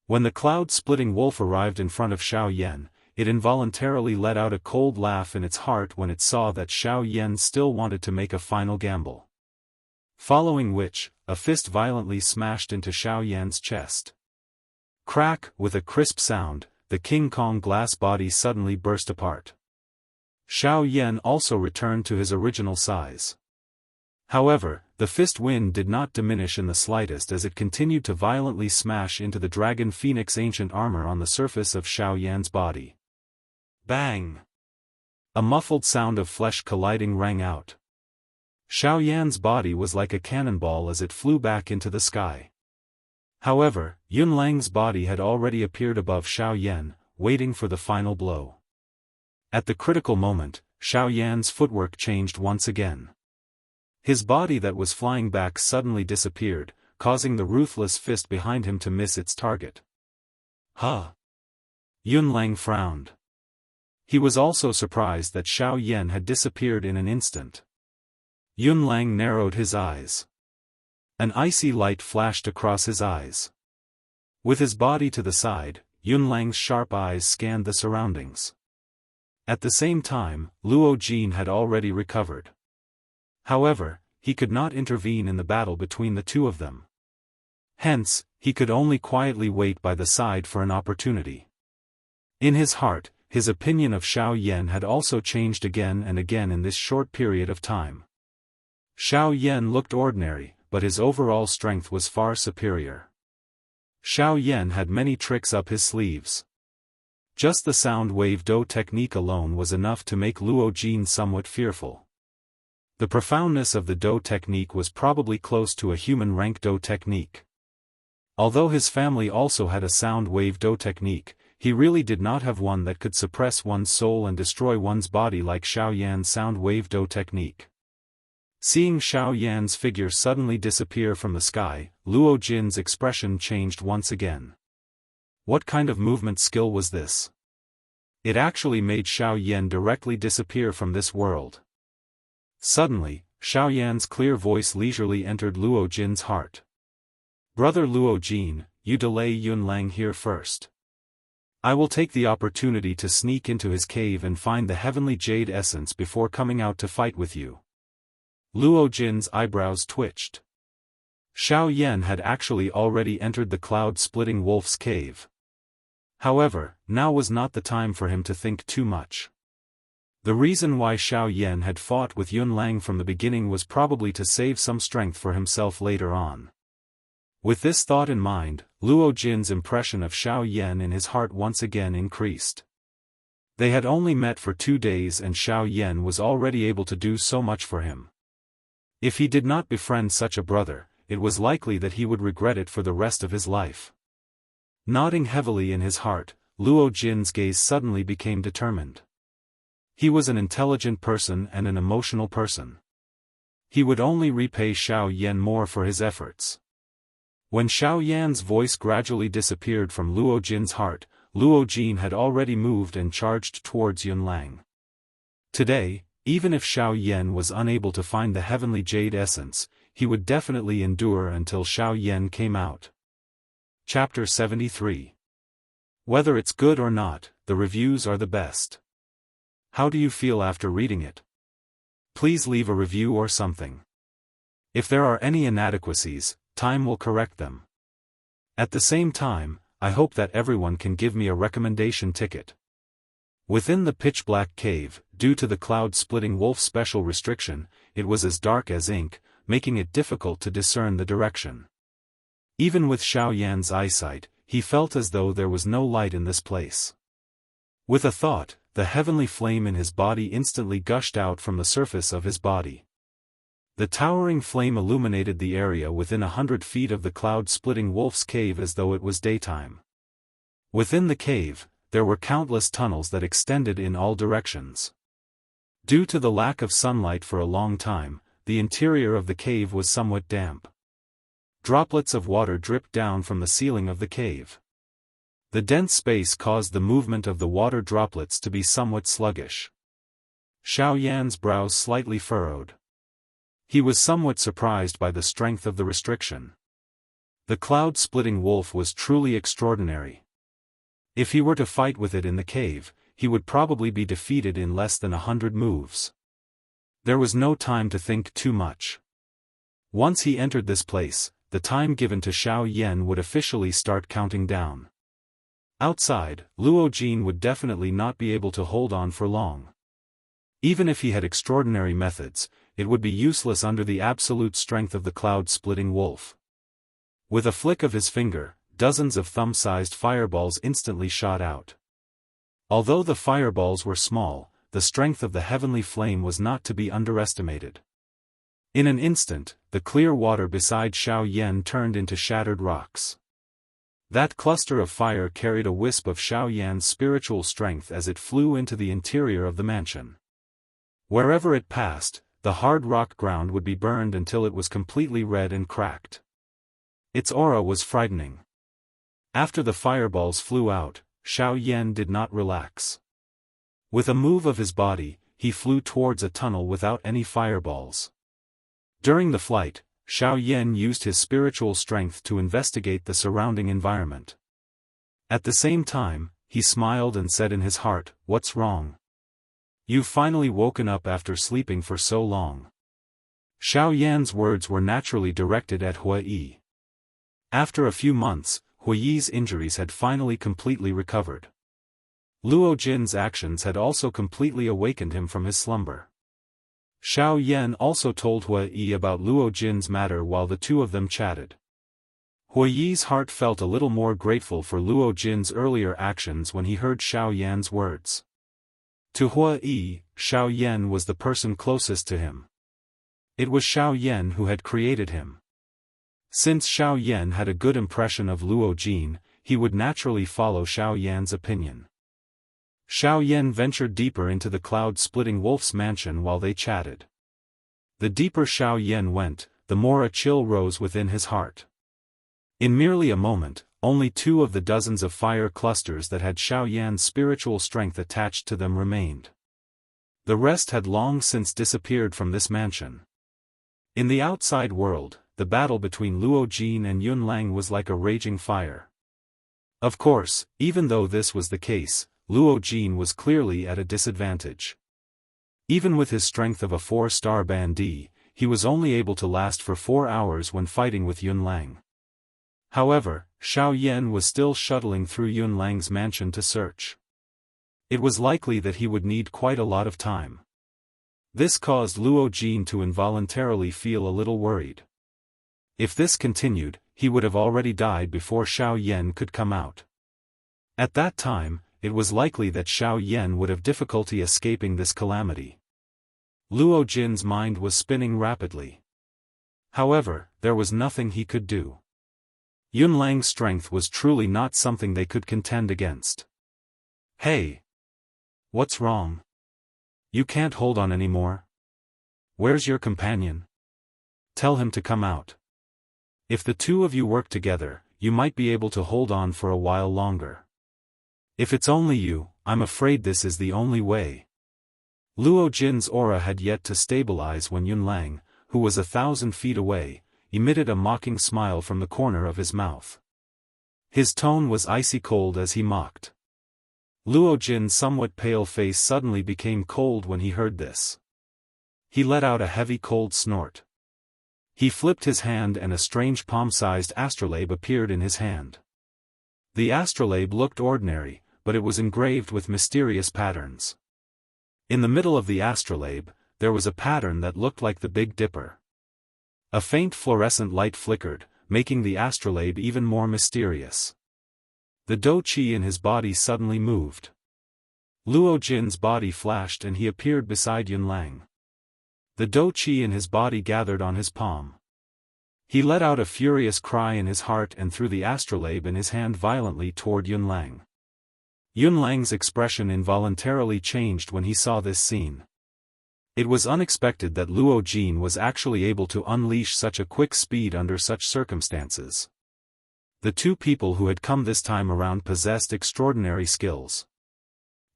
When the cloud-splitting wolf arrived in front of Xiao Yan, it involuntarily let out a cold laugh in its heart when it saw that Xiao Yan still wanted to make a final gamble. Following which, a fist violently smashed into Xiao Yan's chest. Crack, with a crisp sound, the King Kong glass body suddenly burst apart. Xiao Yan also returned to his original size. However, the fist wind did not diminish in the slightest as it continued to violently smash into the Dragon Phoenix Ancient Armor on the surface of Xiao Yan's body. Bang! A muffled sound of flesh colliding rang out. Xiao Yan's body was like a cannonball as it flew back into the sky. However, Yunlang's body had already appeared above Xiao Yan, waiting for the final blow. At the critical moment, Xiao Yan's footwork changed once again. His body that was flying back suddenly disappeared, causing the ruthless fist behind him to miss its target. Huh! Yunlang frowned. He was also surprised that Xiao Yan had disappeared in an instant. Yunlang narrowed his eyes. An icy light flashed across his eyes. With his body to the side, Yunlang's sharp eyes scanned the surroundings. At the same time, Luo Jin had already recovered. However, he could not intervene in the battle between the two of them. Hence, he could only quietly wait by the side for an opportunity. In his heart, his opinion of Xiao Yan had also changed again and again in this short period of time. Xiao Yan looked ordinary, but his overall strength was far superior. Xiao Yan had many tricks up his sleeves. Just the sound wave dou technique alone was enough to make Luo Jin somewhat fearful. The profoundness of the dou technique was probably close to a human rank dou technique. Although his family also had a sound wave dou technique, he really did not have one that could suppress one's soul and destroy one's body like Xiao Yan's sound wave dou technique. Seeing Xiao Yan's figure suddenly disappear from the sky, Luo Jin's expression changed once again. What kind of movement skill was this? It actually made Xiao Yan directly disappear from this world. Suddenly, Xiao Yan's clear voice leisurely entered Luo Jin's heart. Brother Luo Jin, you delay Yunlang here first. I will take the opportunity to sneak into his cave and find the heavenly jade essence before coming out to fight with you. Luo Jin's eyebrows twitched. Xiao Yan had actually already entered the cloud-splitting wolf's cave. However, now was not the time for him to think too much. The reason why Xiao Yan had fought with Yunlang from the beginning was probably to save some strength for himself later on. With this thought in mind, Luo Jin's impression of Xiao Yan in his heart once again increased. They had only met for 2 days and Xiao Yan was already able to do so much for him. If he did not befriend such a brother, it was likely that he would regret it for the rest of his life. Nodding heavily in his heart, Luo Jin's gaze suddenly became determined. He was an intelligent person and an emotional person. He would only repay Xiao Yan more for his efforts. When Xiao Yan's voice gradually disappeared from Luo Jin's heart, Luo Jin had already moved and charged towards Yunlang. Today, even if Xiao Yan was unable to find the heavenly jade essence, he would definitely endure until Xiao Yan came out. Chapter 73. Whether it's good or not, the reviews are the best. How do you feel after reading it? Please leave a review or something. If there are any inadequacies, time will correct them. At the same time, I hope that everyone can give me a recommendation ticket. Within the pitch-black cave, due to the cloud-splitting wolf special restriction, it was as dark as ink, making it difficult to discern the direction. Even with Xiao Yan's eyesight, he felt as though there was no light in this place. With a thought, the heavenly flame in his body instantly gushed out from the surface of his body. The towering flame illuminated the area within 100 feet of the cloud-splitting wolf's cave as though it was daytime. Within the cave, there were countless tunnels that extended in all directions. Due to the lack of sunlight for a long time, the interior of the cave was somewhat damp. Droplets of water dripped down from the ceiling of the cave. The dense space caused the movement of the water droplets to be somewhat sluggish. Xiao Yan's brows slightly furrowed. He was somewhat surprised by the strength of the restriction. The cloud-splitting wolf was truly extraordinary. If he were to fight with it in the cave, he would probably be defeated in less than 100 moves. There was no time to think too much. Once he entered this place, the time given to Xiao Yan would officially start counting down. Outside, Luo Jin would definitely not be able to hold on for long. Even if he had extraordinary methods, it would be useless under the absolute strength of the cloud-splitting wolf. With a flick of his finger, dozens of thumb-sized fireballs instantly shot out. Although the fireballs were small, the strength of the heavenly flame was not to be underestimated. In an instant, the clear water beside Xiao Yan turned into shattered rocks. That cluster of fire carried a wisp of Xiao Yan's spiritual strength as it flew into the interior of the mansion. Wherever it passed, the hard rock ground would be burned until it was completely red and cracked. Its aura was frightening. After the fireballs flew out, Xiao Yan did not relax. With a move of his body, he flew towards a tunnel without any fireballs. During the flight, Xiao Yan used his spiritual strength to investigate the surrounding environment. At the same time, he smiled and said in his heart, "What's wrong? You've finally woken up after sleeping for so long." Xiao Yan's words were naturally directed at Hua Yi. After a few months, Hua Yi's injuries had finally completely recovered. Luo Jin's actions had also completely awakened him from his slumber. Xiao Yan also told Hua Yi about Luo Jin's matter while the two of them chatted. Hua Yi's heart felt a little more grateful for Luo Jin's earlier actions when he heard Xiao Yan's words. To Hua Yi, Xiao Yan was the person closest to him. It was Xiao Yan who had created him. Since Xiao Yan had a good impression of Luo Jin, he would naturally follow Xiao Yan's opinion. Xiao Yan ventured deeper into the cloud-splitting wolf's mansion while they chatted. The deeper Xiao Yan went, the more a chill rose within his heart. In merely a moment, only 2 of the dozens of fire clusters that had Xiao Yan's spiritual strength attached to them remained. The rest had long since disappeared from this mansion. In the outside world, the battle between Luo Jin and Yun Lang was like a raging fire. Of course, even though this was the case, Luo Jin was clearly at a disadvantage. Even with his strength of a 4-star bandit, he was only able to last for 4 hours when fighting with Yun Lang. However, Xiao Yan was still shuttling through Yun Lang's mansion to search. It was likely that he would need quite a lot of time. This caused Luo Jin to involuntarily feel a little worried. If this continued, he would have already died before Xiao Yan could come out. At that time, it was likely that Xiao Yan would have difficulty escaping this calamity. Luo Jin's mind was spinning rapidly. However, there was nothing he could do. Yun Lang's strength was truly not something they could contend against. "Hey! What's wrong? You can't hold on anymore? Where's your companion? Tell him to come out. If the 2 of you work together, you might be able to hold on for a while longer. If it's only you, I'm afraid this is the only way." Luo Jin's aura had yet to stabilize when Yun Lang, who was 1,000 feet away, emitted a mocking smile from the corner of his mouth. His tone was icy cold as he mocked. Luo Jin's somewhat pale face suddenly became cold when he heard this. He let out a heavy cold snort. He flipped his hand and a strange palm-sized astrolabe appeared in his hand. The astrolabe looked ordinary, but it was engraved with mysterious patterns. In the middle of the astrolabe, there was a pattern that looked like the Big Dipper. A faint fluorescent light flickered, making the astrolabe even more mysterious. The dou qi in his body suddenly moved. Luo Jin's body flashed and he appeared beside Yunlang. The dou qi in his body gathered on his palm. He let out a furious cry in his heart and threw the astrolabe in his hand violently toward Yunlang. Yunlang's expression involuntarily changed when he saw this scene. It was unexpected that Luo Jin was actually able to unleash such a quick speed under such circumstances. The two people who had come this time around possessed extraordinary skills.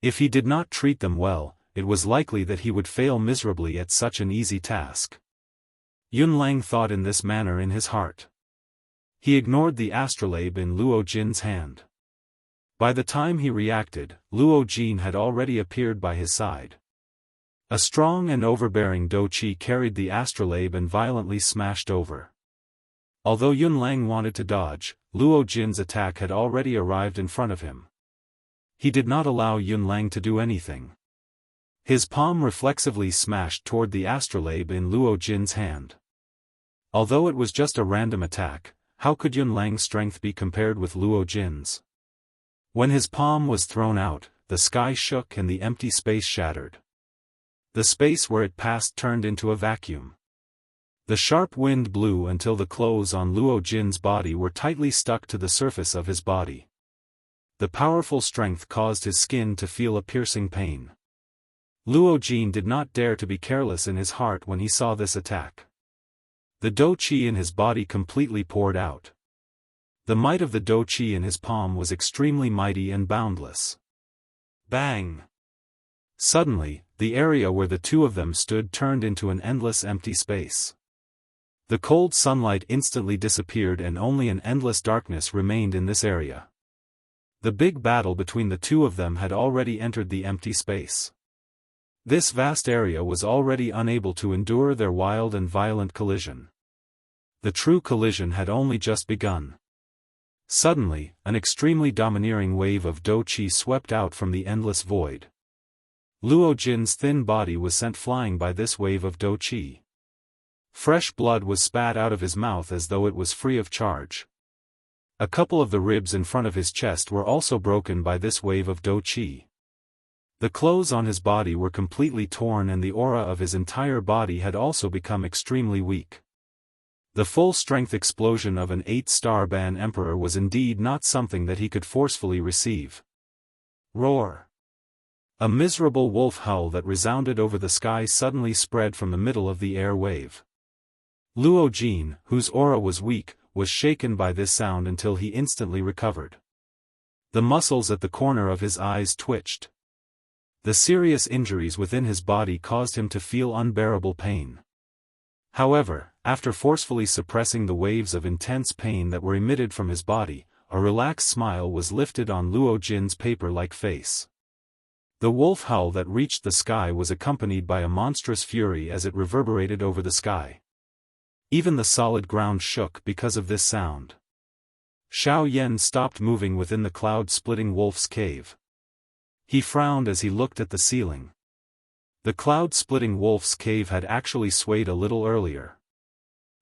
If he did not treat them well, it was likely that he would fail miserably at such an easy task. Yunlang thought in this manner in his heart. He ignored the astrolabe in Luo Jin's hand. By the time he reacted, Luo Jin had already appeared by his side. A strong and overbearing dou qi carried the astrolabe and violently smashed over. Although Yunlang wanted to dodge, Luo Jin's attack had already arrived in front of him. He did not allow Yunlang to do anything. His palm reflexively smashed toward the astrolabe in Luo Jin's hand. Although it was just a random attack, how could Yunlang's strength be compared with Luo Jin's? When his palm was thrown out, the sky shook and the empty space shattered. The space where it passed turned into a vacuum. The sharp wind blew until the clothes on Luo Jin's body were tightly stuck to the surface of his body. The powerful strength caused his skin to feel a piercing pain. Luo Jin did not dare to be careless in his heart when he saw this attack. The dou qi in his body completely poured out. The might of the dou qi in his palm was extremely mighty and boundless. Bang! Suddenly, the area where the two of them stood turned into an endless empty space. The cold sunlight instantly disappeared and only an endless darkness remained in this area. The big battle between the two of them had already entered the empty space. This vast area was already unable to endure their wild and violent collision. The true collision had only just begun. Suddenly, an extremely domineering wave of dou qi swept out from the endless void. Luo Jin's thin body was sent flying by this wave of dou qi. Fresh blood was spat out of his mouth as though it was free of charge. A couple of the ribs in front of his chest were also broken by this wave of dou qi. The clothes on his body were completely torn and the aura of his entire body had also become extremely weak. The full-strength explosion of an 8-star Ban Emperor was indeed not something that he could forcefully receive. Roar! A miserable wolf howl that resounded over the sky suddenly spread from the middle of the air wave. Luo Jin, whose aura was weak, was shaken by this sound until he instantly recovered. The muscles at the corner of his eyes twitched. The serious injuries within his body caused him to feel unbearable pain. However, after forcefully suppressing the waves of intense pain that were emitted from his body, a relaxed smile was lifted on Luo Jin's paper-like face. The wolf howl that reached the sky was accompanied by a monstrous fury as it reverberated over the sky. Even the solid ground shook because of this sound. Xiao Yan stopped moving within the cloud-splitting wolf's cave. He frowned as he looked at the ceiling. The cloud-splitting wolf's cave had actually swayed a little earlier.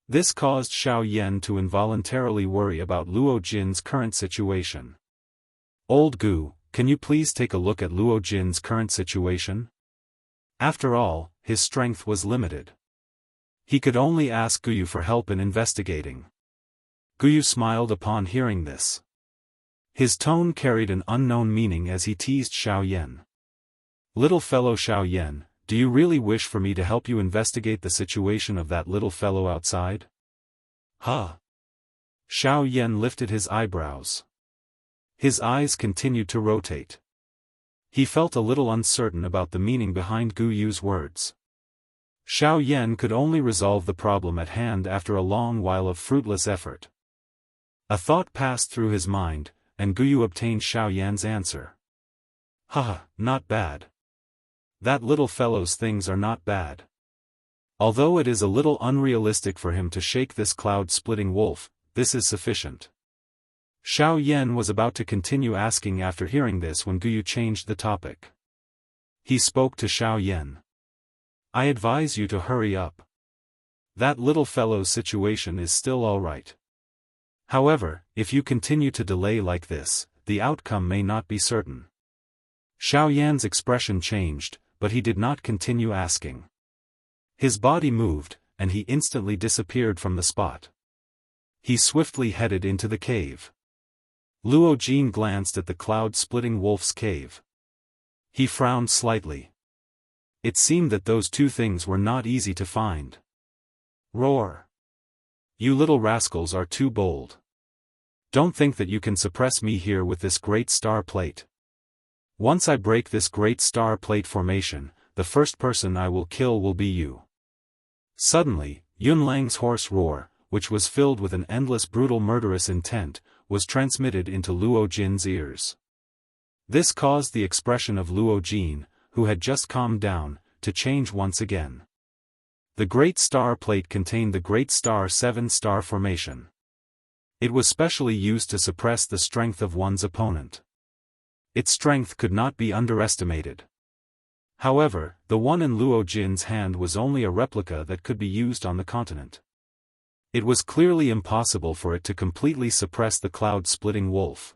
This caused Xiao Yan to involuntarily worry about Luo Jin's current situation. Old Gu, can you please take a look at Luo Jin's current situation? After all, his strength was limited. He could only ask Guyu for help in investigating. Guyu smiled upon hearing this. His tone carried an unknown meaning as he teased Xiao Yan. Little fellow Xiao Yan, do you really wish for me to help you investigate the situation of that little fellow outside? Huh? Xiao Yan lifted his eyebrows. His eyes continued to rotate. He felt a little uncertain about the meaning behind Gu Yu's words. Xiao Yan could only resolve the problem at hand after a long while of fruitless effort. A thought passed through his mind, and Gu Yu obtained Xiao Yan's answer. Haha, not bad. That little fellow's things are not bad. Although it is a little unrealistic for him to shake this cloud-splitting wolf, this is sufficient. Xiao Yan was about to continue asking after hearing this when Gu Yu changed the topic. He spoke to Xiao Yan. I advise you to hurry up. That little fellow's situation is still all right. However, if you continue to delay like this, the outcome may not be certain. Xiao Yan's expression changed, but he did not continue asking. His body moved, and he instantly disappeared from the spot. He swiftly headed into the cave. Luo Jin glanced at the cloud-splitting wolf's cave. He frowned slightly. It seemed that those two things were not easy to find. Roar! You little rascals are too bold. Don't think that you can suppress me here with this great star plate. Once I break this great star plate formation, the first person I will kill will be you. Suddenly, Yunlang's hoarse roar, which was filled with an endless brutal murderous intent, was transmitted into Luo Jin's ears. This caused the expression of Luo Jin, who had just calmed down, to change once again. The Great Star Plate contained the Great Star 7-star formation. It was specially used to suppress the strength of one's opponent. Its strength could not be underestimated. However, the one in Luo Jin's hand was only a replica that could be used on the continent. It was clearly impossible for it to completely suppress the cloud-splitting wolf.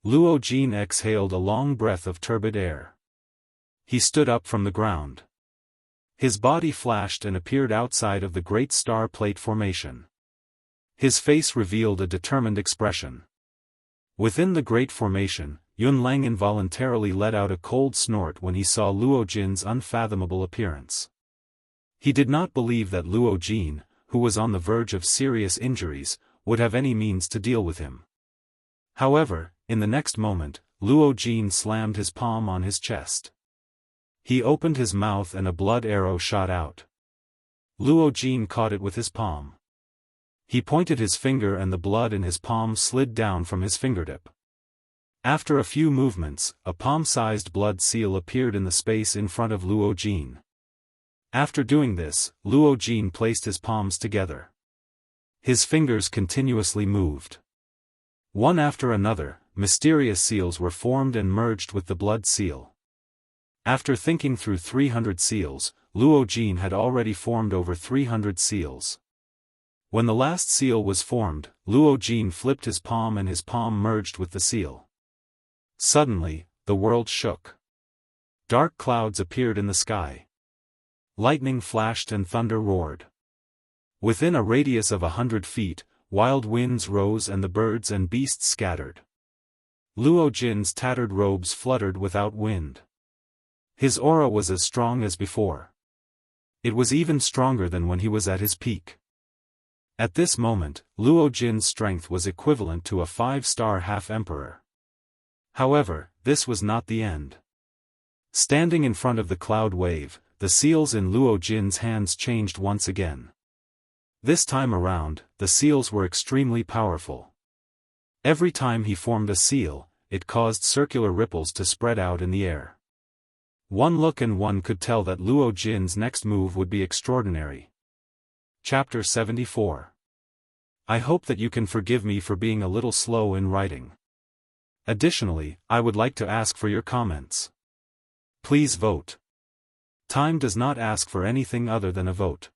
Luo Jin exhaled a long breath of turbid air. He stood up from the ground. His body flashed and appeared outside of the Great Star Plate formation. His face revealed a determined expression. Within the Great Formation, Yunlang involuntarily let out a cold snort when he saw Luo Jin's unfathomable appearance. He did not believe that Luo Jin, who was on the verge of serious injuries, would have any means to deal with him. However, in the next moment, Luo Jin slammed his palm on his chest. He opened his mouth and a blood arrow shot out. Luo Jin caught it with his palm. He pointed his finger and the blood in his palm slid down from his fingertip. After a few movements, a palm-sized blood seal appeared in the space in front of Luo Jin. After doing this, Luo Jin placed his palms together. His fingers continuously moved. One after another, mysterious seals were formed and merged with the blood seal. After thinking through 300 seals, Luo Jin had already formed over 300 seals. When the last seal was formed, Luo Jin flipped his palm and his palm merged with the seal. Suddenly, the world shook. Dark clouds appeared in the sky. Lightning flashed and thunder roared. Within a radius of 100 feet, wild winds rose and the birds and beasts scattered. Luo Jin's tattered robes fluttered without wind. His aura was as strong as before. It was even stronger than when he was at his peak. At this moment, Luo Jin's strength was equivalent to a 5-star half-emperor. However, this was not the end. Standing in front of the cloud wave, the seals in Luo Jin's hands changed once again. This time around, the seals were extremely powerful. Every time he formed a seal, it caused circular ripples to spread out in the air. One look and one could tell that Luo Jin's next move would be extraordinary. Chapter 74. I hope that you can forgive me for being a little slow in writing. Additionally, I would like to ask for your comments. Please vote. Time does not ask for anything other than a vote.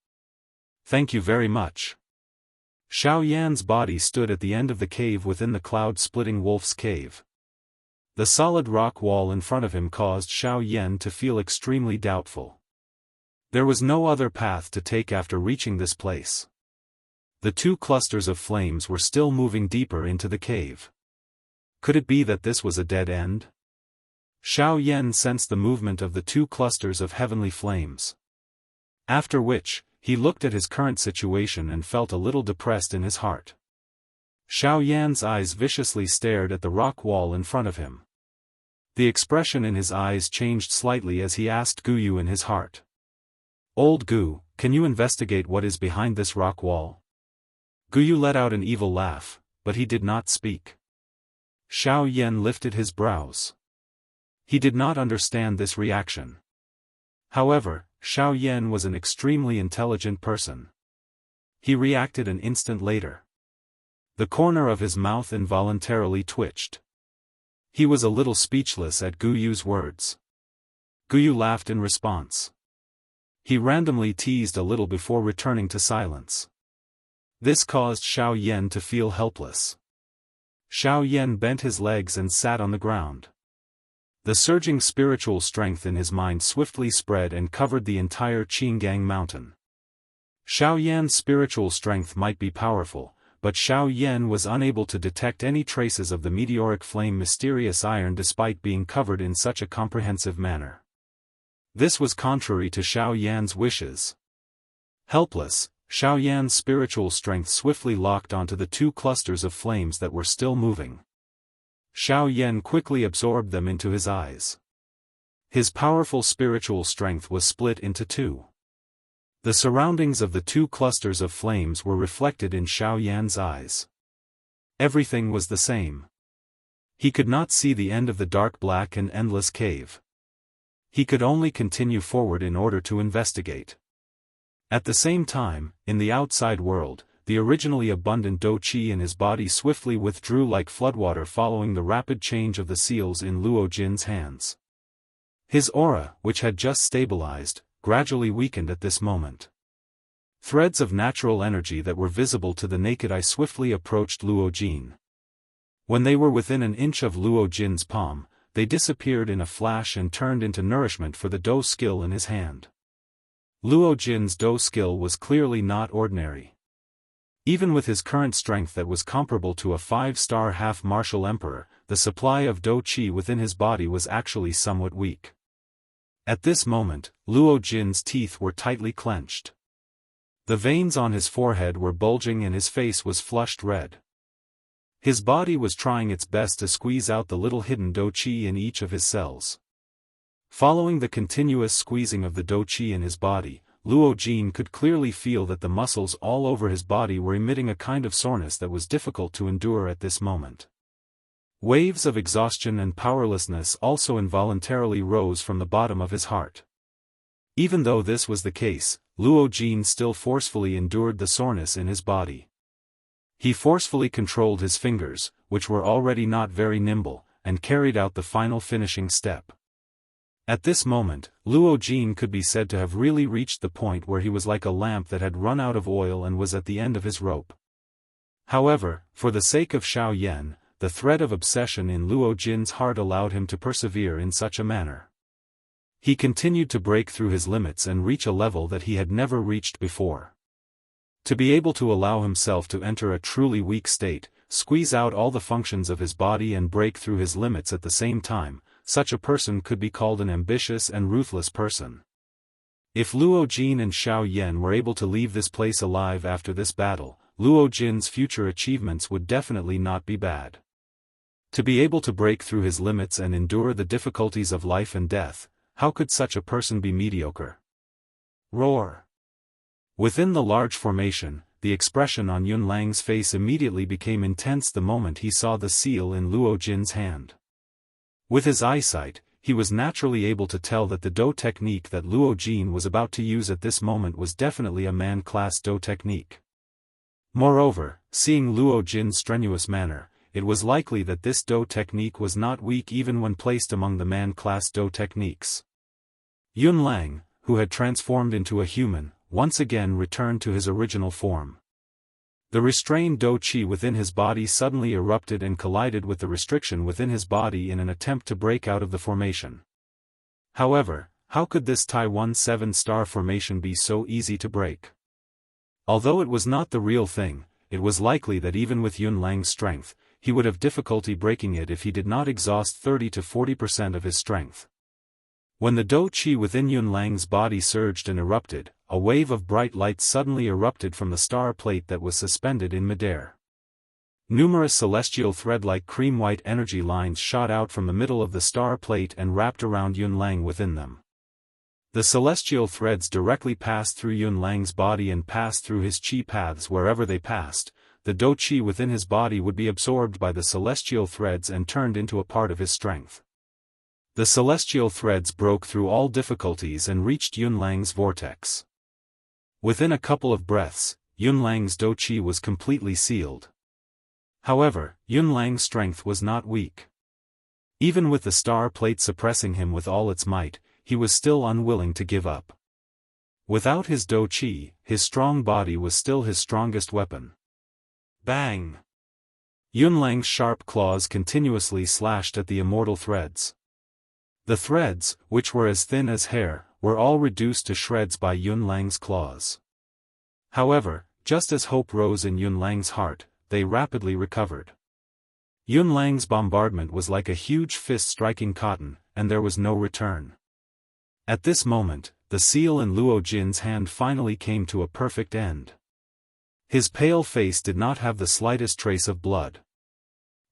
Thank you very much. Xiao Yan's body stood at the end of the cave within the cloud-splitting wolf's cave. The solid rock wall in front of him caused Xiao Yan to feel extremely doubtful. There was no other path to take after reaching this place. The two clusters of flames were still moving deeper into the cave. Could it be that this was a dead end? Xiao Yan sensed the movement of the two clusters of heavenly flames. After which, he looked at his current situation and felt a little depressed in his heart. Xiao Yan's eyes viciously stared at the rock wall in front of him. The expression in his eyes changed slightly as he asked Gu Yu in his heart. Old Gu, can you investigate what is behind this rock wall? Gu Yu let out an evil laugh, but he did not speak. Xiao Yan lifted his brows. He did not understand this reaction. However, Xiao Yan was an extremely intelligent person. He reacted an instant later. The corner of his mouth involuntarily twitched. He was a little speechless at Gu Yu's words. Gu Yu laughed in response. He randomly teased a little before returning to silence. This caused Xiao Yan to feel helpless. Xiao Yan bent his legs and sat on the ground. The surging spiritual strength in his mind swiftly spread and covered the entire Qinggang mountain. Xiao Yan's spiritual strength might be powerful, but Xiao Yan was unable to detect any traces of the meteoric flame mysterious iron despite being covered in such a comprehensive manner. This was contrary to Xiao Yan's wishes. Helpless, Xiao Yan's spiritual strength swiftly locked onto the two clusters of flames that were still moving. Xiao Yan quickly absorbed them into his eyes. His powerful spiritual strength was split into two. The surroundings of the two clusters of flames were reflected in Xiao Yan's eyes. Everything was the same. He could not see the end of the dark black and endless cave. He could only continue forward in order to investigate. At the same time, in the outside world, the originally abundant dou qi in his body swiftly withdrew like floodwater following the rapid change of the seals in Luo Jin's hands. His aura, which had just stabilized, gradually weakened at this moment. Threads of natural energy that were visible to the naked eye swiftly approached Luo Jin. When they were within an inch of Luo Jin's palm, they disappeared in a flash and turned into nourishment for the dou skill in his hand. Luo Jin's dou skill was clearly not ordinary. Even with his current strength that was comparable to a 5-star half-martial emperor, the supply of dou qi within his body was actually somewhat weak. At this moment, Luo Jin's teeth were tightly clenched. The veins on his forehead were bulging and his face was flushed red. His body was trying its best to squeeze out the little hidden dou qi in each of his cells. Following the continuous squeezing of the dou qi in his body, Luo Jin could clearly feel that the muscles all over his body were emitting a kind of soreness that was difficult to endure at this moment. Waves of exhaustion and powerlessness also involuntarily rose from the bottom of his heart. Even though this was the case, Luo Jin still forcefully endured the soreness in his body. He forcefully controlled his fingers, which were already not very nimble, and carried out the final finishing step. At this moment, Luo Jin could be said to have really reached the point where he was like a lamp that had run out of oil and was at the end of his rope. However, for the sake of Xiao Yan, the thread of obsession in Luo Jin's heart allowed him to persevere in such a manner. He continued to break through his limits and reach a level that he had never reached before. To be able to allow himself to enter a truly weak state, squeeze out all the functions of his body and break through his limits at the same time, such a person could be called an ambitious and ruthless person. If Luo Jin and Xiao Yan were able to leave this place alive after this battle, Luo Jin's future achievements would definitely not be bad. To be able to break through his limits and endure the difficulties of life and death, how could such a person be mediocre? Roar! Within the large formation, the expression on Yun Lang's face immediately became intense the moment he saw the seal in Luo Jin's hand. With his eyesight, he was naturally able to tell that the dou technique that Luo Jin was about to use at this moment was definitely a man-class dou technique. Moreover, seeing Luo Jin's strenuous manner, it was likely that this dou technique was not weak even when placed among the man-class dou techniques. Yun Lang, who had transformed into a human, once again returned to his original form. The restrained dou qi within his body suddenly erupted and collided with the restriction within his body in an attempt to break out of the formation. However, how could this Taiwan 7-star formation be so easy to break? Although it was not the real thing, it was likely that even with Yun Lang's strength, he would have difficulty breaking it if he did not exhaust 30 to 40% of his strength. When the dou qi within Yun Lang's body surged and erupted, a wave of bright light suddenly erupted from the star plate that was suspended in midair. Numerous celestial thread-like cream-white energy lines shot out from the middle of the star plate and wrapped around Yun Lang within them. The celestial threads directly passed through Yun Lang's body and passed through his qi paths. Wherever they passed, the dou qi within his body would be absorbed by the celestial threads and turned into a part of his strength. The celestial threads broke through all difficulties and reached Yun Lang's vortex. Within a couple of breaths, Yun Lang's dou qi was completely sealed. However, Yun Lang's strength was not weak. Even with the star plate suppressing him with all its might, he was still unwilling to give up. Without his Do Qi, his strong body was still his strongest weapon. Bang! Yunlang's sharp claws continuously slashed at the immortal threads. The threads, which were as thin as hair, were all reduced to shreds by Yunlang's claws. However, just as hope rose in Yunlang's heart, they rapidly recovered. Yunlang's bombardment was like a huge fist striking cotton, and there was no return. At this moment, the seal in Luo Jin's hand finally came to a perfect end. His pale face did not have the slightest trace of blood.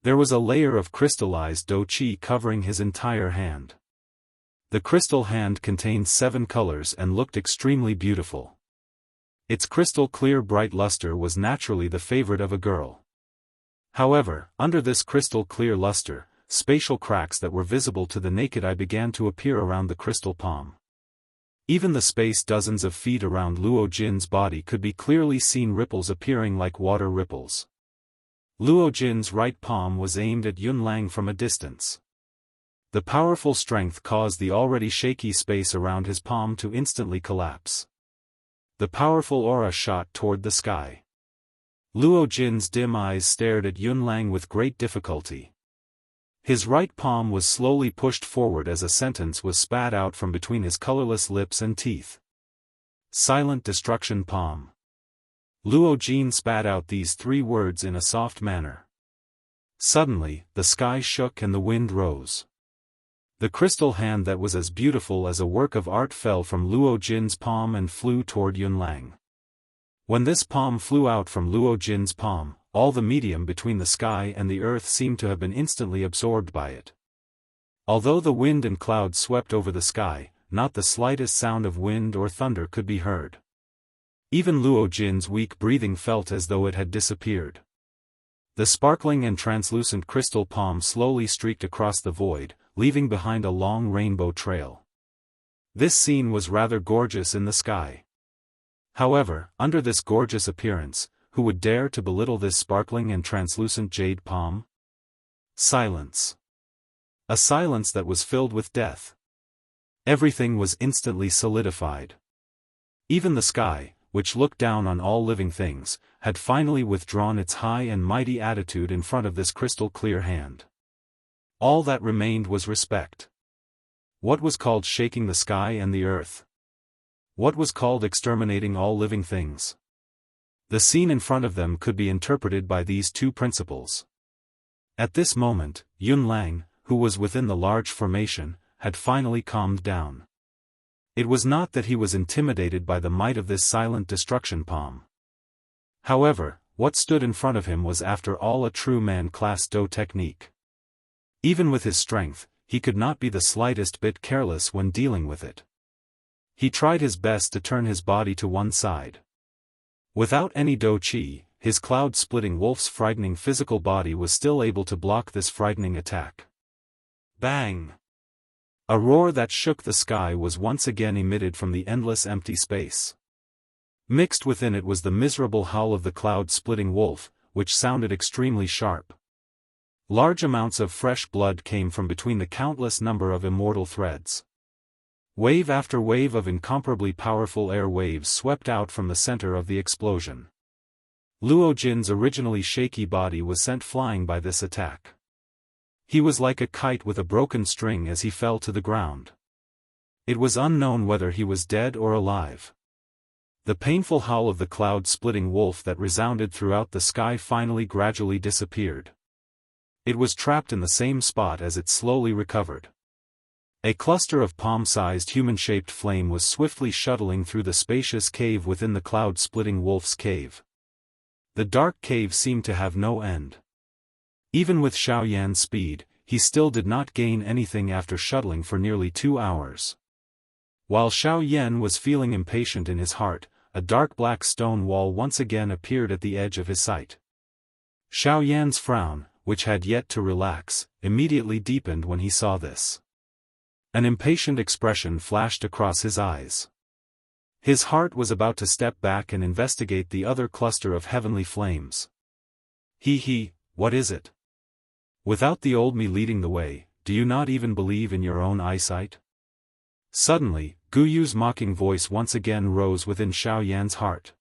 There was a layer of crystallized Do Qi covering his entire hand. The crystal hand contained 7 colors and looked extremely beautiful. Its crystal-clear bright luster was naturally the favorite of a girl. However, under this crystal-clear luster, spatial cracks that were visible to the naked eye began to appear around the crystal palm. Even the space dozens of feet around Luo Jin's body could be clearly seen ripples appearing like water ripples. Luo Jin's right palm was aimed at Yunlang from a distance. The powerful strength caused the already shaky space around his palm to instantly collapse. The powerful aura shot toward the sky. Luo Jin's dim eyes stared at Yunlang with great difficulty. His right palm was slowly pushed forward as a sentence was spat out from between his colorless lips and teeth. Silent destruction palm. Luo Jin spat out these 3 words in a soft manner. Suddenly, the sky shook and the wind rose. The crystal hand that was as beautiful as a work of art fell from Luo Jin's palm and flew toward Yunlang. When this palm flew out from Luo Jin's palm, all the medium between the sky and the earth seemed to have been instantly absorbed by it. Although the wind and clouds swept over the sky, not the slightest sound of wind or thunder could be heard. Even Luo Jin's weak breathing felt as though it had disappeared. The sparkling and translucent crystal palm slowly streaked across the void, leaving behind a long rainbow trail. This scene was rather gorgeous in the sky. However, under this gorgeous appearance, who would dare to belittle this sparkling and translucent jade palm? Silence. A silence that was filled with death. Everything was instantly solidified. Even the sky, which looked down on all living things, had finally withdrawn its high and mighty attitude in front of this crystal-clear hand. All that remained was respect. What was called shaking the sky and the earth? What was called exterminating all living things? The scene in front of them could be interpreted by these 2 principles. At this moment, Yunlang, who was within the large formation, had finally calmed down. It was not that he was intimidated by the might of this silent destruction palm. However, what stood in front of him was after all a true man-class Do technique. Even with his strength, he could not be the slightest bit careless when dealing with it. He tried his best to turn his body to one side. Without any Do Qi, his cloud-splitting wolf's frightening physical body was still able to block this frightening attack. Bang! A roar that shook the sky was once again emitted from the endless empty space. Mixed within it was the miserable howl of the cloud-splitting wolf, which sounded extremely sharp. Large amounts of fresh blood came from between the countless number of immortal threads. Wave after wave of incomparably powerful air waves swept out from the center of the explosion. Luo Jin's originally shaky body was sent flying by this attack. He was like a kite with a broken string as he fell to the ground. It was unknown whether he was dead or alive. The painful howl of the cloud-splitting wolf that resounded throughout the sky finally gradually disappeared. It was trapped in the same spot as it slowly recovered. A cluster of palm-sized human-shaped flame was swiftly shuttling through the spacious cave within the cloud-splitting wolf's cave. The dark cave seemed to have no end. Even with Xiaoyan's speed, he still did not gain anything after shuttling for nearly 2 hours. While Xiaoyan was feeling impatient in his heart, a dark black stone wall once again appeared at the edge of his sight. Xiaoyan's frown, which had yet to relax, immediately deepened when he saw this. An impatient expression flashed across his eyes. His heart was about to step back and investigate the other cluster of heavenly flames. What is it? Without the old me leading the way, do you not even believe in your own eyesight? Suddenly, Gu Yu's mocking voice once again rose within Xiao Yan's heart.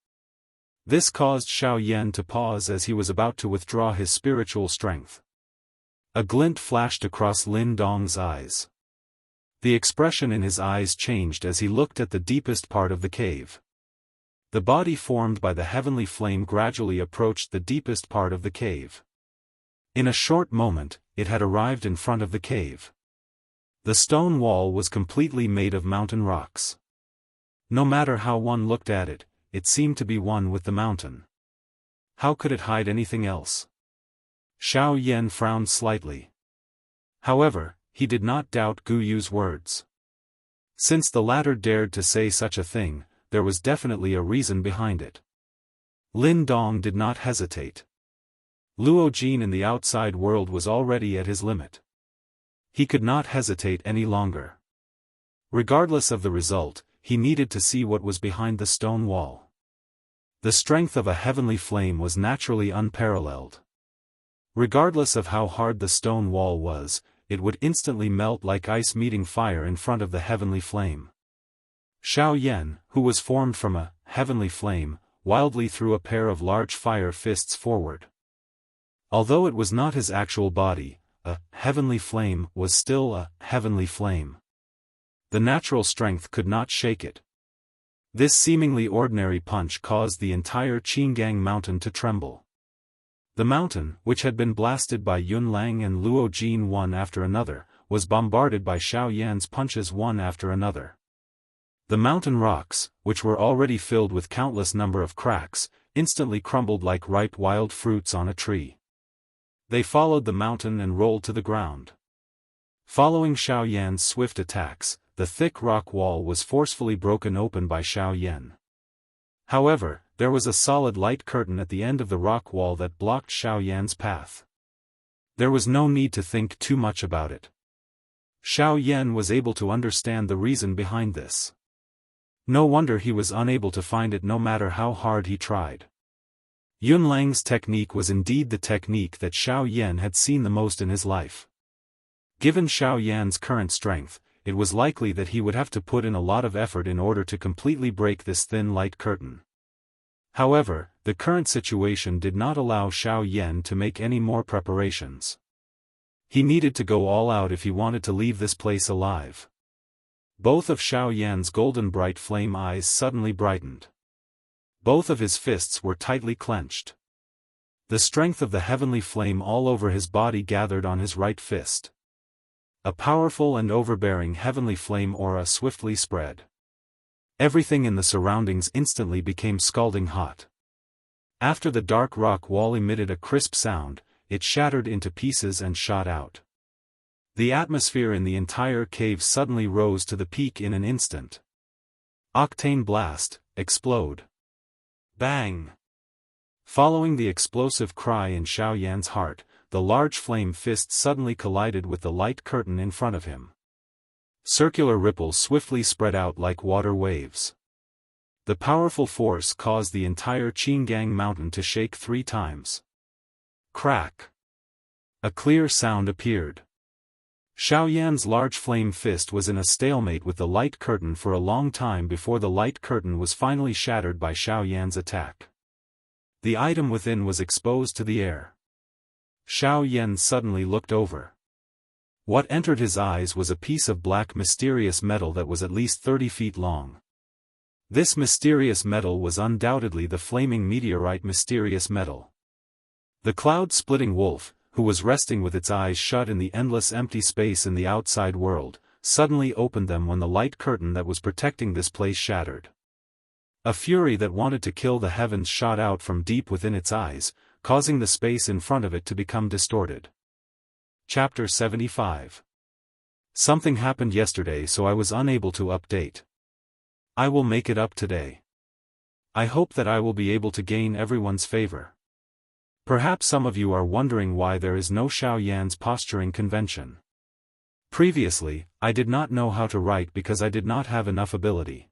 This caused Xiao Yan to pause as he was about to withdraw his spiritual strength. A glint flashed across Lin Dong's eyes. The expression in his eyes changed as he looked at the deepest part of the cave. The body formed by the heavenly flame gradually approached the deepest part of the cave. In a short moment, it had arrived in front of the cave. The stone wall was completely made of mountain rocks. No matter how one looked at it, it seemed to be one with the mountain. How could it hide anything else? Xiao Yan frowned slightly. However, he did not doubt Gu Yu's words. Since the latter dared to say such a thing, there was definitely a reason behind it. Lin Dong did not hesitate. Luo Jin in the outside world was already at his limit. He could not hesitate any longer. Regardless of the result, he needed to see what was behind the stone wall. The strength of a heavenly flame was naturally unparalleled. Regardless of how hard the stone wall was, it would instantly melt like ice meeting fire in front of the heavenly flame. Xiao Yan, who was formed from a heavenly flame, wildly threw a pair of large fire fists forward. Although it was not his actual body, a heavenly flame was still a heavenly flame. The natural strength could not shake it. This seemingly ordinary punch caused the entire Qingang mountain to tremble. The mountain, which had been blasted by Yun Lang and Luo Jin one after another, was bombarded by Xiao Yan's punches one after another. The mountain rocks, which were already filled with countless number of cracks, instantly crumbled like ripe wild fruits on a tree. They followed the mountain and rolled to the ground. Following Xiao Yan's swift attacks, the thick rock wall was forcefully broken open by Xiao Yan. However, there was a solid light curtain at the end of the rock wall that blocked Xiao Yan's path. There was no need to think too much about it. Xiao Yan was able to understand the reason behind this. No wonder he was unable to find it no matter how hard he tried. Yun Lang's technique was indeed the technique that Xiao Yan had seen the most in his life. Given Xiao Yan's current strength, it was likely that he would have to put in a lot of effort in order to completely break this thin light curtain. However, the current situation did not allow Xiao Yan to make any more preparations. He needed to go all out if he wanted to leave this place alive. Both of Xiao Yan's golden bright flame eyes suddenly brightened. Both of his fists were tightly clenched. The strength of the heavenly flame all over his body gathered on his right fist. A powerful and overbearing heavenly flame aura swiftly spread. Everything in the surroundings instantly became scalding hot. After the dark rock wall emitted a crisp sound, it shattered into pieces and shot out. The atmosphere in the entire cave suddenly rose to the peak in an instant. Octane blast, explode. Bang! Following the explosive cry in Xiao Yan's heart, the large flame fist suddenly collided with the light curtain in front of him. Circular ripples swiftly spread out like water waves. The powerful force caused the entire Qingang mountain to shake 3 times. Crack! A clear sound appeared. Xiao Yan's large flame fist was in a stalemate with the light curtain for a long time before the light curtain was finally shattered by Xiao Yan's attack. The item within was exposed to the air. Xiao Yan suddenly looked over. What entered his eyes was a piece of black mysterious metal that was at least 30 feet long. This mysterious metal was undoubtedly the flaming meteorite mysterious metal. The cloud-splitting wolf, who was resting with its eyes shut in the endless empty space in the outside world, suddenly opened them when the light curtain that was protecting this place shattered. A fury that wanted to kill the heavens shot out from deep within its eyes, causing the space in front of it to become distorted. Chapter 75. Something happened yesterday, so I was unable to update. I will make it up today. I hope that I will be able to gain everyone's favor. Perhaps some of you are wondering why there is no Xiao Yan's posturing convention. Previously, I did not know how to write because I did not have enough ability.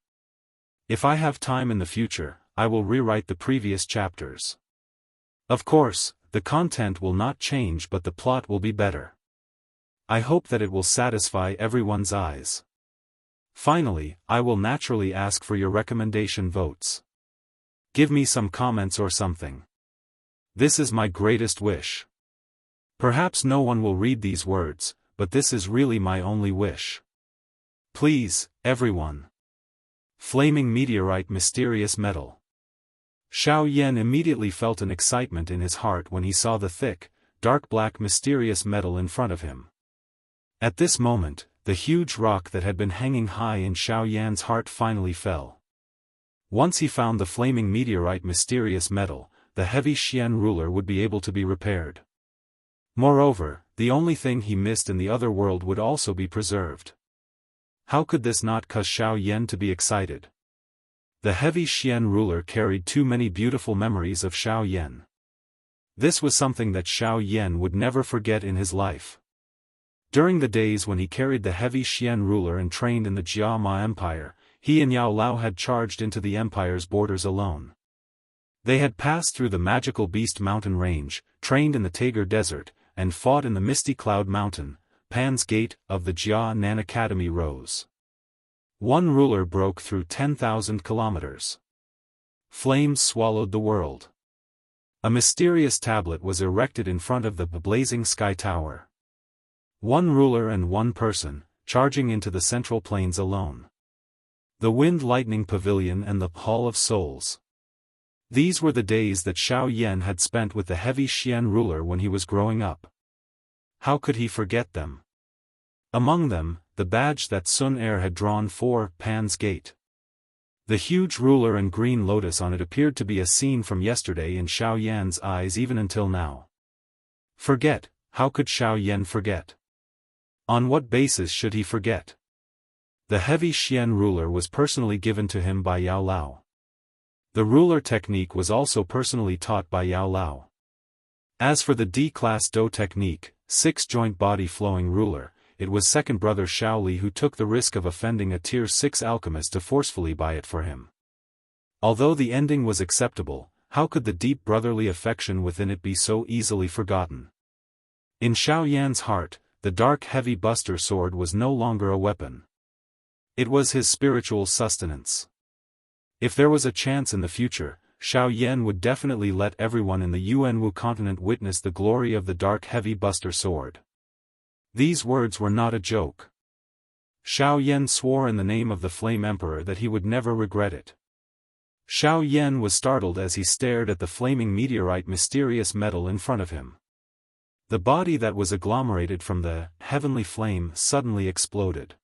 If I have time in the future, I will rewrite the previous chapters. Of course, the content will not change, but the plot will be better. I hope that it will satisfy everyone's eyes. Finally, I will naturally ask for your recommendation votes. Give me some comments or something. This is my greatest wish. Perhaps no one will read these words, but this is really my only wish. Please, everyone. Flaming meteorite, mysterious metal. Xiao Yan immediately felt an excitement in his heart when he saw the thick, dark black mysterious metal in front of him. At this moment, the huge rock that had been hanging high in Xiao Yan's heart finally fell. Once he found the flaming meteorite mysterious metal, the heavy Xian ruler would be able to be repaired. Moreover, the only thing he missed in the other world would also be preserved. How could this not cause Xiao Yan to be excited? The heavy Xian ruler carried too many beautiful memories of Xiao Yan. This was something that Xiao Yan would never forget in his life. During the days when he carried the heavy Xian ruler and trained in the Jiama Empire, he and Yao Lao had charged into the empire's borders alone. They had passed through the magical Beast Mountain range, trained in the Tager Desert, and fought in the Misty Cloud Mountain. Pan's gate of the Jia Nan Academy rose. One ruler broke through 10,000 kilometers. Flames swallowed the world. A mysterious tablet was erected in front of the blazing sky tower. One ruler and one person, charging into the central plains alone. The Wind Lightning Pavilion and the Hall of Souls. These were the days that Xiao Yan had spent with the heavy Xian ruler when he was growing up. How could he forget them? Among them, the badge that Sun Er had drawn for Pan's Gate. The huge ruler and green lotus on it appeared to be a scene from yesterday in Xiao Yan's eyes even until now. Forget, how could Xiao Yan forget? On what basis should he forget? The heavy Xian ruler was personally given to him by Yao Lao. The ruler technique was also personally taught by Yao Lao. As for the D-class Do technique, 6-joint body flowing ruler, it was second brother Shaoli who took the risk of offending a tier 6 alchemist to forcefully buy it for him. Although the ending was acceptable, how could the deep brotherly affection within it be so easily forgotten? In Xiao Yan's heart, the dark heavy buster sword was no longer a weapon. It was his spiritual sustenance. If there was a chance in the future, Xiao Yan would definitely let everyone in the Yuanwu continent witness the glory of the dark heavy buster sword. These words were not a joke. Xiao Yan swore in the name of the Flame Emperor that he would never regret it. Xiao Yan was startled as he stared at the flaming meteorite mysterious metal in front of him. The body that was agglomerated from the heavenly flame suddenly exploded.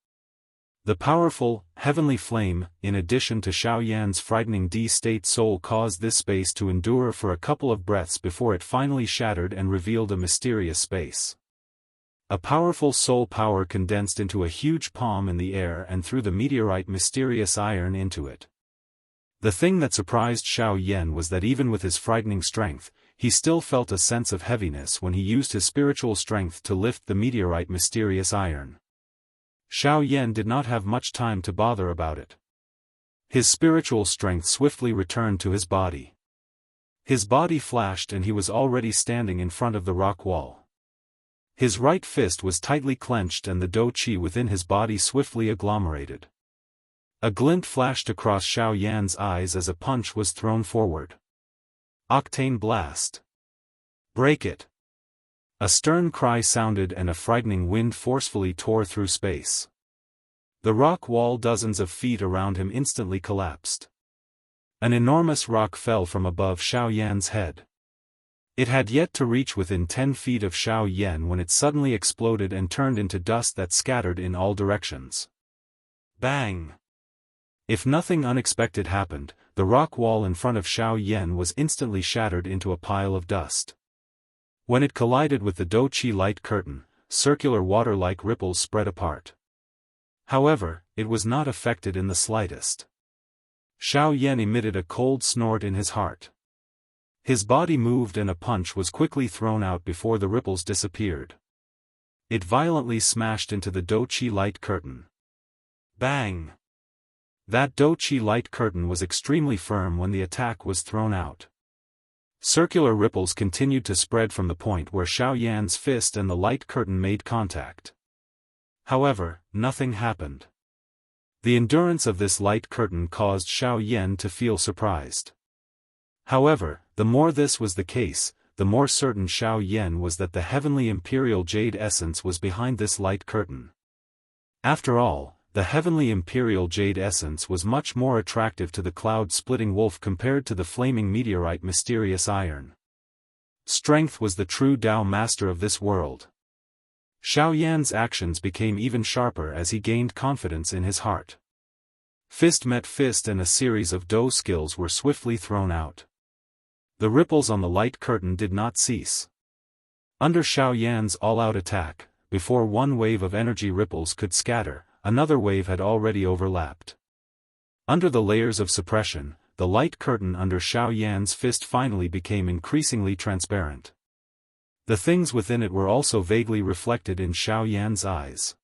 The powerful, heavenly flame, in addition to Xiao Yan's frightening D-state soul, caused this space to endure for a couple of breaths before it finally shattered and revealed a mysterious space. A powerful soul power condensed into a huge palm in the air and threw the meteorite mysterious iron into it. The thing that surprised Xiao Yan was that even with his frightening strength, he still felt a sense of heaviness when he used his spiritual strength to lift the meteorite mysterious iron. Xiao Yan did not have much time to bother about it. His spiritual strength swiftly returned to his body. His body flashed and he was already standing in front of the rock wall. His right fist was tightly clenched and the Do Qi within his body swiftly agglomerated. A glint flashed across Xiao Yan's eyes as a punch was thrown forward. Octane blast. Break it. A stern cry sounded and a frightening wind forcefully tore through space. The rock wall dozens of feet around him instantly collapsed. An enormous rock fell from above Xiao Yan's head. It had yet to reach within 10 feet of Xiao Yan when it suddenly exploded and turned into dust that scattered in all directions. Bang! If nothing unexpected happened, the rock wall in front of Xiao Yan was instantly shattered into a pile of dust. When it collided with the Do Qi light curtain, circular water-like ripples spread apart. However, it was not affected in the slightest. Xiao Yan emitted a cold snort in his heart. His body moved and a punch was quickly thrown out before the ripples disappeared. It violently smashed into the Do Qi light curtain. Bang! That Do Qi light curtain was extremely firm when the attack was thrown out. Circular ripples continued to spread from the point where Xiao Yan's fist and the light curtain made contact. However, nothing happened. The endurance of this light curtain caused Xiao Yan to feel surprised. However, the more this was the case, the more certain Xiao Yan was that the heavenly imperial jade essence was behind this light curtain. After all, the heavenly imperial jade essence was much more attractive to the cloud-splitting wolf compared to the flaming meteorite mysterious iron. Strength was the true Tao master of this world. Xiao Yan's actions became even sharper as he gained confidence in his heart. Fist met fist and a series of Do skills were swiftly thrown out. The ripples on the light curtain did not cease. Under Xiao Yan's all-out attack, before one wave of energy ripples could scatter, another wave had already overlapped. Under the layers of suppression, the light curtain under Xiao Yan's fist finally became increasingly transparent. The things within it were also vaguely reflected in Xiao Yan's eyes.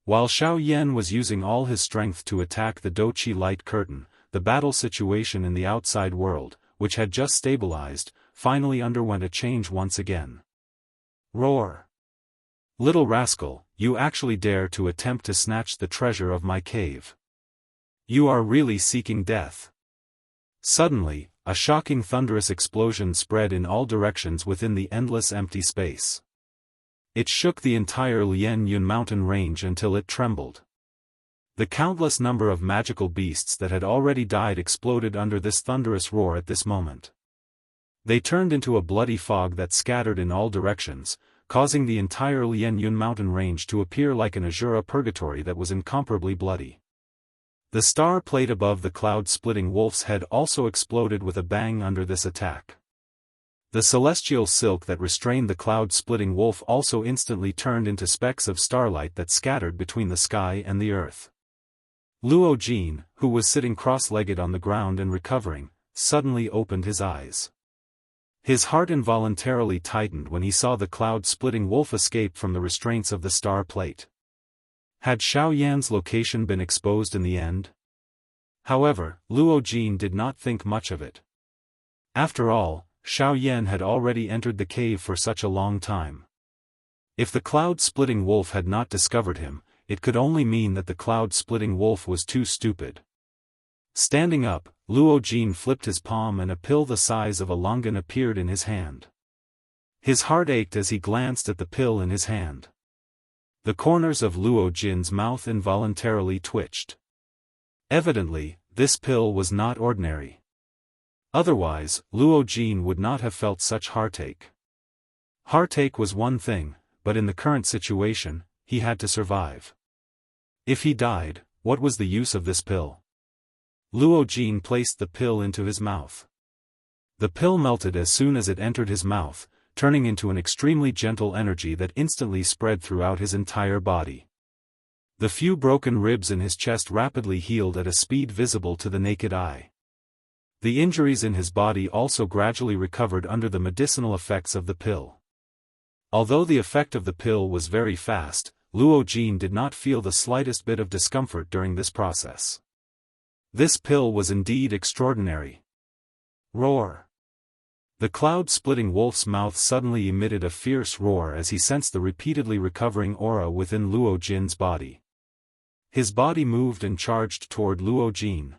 While Xiao Yan was using all his strength to attack the Doqi light curtain, the battle situation in the outside world, which had just stabilized, finally underwent a change once again. Roar! Little rascal, you actually dare to attempt to snatch the treasure of my cave. You are really seeking death. Suddenly, a shocking thunderous explosion spread in all directions within the endless empty space. It shook the entire Lian Yun mountain range until it trembled. The countless number of magical beasts that had already died exploded under this thunderous roar at this moment. They turned into a bloody fog that scattered in all directions, causing the entire Lian Yun mountain range to appear like an azura purgatory that was incomparably bloody. The star plate above the cloud-splitting wolf's head also exploded with a bang under this attack. The celestial silk that restrained the cloud-splitting wolf also instantly turned into specks of starlight that scattered between the sky and the earth. Luo Jin, who was sitting cross-legged on the ground and recovering, suddenly opened his eyes. His heart involuntarily tightened when he saw the cloud-splitting wolf escape from the restraints of the star plate. Had Xiao Yan's location been exposed in the end? However, Luo Jin did not think much of it. After all, Xiao Yan had already entered the cave for such a long time. If the cloud-splitting wolf had not discovered him, it could only mean that the cloud-splitting wolf was too stupid. Standing up, Luo Jin flipped his palm and a pill the size of a longan appeared in his hand. His heart ached as he glanced at the pill in his hand. The corners of Luo Jin's mouth involuntarily twitched. Evidently, this pill was not ordinary. Otherwise, Luo Jin would not have felt such heartache. Heartache was one thing, but in the current situation, he had to survive. If he died, what was the use of this pill? Luo Jin placed the pill into his mouth. The pill melted as soon as it entered his mouth, turning into an extremely gentle energy that instantly spread throughout his entire body. The few broken ribs in his chest rapidly healed at a speed visible to the naked eye. The injuries in his body also gradually recovered under the medicinal effects of the pill. Although the effect of the pill was very fast, Luo Jin did not feel the slightest bit of discomfort during this process. This pill was indeed extraordinary. Roar! The cloud-splitting wolf's mouth suddenly emitted a fierce roar as he sensed the repeatedly recovering aura within Luo Jin's body. His body moved and charged toward Luo Jin.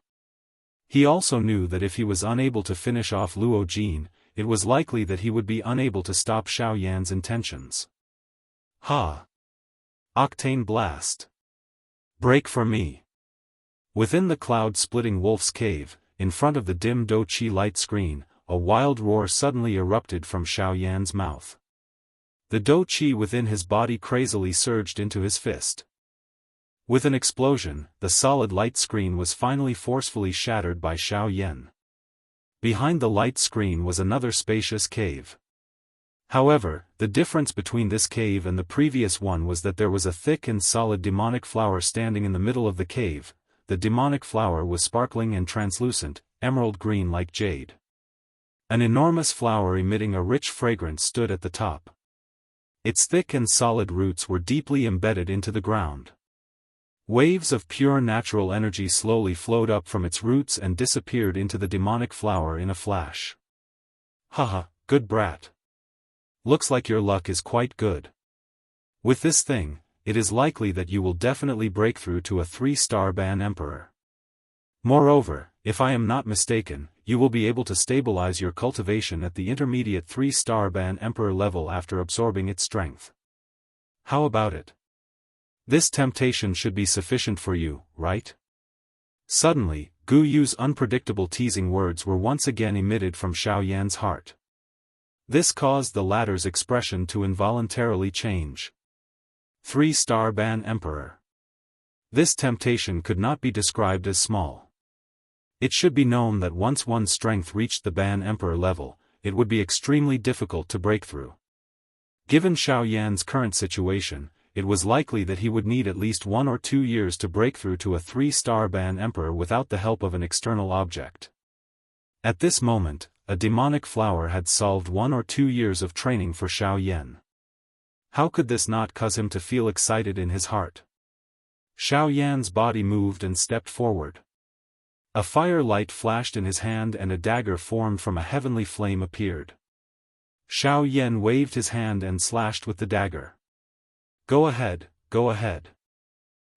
He also knew that if he was unable to finish off Luo Jin, it was likely that he would be unable to stop Xiao Yan's intentions. Ha! Octane blast! Break for me! Within the cloud-splitting wolf's cave, in front of the dim Do Qi light screen, a wild roar suddenly erupted from Xiao Yan's mouth. The Do Qi within his body crazily surged into his fist. With an explosion, the solid light screen was finally forcefully shattered by Xiao Yan. Behind the light screen was another spacious cave. However, the difference between this cave and the previous one was that there was a thick and solid demonic flower standing in the middle of the cave. The demonic flower was sparkling and translucent, emerald green like jade. An enormous flower emitting a rich fragrance stood at the top. Its thick and solid roots were deeply embedded into the ground. Waves of pure natural energy slowly flowed up from its roots and disappeared into the demonic flower in a flash. Haha, good brat. Looks like your luck is quite good. With this thing, it is likely that you will definitely break through to a 3-star ban emperor. Moreover, if I am not mistaken, you will be able to stabilize your cultivation at the intermediate 3-star ban emperor level after absorbing its strength. How about it? This temptation should be sufficient for you, right? Suddenly, Gu Yu's unpredictable teasing words were once again emitted from Xiaoyan's heart. This caused the latter's expression to involuntarily change. 3-star ban emperor. This temptation could not be described as small. It should be known that once one's strength reached the ban emperor level, it would be extremely difficult to break through. Given Xiaoyan's current situation, it was likely that he would need at least 1 or 2 years to break through to a 3-star ban emperor without the help of an external object. At this moment, a demonic flower had solved 1 or 2 years of training for Xiaoyan. How could this not cause him to feel excited in his heart? Xiaoyan's body moved and stepped forward. A fire light flashed in his hand and a dagger formed from a heavenly flame appeared. Xiaoyan waved his hand and slashed with the dagger. Go ahead, go ahead.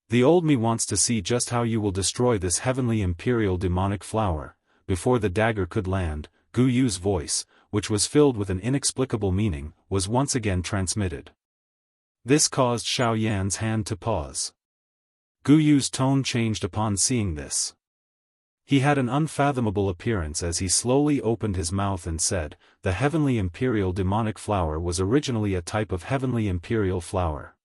The old me wants to see just how you will destroy this heavenly imperial demonic flower. Before the dagger could land, Gu Yu's voice, which was filled with an inexplicable meaning, was once again transmitted. This caused Xiaoyan's hand to pause. Gu Yu's tone changed upon seeing this. He had an unfathomable appearance as he slowly opened his mouth and said, "The heavenly imperial demonic flower was originally a type of heavenly imperial flower.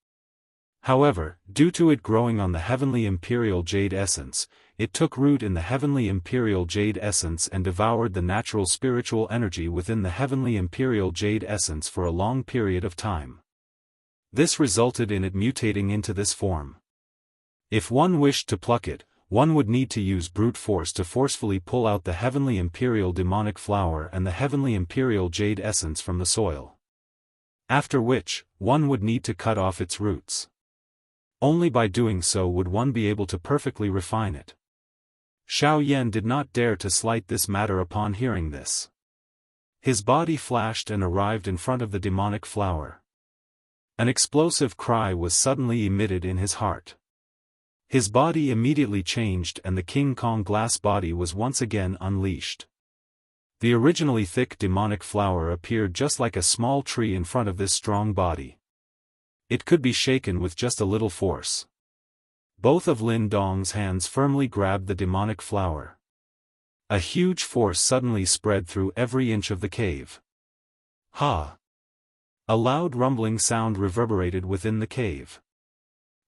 However, due to it growing on the heavenly imperial jade essence, it took root in the heavenly imperial jade essence and devoured the natural spiritual energy within the heavenly imperial jade essence for a long period of time. This resulted in it mutating into this form. If one wished to pluck it, one would need to use brute force to forcefully pull out the heavenly imperial demonic flower and the heavenly imperial jade essence from the soil. After which, one would need to cut off its roots. Only by doing so would one be able to perfectly refine it." Xiaoyan did not dare to slight this matter upon hearing this. His body flashed and arrived in front of the demonic flower. An explosive cry was suddenly emitted in his heart. His body immediately changed and the King Kong glass body was once again unleashed. The originally thick demonic flower appeared just like a small tree in front of this strong body. It could be shaken with just a little force. Both of Lin Dong's hands firmly grabbed the demonic flower. A huge force suddenly spread through every inch of the cave. Ha! A loud rumbling sound reverberated within the cave.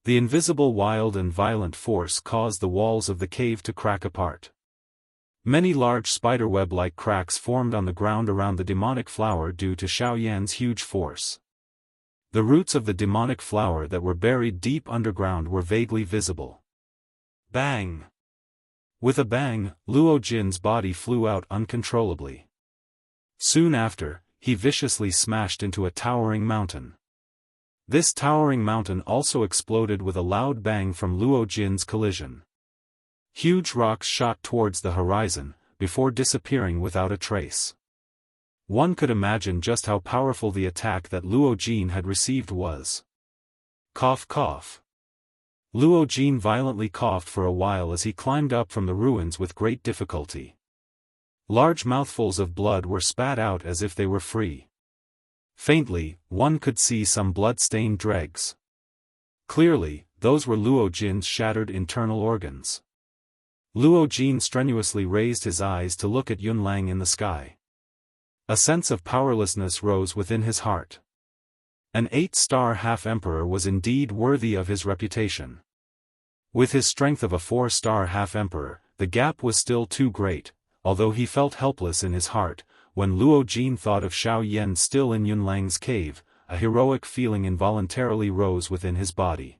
The invisible wild and violent force caused the walls of the cave to crack apart. Many large spiderweb-like cracks formed on the ground around the demonic flower due to Xiaoyan's huge force. The roots of the demonic flower that were buried deep underground were vaguely visible. Bang! With a bang, Luo Jin's body flew out uncontrollably. Soon after, he viciously smashed into a towering mountain. This towering mountain also exploded with a loud bang from Luo Jin's collision. Huge rocks shot towards the horizon, before disappearing without a trace. One could imagine just how powerful the attack that Luo Jin had received was. Cough cough. Luo Jin violently coughed for a while as he climbed up from the ruins with great difficulty. Large mouthfuls of blood were spat out as if they were free. Faintly, one could see some blood-stained dregs. Clearly, those were Luo Jin's shattered internal organs. Luo Jin strenuously raised his eyes to look at Yunlang in the sky. A sense of powerlessness rose within his heart. An 8-star half-emperor was indeed worthy of his reputation. With his strength of a 4-star half-emperor, the gap was still too great, although he felt helpless in his heart. When Luo Jin thought of Xiaoyan still in Yunlang's cave, a heroic feeling involuntarily rose within his body.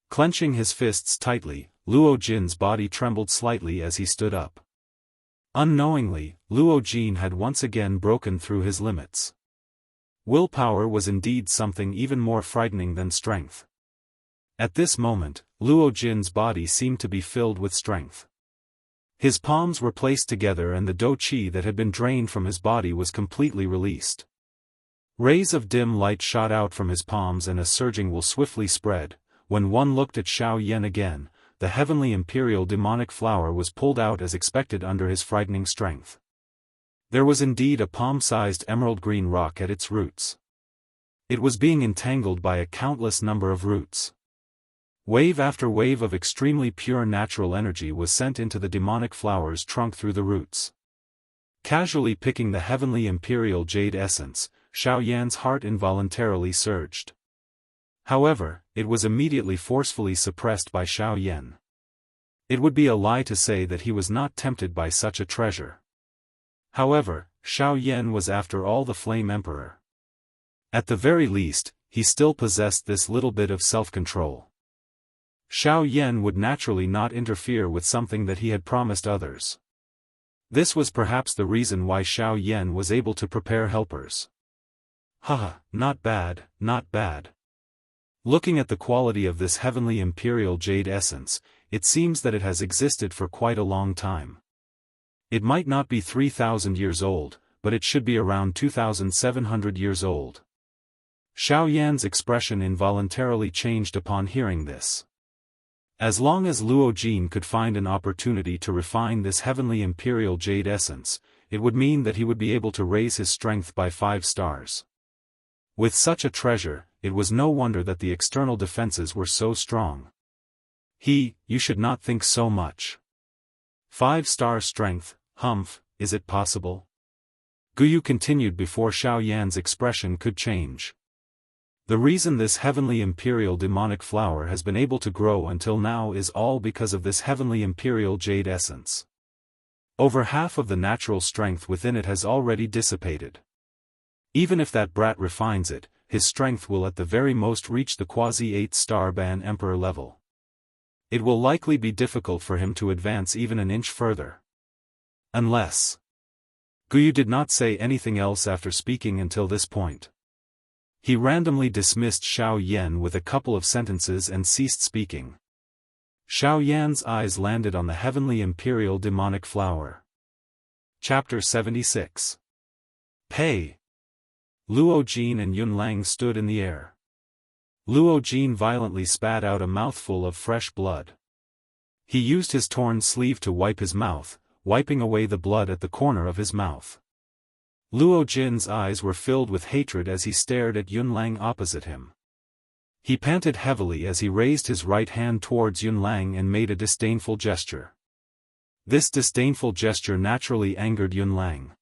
Clenching his fists tightly, Luo Jin's body trembled slightly as he stood up. Unknowingly, Luo Jin had once again broken through his limits. Willpower was indeed something even more frightening than strength. At this moment, Luo Jin's body seemed to be filled with strength. His palms were placed together and the dou qi that had been drained from his body was completely released. Rays of dim light shot out from his palms and a surging will swiftly spread. When one looked at Xiao Yan again, the heavenly imperial demonic flower was pulled out as expected under his frightening strength. There was indeed a palm-sized emerald green rock at its roots. It was being entangled by a countless number of roots. Wave after wave of extremely pure natural energy was sent into the demonic flower's trunk through the roots. Casually picking the heavenly imperial jade essence, Xiao Yan's heart involuntarily surged. However, it was immediately forcefully suppressed by Xiao Yan. It would be a lie to say that he was not tempted by such a treasure. However, Xiao Yan was after all the Flame Emperor. At the very least, he still possessed this little bit of self-control. Xiao Yan would naturally not interfere with something that he had promised others. This was perhaps the reason why Xiao Yan was able to prepare helpers. Haha, not bad, not bad. Looking at the quality of this heavenly imperial jade essence, it seems that it has existed for quite a long time. It might not be 3,000 years old, but it should be around 2,700 years old. Xiao Yan's expression involuntarily changed upon hearing this. As long as Luo Jin could find an opportunity to refine this heavenly imperial jade essence, it would mean that he would be able to raise his strength by 5 stars. With such a treasure, it was no wonder that the external defenses were so strong. You should not think so much. 5-star strength, humph, is it possible? Guyu continued before Xiao Yan's expression could change. The reason this heavenly imperial demonic flower has been able to grow until now is all because of this heavenly imperial jade essence. Over half of the natural strength within it has already dissipated. Even if that brat refines it, his strength will at the very most reach the quasi-8-star Ban Emperor level. It will likely be difficult for him to advance even an inch further. Unless... Guyu did not say anything else after speaking until this point. He randomly dismissed Xiao Yan with a couple of sentences and ceased speaking. Xiao Yan's eyes landed on the heavenly imperial demonic flower. Chapter 76. Pei. Luo Jin and Yun Lang stood in the air. Luo Jin violently spat out a mouthful of fresh blood. He used his torn sleeve to wipe his mouth, wiping away the blood at the corner of his mouth. Luo Jin's eyes were filled with hatred as he stared at Yun Lang opposite him. He panted heavily as he raised his right hand towards Yun Lang and made a disdainful gesture. This disdainful gesture naturally angered Yun Lang.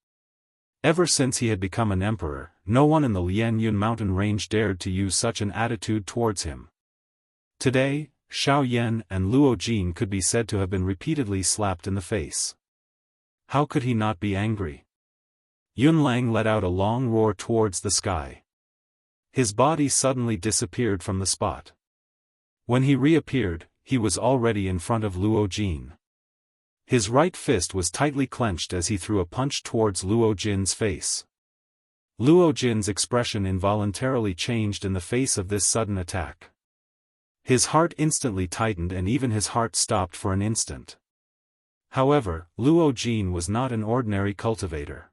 Ever since he had become an emperor, no one in the Lianyun mountain range dared to use such an attitude towards him. Today, Xiao Yan and Luo Jin could be said to have been repeatedly slapped in the face. How could he not be angry? Yun Lang let out a long roar towards the sky. His body suddenly disappeared from the spot. When he reappeared, he was already in front of Luo Jin. His right fist was tightly clenched as he threw a punch towards Luo Jin's face. Luo Jin's expression involuntarily changed in the face of this sudden attack. His heart instantly tightened and even his heart stopped for an instant. However, Luo Jin was not an ordinary cultivator.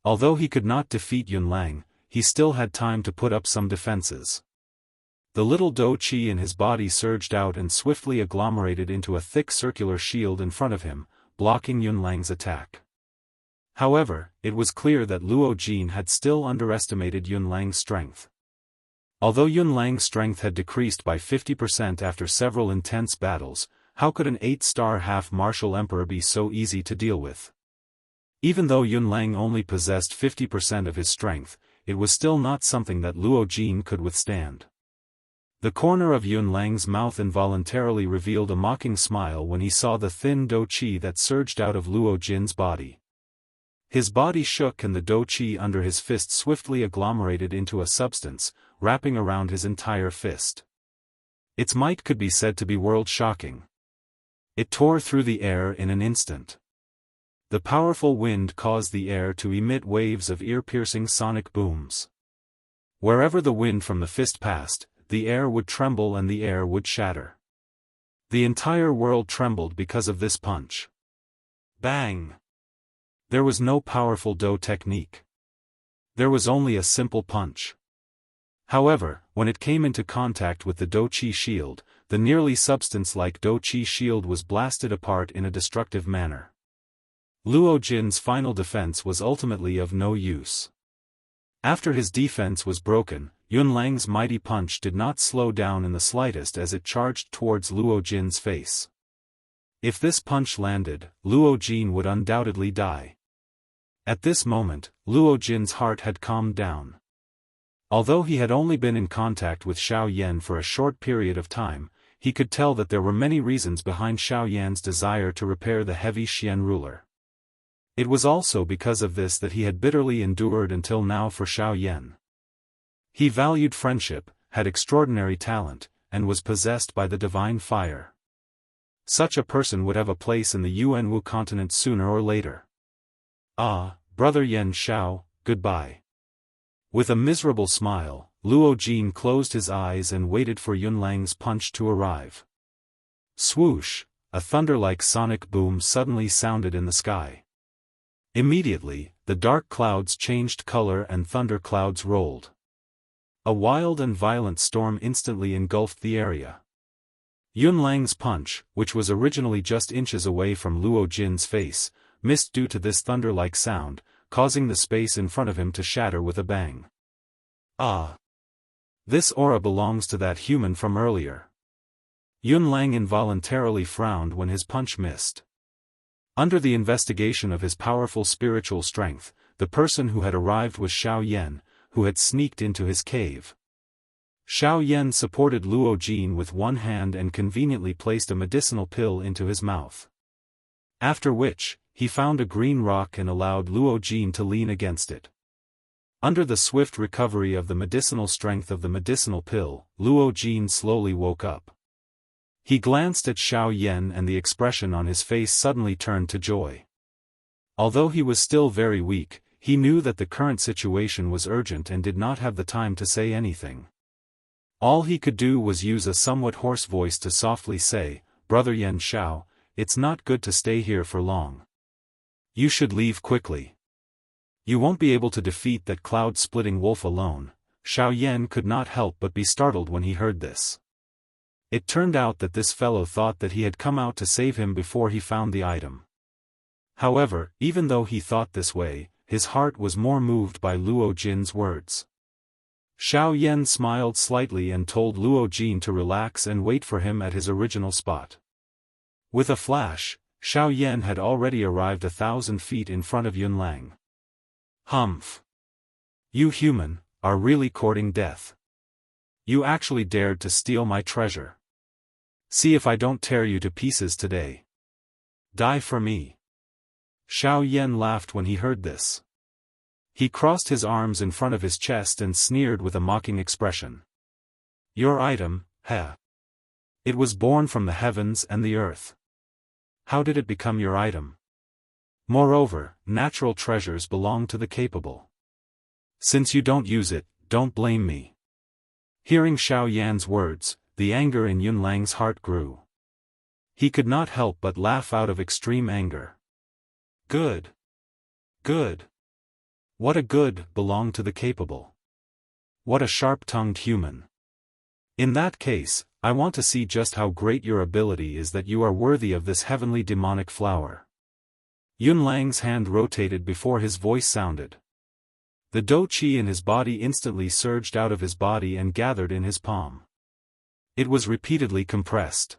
Although he could not defeat Yun Lang, he still had time to put up some defenses. The little dou qi in his body surged out and swiftly agglomerated into a thick circular shield in front of him, blocking Yun Lang's attack. However, it was clear that Luo Jin had still underestimated Yun Lang's strength. Although Yun Lang's strength had decreased by 50% after several intense battles, how could an 8-star half-martial emperor be so easy to deal with? Even though Yun Lang only possessed 50% of his strength, it was still not something that Luo Jin could withstand. The corner of Yun Lang's mouth involuntarily revealed a mocking smile when he saw the thin dou qi that surged out of Luo Jin's body. His body shook and the dou qi under his fist swiftly agglomerated into a substance, wrapping around his entire fist. Its might could be said to be world-shocking. It tore through the air in an instant. The powerful wind caused the air to emit waves of ear-piercing sonic booms. Wherever the wind from the fist passed, the air would tremble and the air would shatter. The entire world trembled because of this punch. Bang! There was no powerful dou technique. There was only a simple punch. However, when it came into contact with the Douqi shield, the nearly substance-like Douqi shield was blasted apart in a destructive manner. Luo Jin's final defense was ultimately of no use. After his defense was broken, Yunlang's mighty punch did not slow down in the slightest as it charged towards Luo Jin's face. If this punch landed, Luo Jin would undoubtedly die. At this moment, Luo Jin's heart had calmed down. Although he had only been in contact with Xiao Yan for a short period of time, he could tell that there were many reasons behind Xiao Yan's desire to repair the heavy Xian ruler. It was also because of this that he had bitterly endured until now for Xiao Yan. He valued friendship, had extraordinary talent, and was possessed by the divine fire. Such a person would have a place in the Yuanwu continent sooner or later. Ah, brother Yan Xiao, goodbye. With a miserable smile, Luo Jin closed his eyes and waited for Yunlang's punch to arrive. Swoosh, a thunder-like sonic boom suddenly sounded in the sky. Immediately, the dark clouds changed color and thunder clouds rolled. A wild and violent storm instantly engulfed the area. Yunlang's punch, which was originally just inches away from Luo Jin's face, missed due to this thunder-like sound, causing the space in front of him to shatter with a bang. Ah! This aura belongs to that human from earlier. Yunlang involuntarily frowned when his punch missed. Under the investigation of his powerful spiritual strength, the person who had arrived was Xiao Yan, who had sneaked into his cave. Xiao Yan supported Luo Jin with one hand and conveniently placed a medicinal pill into his mouth. After which, he found a green rock and allowed Luo Jin to lean against it. Under the swift recovery of the medicinal strength of the medicinal pill, Luo Jin slowly woke up. He glanced at Xiao Yan and the expression on his face suddenly turned to joy. Although he was still very weak, he knew that the current situation was urgent and did not have the time to say anything. All he could do was use a somewhat hoarse voice to softly say, "Brother Yan Xiao, it's not good to stay here for long. You should leave quickly. You won't be able to defeat that cloud-splitting wolf alone." Xiao Yan could not help but be startled when he heard this. It turned out that this fellow thought that he had come out to save him before he found the item. However, even though he thought this way, his heart was more moved by Luo Jin's words. Xiao Yan smiled slightly and told Luo Jin to relax and wait for him at his original spot. With a flash, Xiao Yan had already arrived 1,000 feet in front of Yunlang. Humph! You human, are really courting death. You actually dared to steal my treasure. See if I don't tear you to pieces today. Die for me. Xiao Yan laughed when he heard this. He crossed his arms in front of his chest and sneered with a mocking expression. Your item, heh. It was born from the heavens and the earth. How did it become your item? Moreover, natural treasures belong to the capable. Since you don't use it, don't blame me. Hearing Xiao Yan's words, the anger in Yunlang's heart grew. He could not help but laugh out of extreme anger. Good. Good. What a good belonged to the capable. What a sharp-tongued human. In that case, I want to see just how great your ability is that you are worthy of this heavenly demonic flower. Yunlang's hand rotated before his voice sounded. The Dou Qi in his body instantly surged out of his body and gathered in his palm. It was repeatedly compressed.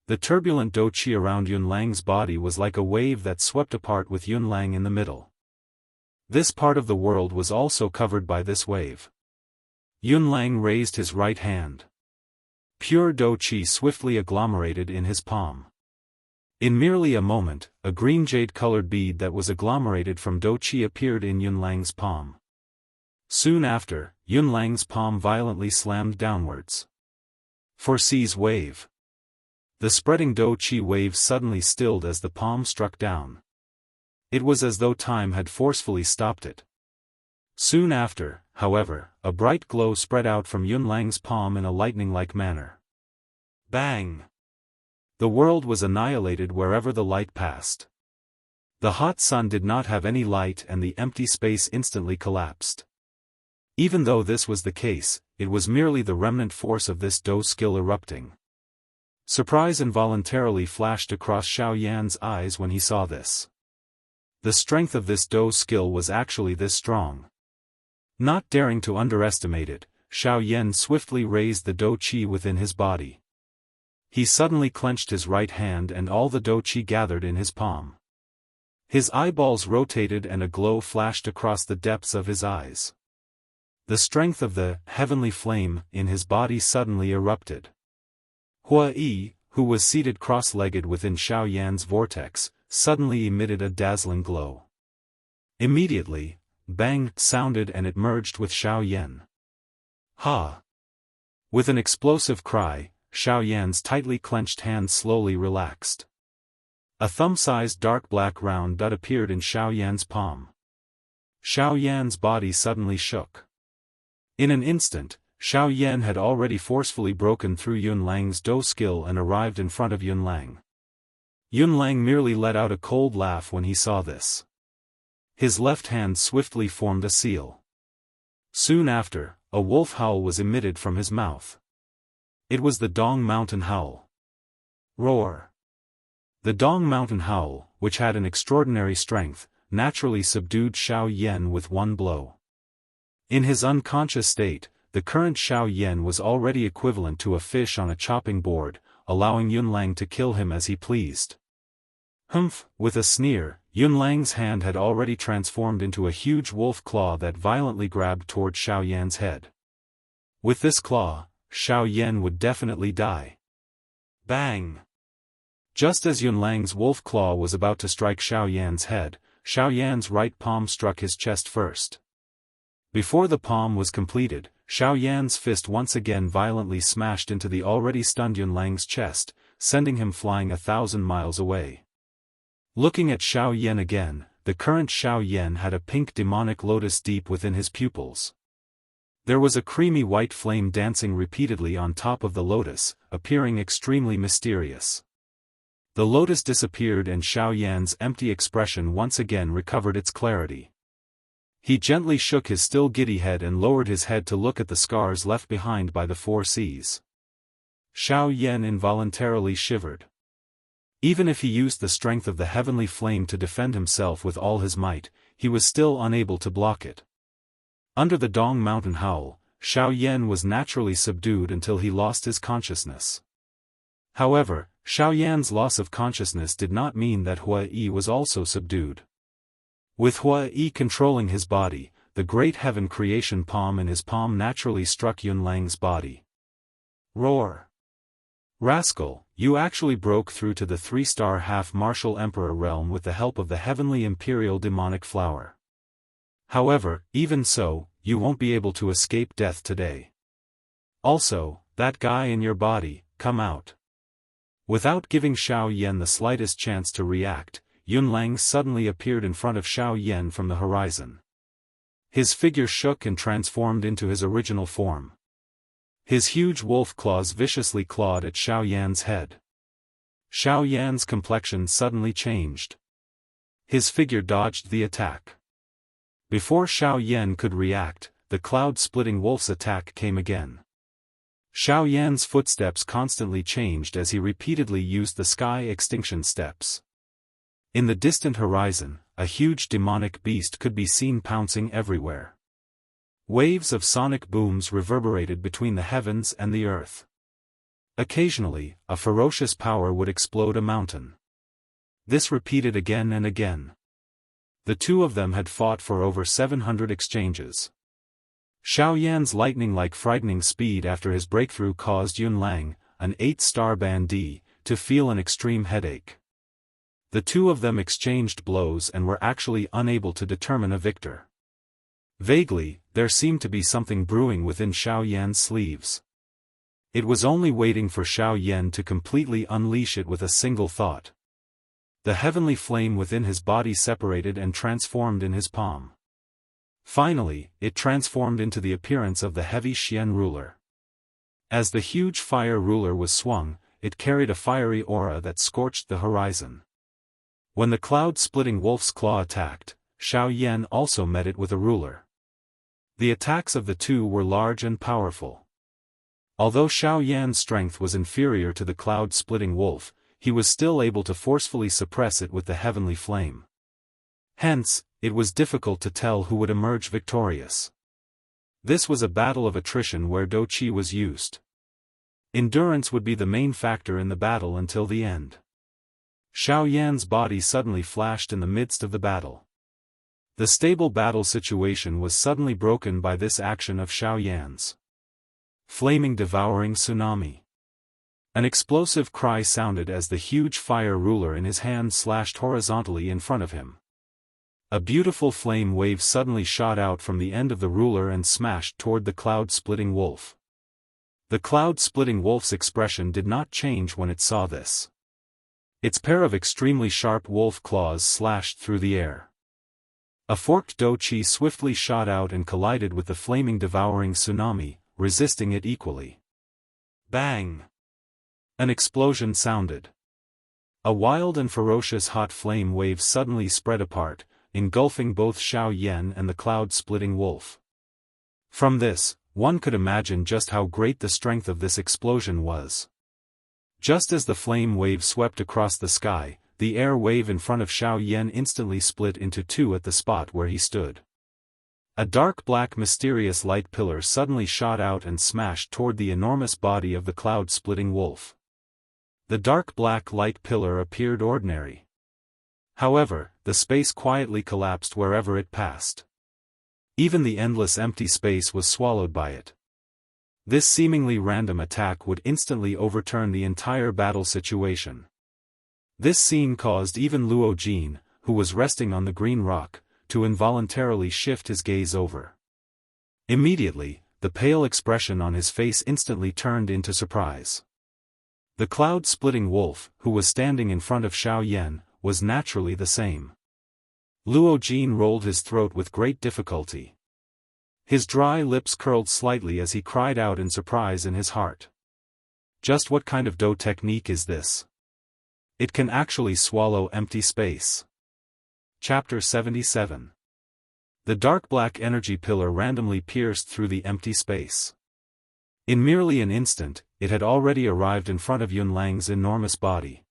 The turbulent Dou Qi around Yunlang's body was like a wave that swept apart with Yunlang in the middle. This part of the world was also covered by this wave. Yunlang raised his right hand. Pure Dou Qi swiftly agglomerated in his palm. In merely a moment, a green jade-colored bead that was agglomerated from Dou Qi appeared in Yunlang's palm. Soon after, Yunlang's palm violently slammed downwards. Foresees wave. The spreading Dou Qi wave suddenly stilled as the palm struck down. It was as though time had forcefully stopped it. Soon after, however, a bright glow spread out from Yunlang's palm in a lightning-like manner. Bang! The world was annihilated wherever the light passed. The hot sun did not have any light and the empty space instantly collapsed. Even though this was the case, it was merely the remnant force of this Dao skill erupting. Surprise involuntarily flashed across Xiao Yan's eyes when he saw this. The strength of this Dao skill was actually this strong. Not daring to underestimate it, Xiao Yan swiftly raised the Dao Qi within his body. He suddenly clenched his right hand and all the Dao Qi gathered in his palm. His eyeballs rotated and a glow flashed across the depths of his eyes. The strength of the heavenly flame in his body suddenly erupted. Hua Yi, who was seated cross-legged within Xiao Yan's vortex, suddenly emitted a dazzling glow. Immediately, bang sounded and it merged with Xiao Yan. Ha! With an explosive cry, Xiao Yan's tightly clenched hand slowly relaxed. A thumb-sized dark black round dot appeared in Xiao Yan's palm. Xiao Yan's body suddenly shook. In an instant, Xiao Yan had already forcefully broken through Yun Lang's Dao skill and arrived in front of Yun Lang. Yun Lang merely let out a cold laugh when he saw this. His left hand swiftly formed a seal. Soon after, a wolf howl was emitted from his mouth. It was the Dong Mountain Howl. Roar! The Dong Mountain Howl, which had an extraordinary strength, naturally subdued Xiao Yan with one blow. In his unconscious state, the current Xiao Yan was already equivalent to a fish on a chopping board, allowing Yun Lang to kill him as he pleased. Humph! With a sneer, Yun Lang's hand had already transformed into a huge wolf claw that violently grabbed toward Xiao Yan's head. With this claw, Xiao Yan would definitely die. Bang! Just as Yun Lang's wolf claw was about to strike Xiao Yan's head, Xiao Yan's right palm struck his chest first. Before the palm was completed, Xiao Yan's fist once again violently smashed into the already stunned Yun Lang's chest, sending him flying 1,000 miles away. Looking at Xiao Yan again, the current Xiao Yan had a pink demonic lotus deep within his pupils. There was a creamy white flame dancing repeatedly on top of the lotus, appearing extremely mysterious. The lotus disappeared and Xiao Yan's empty expression once again recovered its clarity. He gently shook his still giddy head and lowered his head to look at the scars left behind by the 4 seas. Xiao Yan involuntarily shivered. Even if he used the strength of the heavenly flame to defend himself with all his might, he was still unable to block it. Under the Dong Mountain Howl, Xiao Yan was naturally subdued until he lost his consciousness. However, Xiao Yan's loss of consciousness did not mean that Hua Yi was also subdued. With Hua Yi controlling his body, the great heaven creation palm in his palm naturally struck Yun Lang's body. Roar! Rascal, you actually broke through to the 3-star half-martial emperor realm with the help of the heavenly imperial demonic flower. However, even so, you won't be able to escape death today. Also, that guy in your body, come out. Without giving Xiao Yan the slightest chance to react, Yun Lang suddenly appeared in front of Xiao Yan from the horizon. His figure shook and transformed into his original form. His huge wolf claws viciously clawed at Xiao Yan's head. Xiao Yan's complexion suddenly changed. His figure dodged the attack. Before Xiao Yan could react, the cloud-splitting wolf's attack came again. Xiao Yan's footsteps constantly changed as he repeatedly used the sky extinction steps. In the distant horizon, a huge demonic beast could be seen pouncing everywhere. Waves of sonic booms reverberated between the heavens and the earth. Occasionally, a ferocious power would explode a mountain. This repeated again and again. The two of them had fought for over 700 exchanges. Xiao Yan's lightning-like frightening speed after his breakthrough caused Yun Lang, an 8-star bandit, to feel an extreme headache. The two of them exchanged blows and were actually unable to determine a victor. Vaguely, there seemed to be something brewing within Xiao Yan's sleeves. It was only waiting for Xiao Yan to completely unleash it with a single thought. The heavenly flame within his body separated and transformed in his palm. Finally, it transformed into the appearance of the heavy Xian ruler. As the huge fire ruler was swung, it carried a fiery aura that scorched the horizon. When the cloud-splitting wolf's claw attacked, Xiao Yan also met it with a ruler. The attacks of the two were large and powerful. Although Xiao Yan's strength was inferior to the cloud-splitting wolf, he was still able to forcefully suppress it with the heavenly flame. Hence, it was difficult to tell who would emerge victorious. This was a battle of attrition where Do Qi was used. Endurance would be the main factor in the battle until the end. Xiao Yan's body suddenly flashed in the midst of the battle. The stable battle situation was suddenly broken by this action of Xiao Yan's. Flaming devouring tsunami. An explosive cry sounded as the huge fire ruler in his hand slashed horizontally in front of him. A beautiful flame wave suddenly shot out from the end of the ruler and smashed toward the cloud-splitting wolf. The cloud-splitting wolf's expression did not change when it saw this. Its pair of extremely sharp wolf claws slashed through the air. A forked Do Qi swiftly shot out and collided with the flaming devouring tsunami, resisting it equally. Bang! An explosion sounded. A wild and ferocious hot flame wave suddenly spread apart, engulfing both Xiao Yan and the cloud-splitting wolf. From this, one could imagine just how great the strength of this explosion was. Just as the flame wave swept across the sky, the air wave in front of Xiao Yan instantly split into two at the spot where he stood. A dark black mysterious light pillar suddenly shot out and smashed toward the enormous body of the cloud-splitting wolf. The dark black light pillar appeared ordinary. However, the space quietly collapsed wherever it passed. Even the endless empty space was swallowed by it. This seemingly random attack would instantly overturn the entire battle situation. This scene caused even Luo Jin, who was resting on the green rock, to involuntarily shift his gaze over. Immediately, the pale expression on his face instantly turned into surprise. The cloud-splitting wolf, who was standing in front of Xiao Yan, was naturally the same. Luo Jin rolled his throat with great difficulty. His dry lips curled slightly as he cried out in surprise in his heart. Just what kind of Do technique is this? It can actually swallow empty space. Chapter 77. The dark black energy pillar randomly pierced through the empty space. In merely an instant, it had already arrived in front of Yun Lang's enormous body.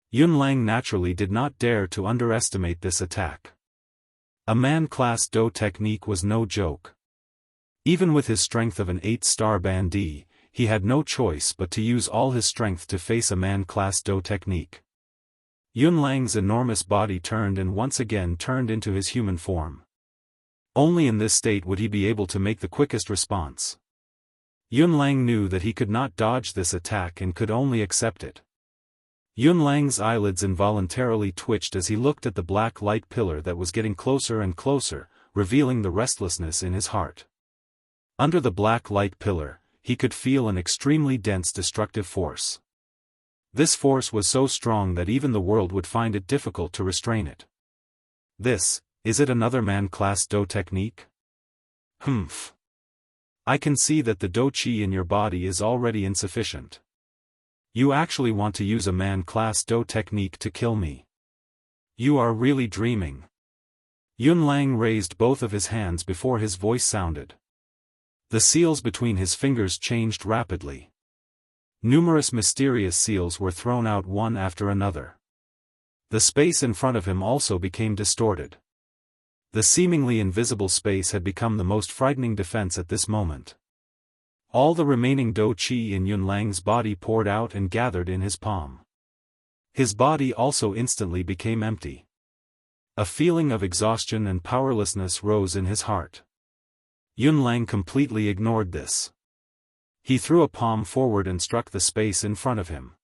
Yun Lang naturally did not dare to underestimate this attack. A man-class Do technique was no joke. Even with his strength of an 8-star bandit, he had no choice but to use all his strength to face a man-class Do technique. Yun Lang's enormous body turned and once again turned into his human form. Only in this state would he be able to make the quickest response. Yun Lang knew that he could not dodge this attack and could only accept it. Yun Lang's eyelids involuntarily twitched as he looked at the black light pillar that was getting closer and closer, revealing the restlessness in his heart. Under the black light pillar, he could feel an extremely dense destructive force. This force was so strong that even the world would find it difficult to restrain it. Is it another man-class Do technique? Humph. I can see that the Do Qi in your body is already insufficient. You actually want to use a man-class Do technique to kill me. You are really dreaming. Yun Lang raised both of his hands before his voice sounded. The seals between his fingers changed rapidly. Numerous mysterious seals were thrown out one after another. The space in front of him also became distorted. The seemingly invisible space had become the most frightening defense at this moment. All the remaining Do Qi in Yun Lang's body poured out and gathered in his palm. His body also instantly became empty. A feeling of exhaustion and powerlessness rose in his heart. Yun Lang completely ignored this. He threw a palm forward and struck the space in front of him.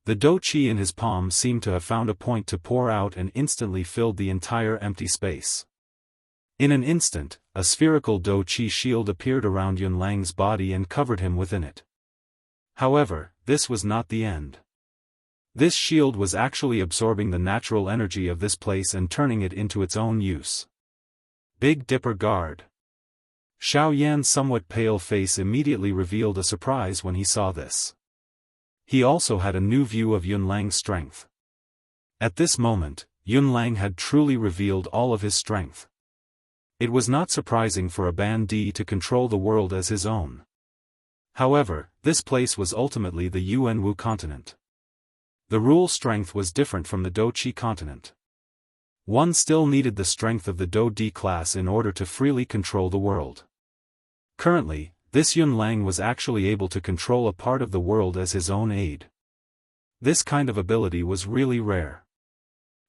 The Do Qi in his palm seemed to have found a point to pour out and instantly filled the entire empty space. In an instant, a spherical Do Qi shield appeared around Yun Lang's body and covered him within it. However, this was not the end. This shield was actually absorbing the natural energy of this place and turning it into its own use. Big Dipper Guard. Xiao Yan's somewhat pale face immediately revealed a surprise when he saw this. He also had a new view of Yun Lang's strength. At this moment, Yunlang had truly revealed all of his strength. It was not surprising for a bandit to control the world as his own. However, this place was ultimately the Yuanwu continent. The rule strength was different from the Douqi continent. One still needed the strength of the Dou-Di class in order to freely control the world. Currently, this Yunlang was actually able to control a part of the world as his own aid. This kind of ability was really rare.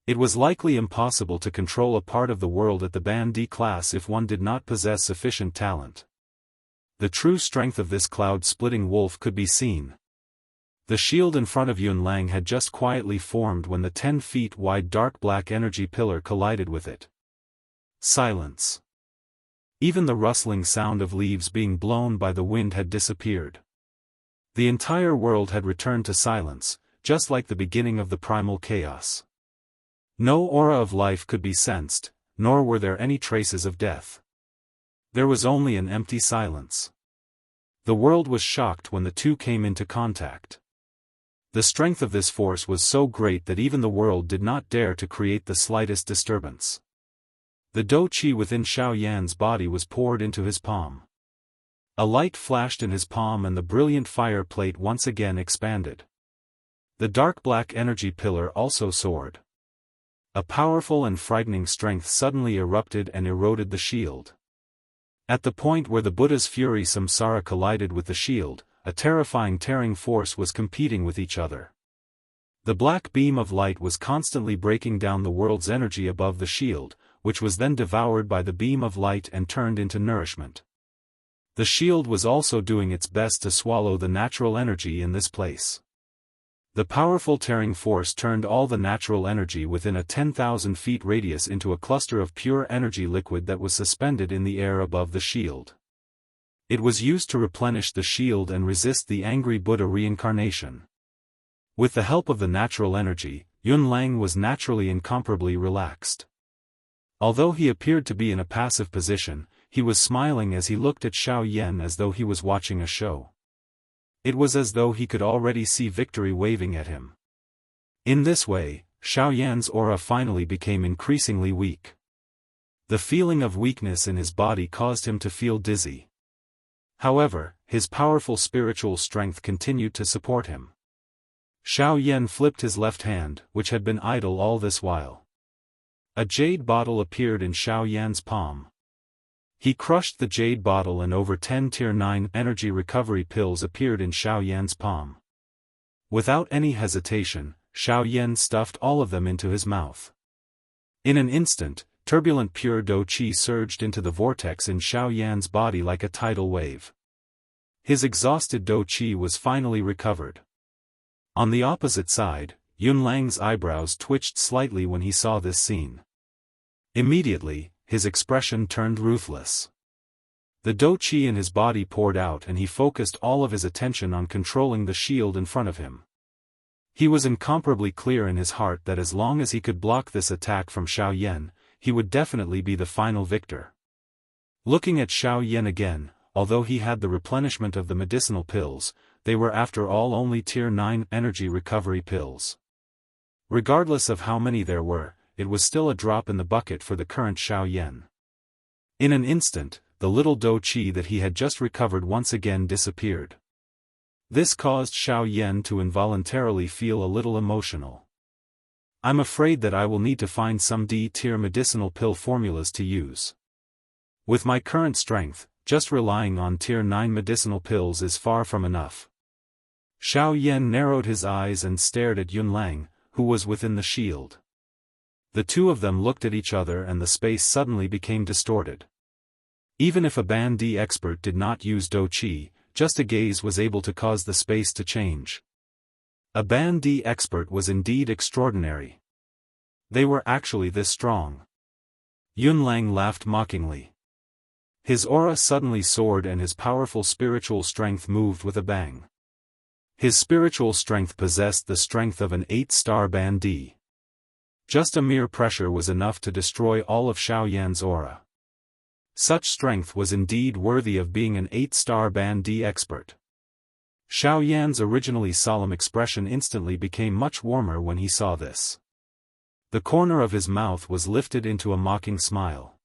It was likely impossible to control a part of the world at the bandit class if one did not possess sufficient talent. The true strength of this cloud-splitting wolf could be seen. The shield in front of Yunlang had just quietly formed when the 10 feet wide dark black energy pillar collided with it. Silence. Even the rustling sound of leaves being blown by the wind had disappeared. The entire world had returned to silence, just like the beginning of the primal chaos. No aura of life could be sensed, nor were there any traces of death. There was only an empty silence. The world was shocked when the two came into contact. The strength of this force was so great that even the world did not dare to create the slightest disturbance. The Dou-Qi within Xiaoyan's body was poured into his palm. A light flashed in his palm and the brilliant fire plate once again expanded. The dark black energy pillar also soared. A powerful and frightening strength suddenly erupted and eroded the shield. At the point where the Buddha's fury samsara collided with the shield, a terrifying tearing force was competing with each other. The black beam of light was constantly breaking down the world's energy above the shield, which was then devoured by the beam of light and turned into nourishment. The shield was also doing its best to swallow the natural energy in this place. The powerful tearing force turned all the natural energy within a 10,000 feet radius into a cluster of pure energy liquid that was suspended in the air above the shield. It was used to replenish the shield and resist the angry Buddha reincarnation. With the help of the natural energy, Yunlang was naturally incomparably relaxed. Although he appeared to be in a passive position, he was smiling as he looked at Xiaoyan as though he was watching a show. It was as though he could already see victory waving at him. In this way, Xiaoyan's aura finally became increasingly weak. The feeling of weakness in his body caused him to feel dizzy. However, his powerful spiritual strength continued to support him. Xiaoyan flipped his left hand, which had been idle all this while. A jade bottle appeared in Xiaoyan's palm. He crushed the jade bottle and over 10 Tier 9 energy recovery pills appeared in Xiaoyan's palm. Without any hesitation, Xiaoyan stuffed all of them into his mouth. In an instant, turbulent pure Dou-Qi surged into the vortex in Xiaoyan's body like a tidal wave. His exhausted Dou-Qi was finally recovered. On the opposite side, Yunlang's eyebrows twitched slightly when he saw this scene. Immediately, his expression turned ruthless. The Dou-Qi in his body poured out and he focused all of his attention on controlling the shield in front of him. He was incomparably clear in his heart that as long as he could block this attack from Xiaoyan, he would definitely be the final victor. Looking at Xiaoyan again, although he had the replenishment of the medicinal pills, they were after all only Tier 9 energy recovery pills. Regardless of how many there were, it was still a drop in the bucket for the current Xiaoyan. In an instant, the little Dou-Qi that he had just recovered once again disappeared. This caused Xiaoyan to involuntarily feel a little emotional. I'm afraid that I will need to find some D-tier medicinal pill formulas to use. With my current strength, just relying on Tier 9 medicinal pills is far from enough. Xiaoyan narrowed his eyes and stared at Yunlang, who was within the shield. The two of them looked at each other and the space suddenly became distorted. Even if a Ban-Di expert did not use Dou-Qi, just a gaze was able to cause the space to change. A Ban-Di expert was indeed extraordinary. They were actually this strong. Yunlang laughed mockingly. His aura suddenly soared and his powerful spiritual strength moved with a bang. His spiritual strength possessed the strength of an 8-star Ban-Di. Just a mere pressure was enough to destroy all of Xiaoyan's aura. Such strength was indeed worthy of being an 8-star Ban-Di expert. Xiaoyan's originally solemn expression instantly became much warmer when he saw this. The corner of his mouth was lifted into a mocking smile.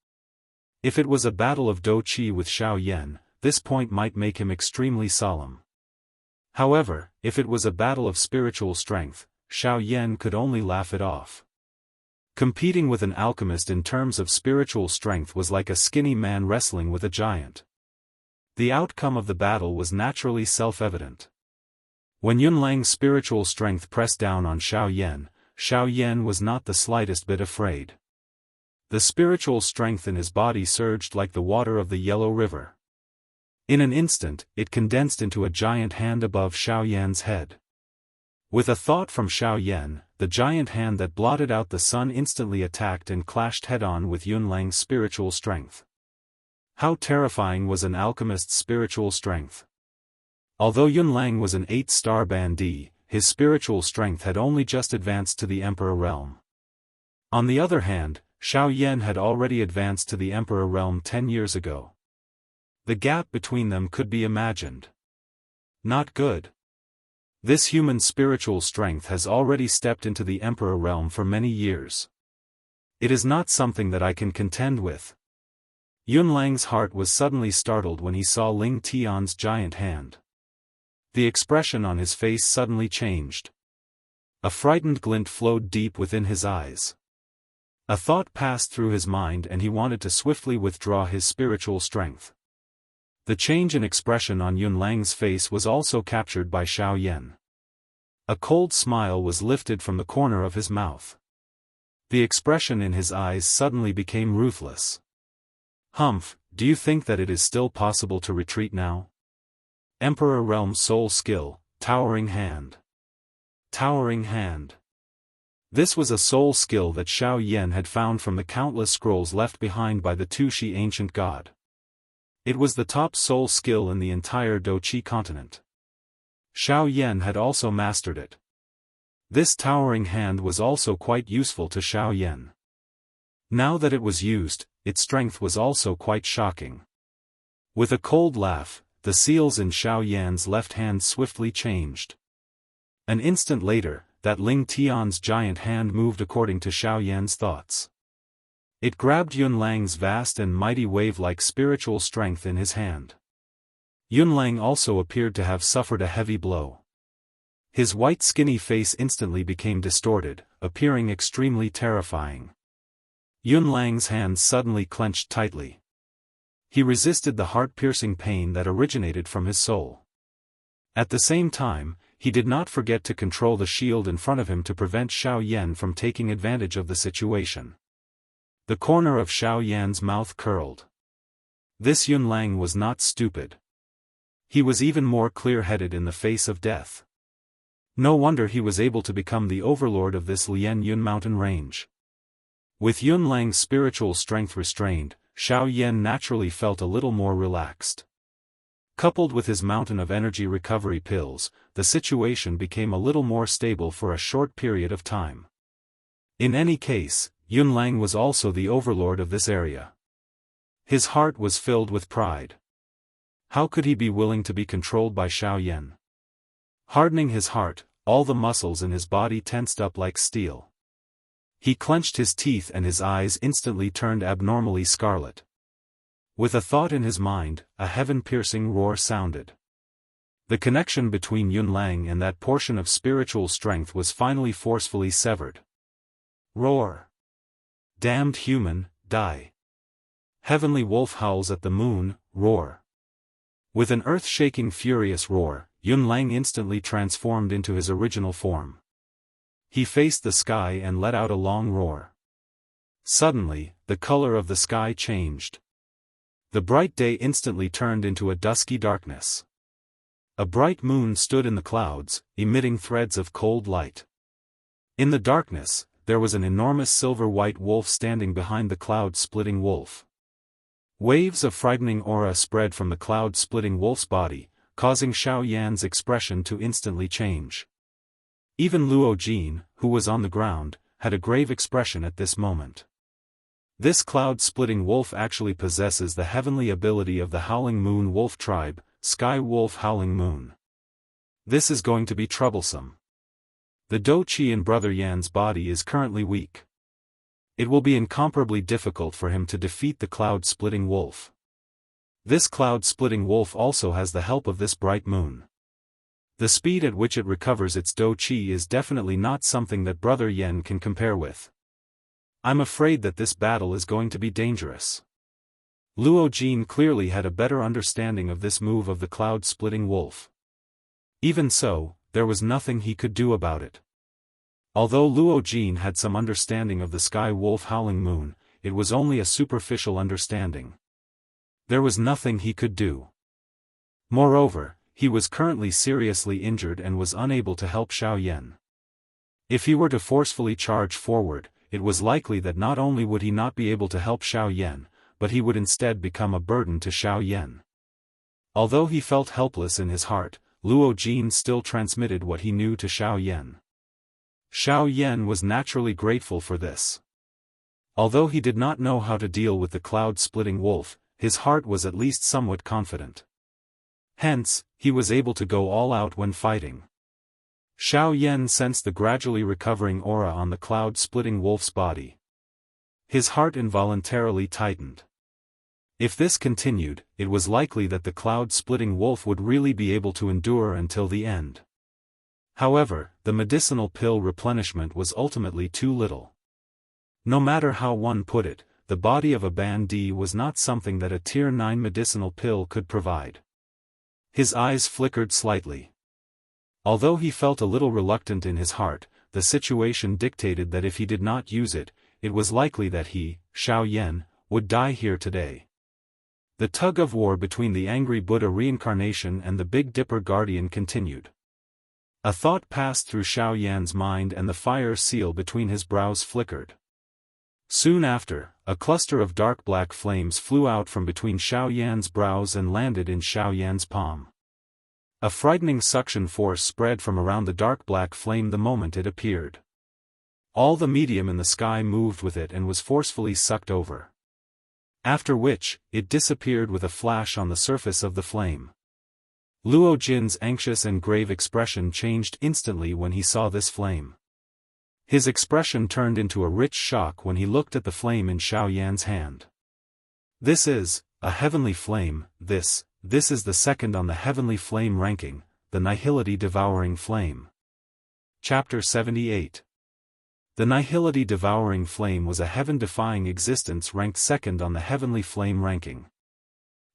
If it was a battle of Do Qi with Xiao Yan, this point might make him extremely solemn. However, if it was a battle of spiritual strength, Xiao Yan could only laugh it off. Competing with an alchemist in terms of spiritual strength was like a skinny man wrestling with a giant. The outcome of the battle was naturally self-evident. When Yunlang's spiritual strength pressed down on Xiao Yan was not the slightest bit afraid. The spiritual strength in his body surged like the water of the Yellow River. In an instant, it condensed into a giant hand above Xiao Yan's head. With a thought from Xiao Yan, the giant hand that blotted out the sun instantly attacked and clashed head-on with Yunlang's spiritual strength. How terrifying was an alchemist's spiritual strength! Although Yunlang was an 8-star bandit, his spiritual strength had only just advanced to the Emperor realm. On the other hand, Xiao Yan had already advanced to the Emperor realm 10 years ago. The gap between them could be imagined. Not good. This human spiritual strength has already stepped into the Emperor realm for many years. It is not something that I can contend with. Yunlang's heart was suddenly startled when he saw Ling Tian's giant hand. The expression on his face suddenly changed. A frightened glint flowed deep within his eyes. A thought passed through his mind and he wanted to swiftly withdraw his spiritual strength. The change in expression on Yunlang's face was also captured by Xiao Yan. A cold smile was lifted from the corner of his mouth. The expression in his eyes suddenly became ruthless. Humph, do you think that it is still possible to retreat now? Emperor Realm Soul Skill, Towering Hand. Towering Hand. This was a soul skill that Xiao Yan had found from the countless scrolls left behind by the Tushi ancient god. It was the top soul skill in the entire Do Qi continent. Xiao Yan had also mastered it. This towering hand was also quite useful to Xiao Yan. Now that it was used, its strength was also quite shocking. With a cold laugh, the seals in Xiao Yan's left hand swiftly changed. An instant later, that Ling Tian's giant hand moved according to Xiao Yan's thoughts. It grabbed Yunlang's vast and mighty wave-like spiritual strength in his hand. Yunlang also appeared to have suffered a heavy blow. His white skinny face instantly became distorted, appearing extremely terrifying. Yunlang's hands suddenly clenched tightly. He resisted the heart-piercing pain that originated from his soul. At the same time, he did not forget to control the shield in front of him to prevent Xiao Yan from taking advantage of the situation. The corner of Xiao Yan's mouth curled. This Yunlang was not stupid. He was even more clear-headed in the face of death. No wonder he was able to become the overlord of this Lian Yun mountain range. With Yunlang's spiritual strength restrained, Xiao Yan naturally felt a little more relaxed. Coupled with his mountain of energy recovery pills, the situation became a little more stable for a short period of time. In any case, Yunlang was also the overlord of this area. His heart was filled with pride. How could he be willing to be controlled by Xiao Yan? Hardening his heart, all the muscles in his body tensed up like steel. He clenched his teeth and his eyes instantly turned abnormally scarlet. With a thought in his mind, a heaven-piercing roar sounded. The connection between Yunlang and that portion of spiritual strength was finally forcefully severed. Roar! Damned human, die! Heavenly wolf howls at the moon, roar! With an earth-shaking furious roar, Yunlang instantly transformed into his original form. He faced the sky and let out a long roar. Suddenly, the color of the sky changed. The bright day instantly turned into a dusky darkness. A bright moon stood in the clouds, emitting threads of cold light. In the darkness, there was an enormous silver-white wolf standing behind the cloud-splitting wolf. Waves of frightening aura spread from the cloud-splitting wolf's body, causing Xiao Yan's expression to instantly change. Even Luo Jin, who was on the ground, had a grave expression at this moment. This cloud-splitting wolf actually possesses the heavenly ability of the Howling Moon Wolf tribe, Sky Wolf Howling Moon. This is going to be troublesome. The Do Qi in Brother Yan's body is currently weak. it will be incomparably difficult for him to defeat the cloud-splitting wolf. This cloud-splitting wolf also has the help of this bright moon. The speed at which it recovers its Do Qi is definitely not something that Brother Yen can compare with. I'm afraid that this battle is going to be dangerous. Luo Jin clearly had a better understanding of this move of the cloud-splitting wolf. Even so, there was nothing he could do about it. Although Luo Jin had some understanding of the sky wolf howling moon, it was only a superficial understanding. There was nothing he could do. Moreover, he was currently seriously injured and was unable to help Xiao Yan. If he were to forcefully charge forward, it was likely that not only would he not be able to help Xiao Yan, but he would instead become a burden to Xiao Yan. Although he felt helpless in his heart, Luo Jin still transmitted what he knew to Xiao Yan. Xiao Yan was naturally grateful for this. Although he did not know how to deal with the cloud-splitting wolf, his heart was at least somewhat confident. Hence, he was able to go all out when fighting. Xiao Yan sensed the gradually recovering aura on the cloud-splitting wolf's body. His heart involuntarily tightened. If this continued, it was likely that the cloud-splitting wolf would really be able to endure until the end. However, the medicinal pill replenishment was ultimately too little. No matter how one put it, the body of a bandit was not something that a Tier 9 medicinal pill could provide. His eyes flickered slightly. Although he felt a little reluctant in his heart, the situation dictated that if he did not use it, it was likely that he, Xiao Yan, would die here today. The tug-of-war between the angry Buddha reincarnation and the Big Dipper guardian continued. A thought passed through Xiao Yan's mind and the fire seal between his brows flickered. Soon after, a cluster of dark black flames flew out from between Xiao Yan's brows and landed in Xiao Yan's palm. A frightening suction force spread from around the dark black flame the moment it appeared. All the medium in the sky moved with it and was forcefully sucked over. After which, it disappeared with a flash on the surface of the flame. Luo Jin's anxious and grave expression changed instantly when he saw this flame. His expression turned into a rich shock when he looked at the flame in Xiao Yan's hand. This is a heavenly flame. This is the second on the heavenly flame ranking, the Nihility Devouring Flame. Chapter 78. The Nihility Devouring Flame was a heaven-defying existence ranked second on the heavenly flame ranking.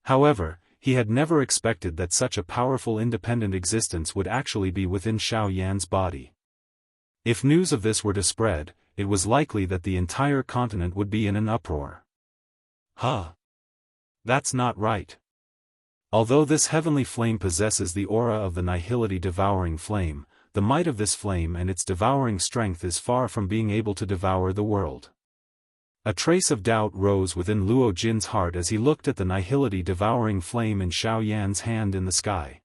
However, he had never expected that such a powerful independent existence would actually be within Xiao Yan's body. If news of this were to spread, it was likely that the entire continent would be in an uproar. That's not right. Although this heavenly flame possesses the aura of the Nihility Devouring Flame, the might of this flame and its devouring strength is far from being able to devour the world. A trace of doubt rose within Luo Jin's heart as he looked at the Nihility Devouring Flame in Xiao Yan's hand in the sky.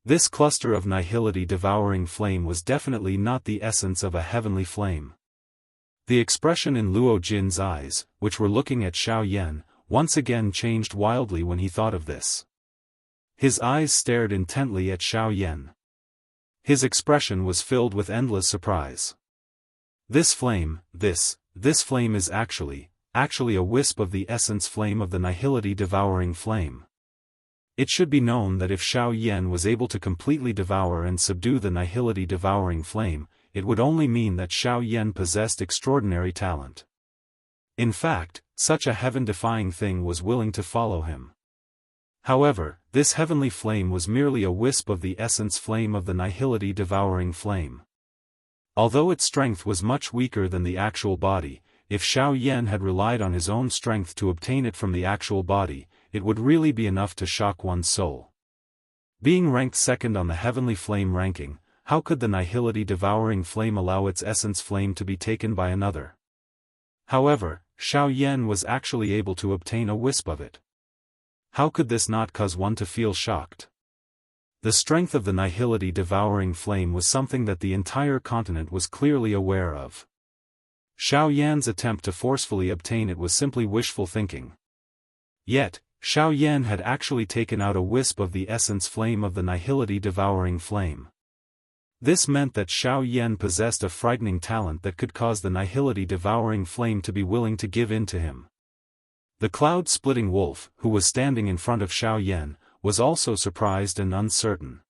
This cluster of Nihility Devouring Flame was definitely not the essence of a heavenly flame. The expression in Luo Jin's eyes, which were looking at Xiao Yan, once again changed wildly when he thought of this. His eyes stared intently at Xiao Yan. His expression was filled with endless surprise. This flame, this flame is actually a wisp of the essence flame of the Nihility Devouring Flame. It should be known that if Xiao Yan was able to completely devour and subdue the Nihility Devouring Flame, it would only mean that Xiao Yan possessed extraordinary talent. In fact, such a heaven-defying thing was willing to follow him. However, this heavenly flame was merely a wisp of the essence flame of the Nihility Devouring Flame. Although its strength was much weaker than the actual body, if Xiao Yan had relied on his own strength to obtain it from the actual body, it would really be enough to shock one's soul. Being ranked second on the heavenly flame ranking, how could the Nihility Devouring Flame allow its essence flame to be taken by another? However, Xiao Yan was actually able to obtain a wisp of it. How could this not cause one to feel shocked? The strength of the Nihility Devouring Flame was something that the entire continent was clearly aware of. Xiao Yan's attempt to forcefully obtain it was simply wishful thinking. Yet, Xiao Yan had actually taken out a wisp of the essence flame of the Nihility Devouring Flame. This meant that Xiao Yan possessed a frightening talent that could cause the nihility-devouring flame to be willing to give in to him. The cloud-splitting wolf, who was standing in front of Xiao Yan, was also surprised and uncertain.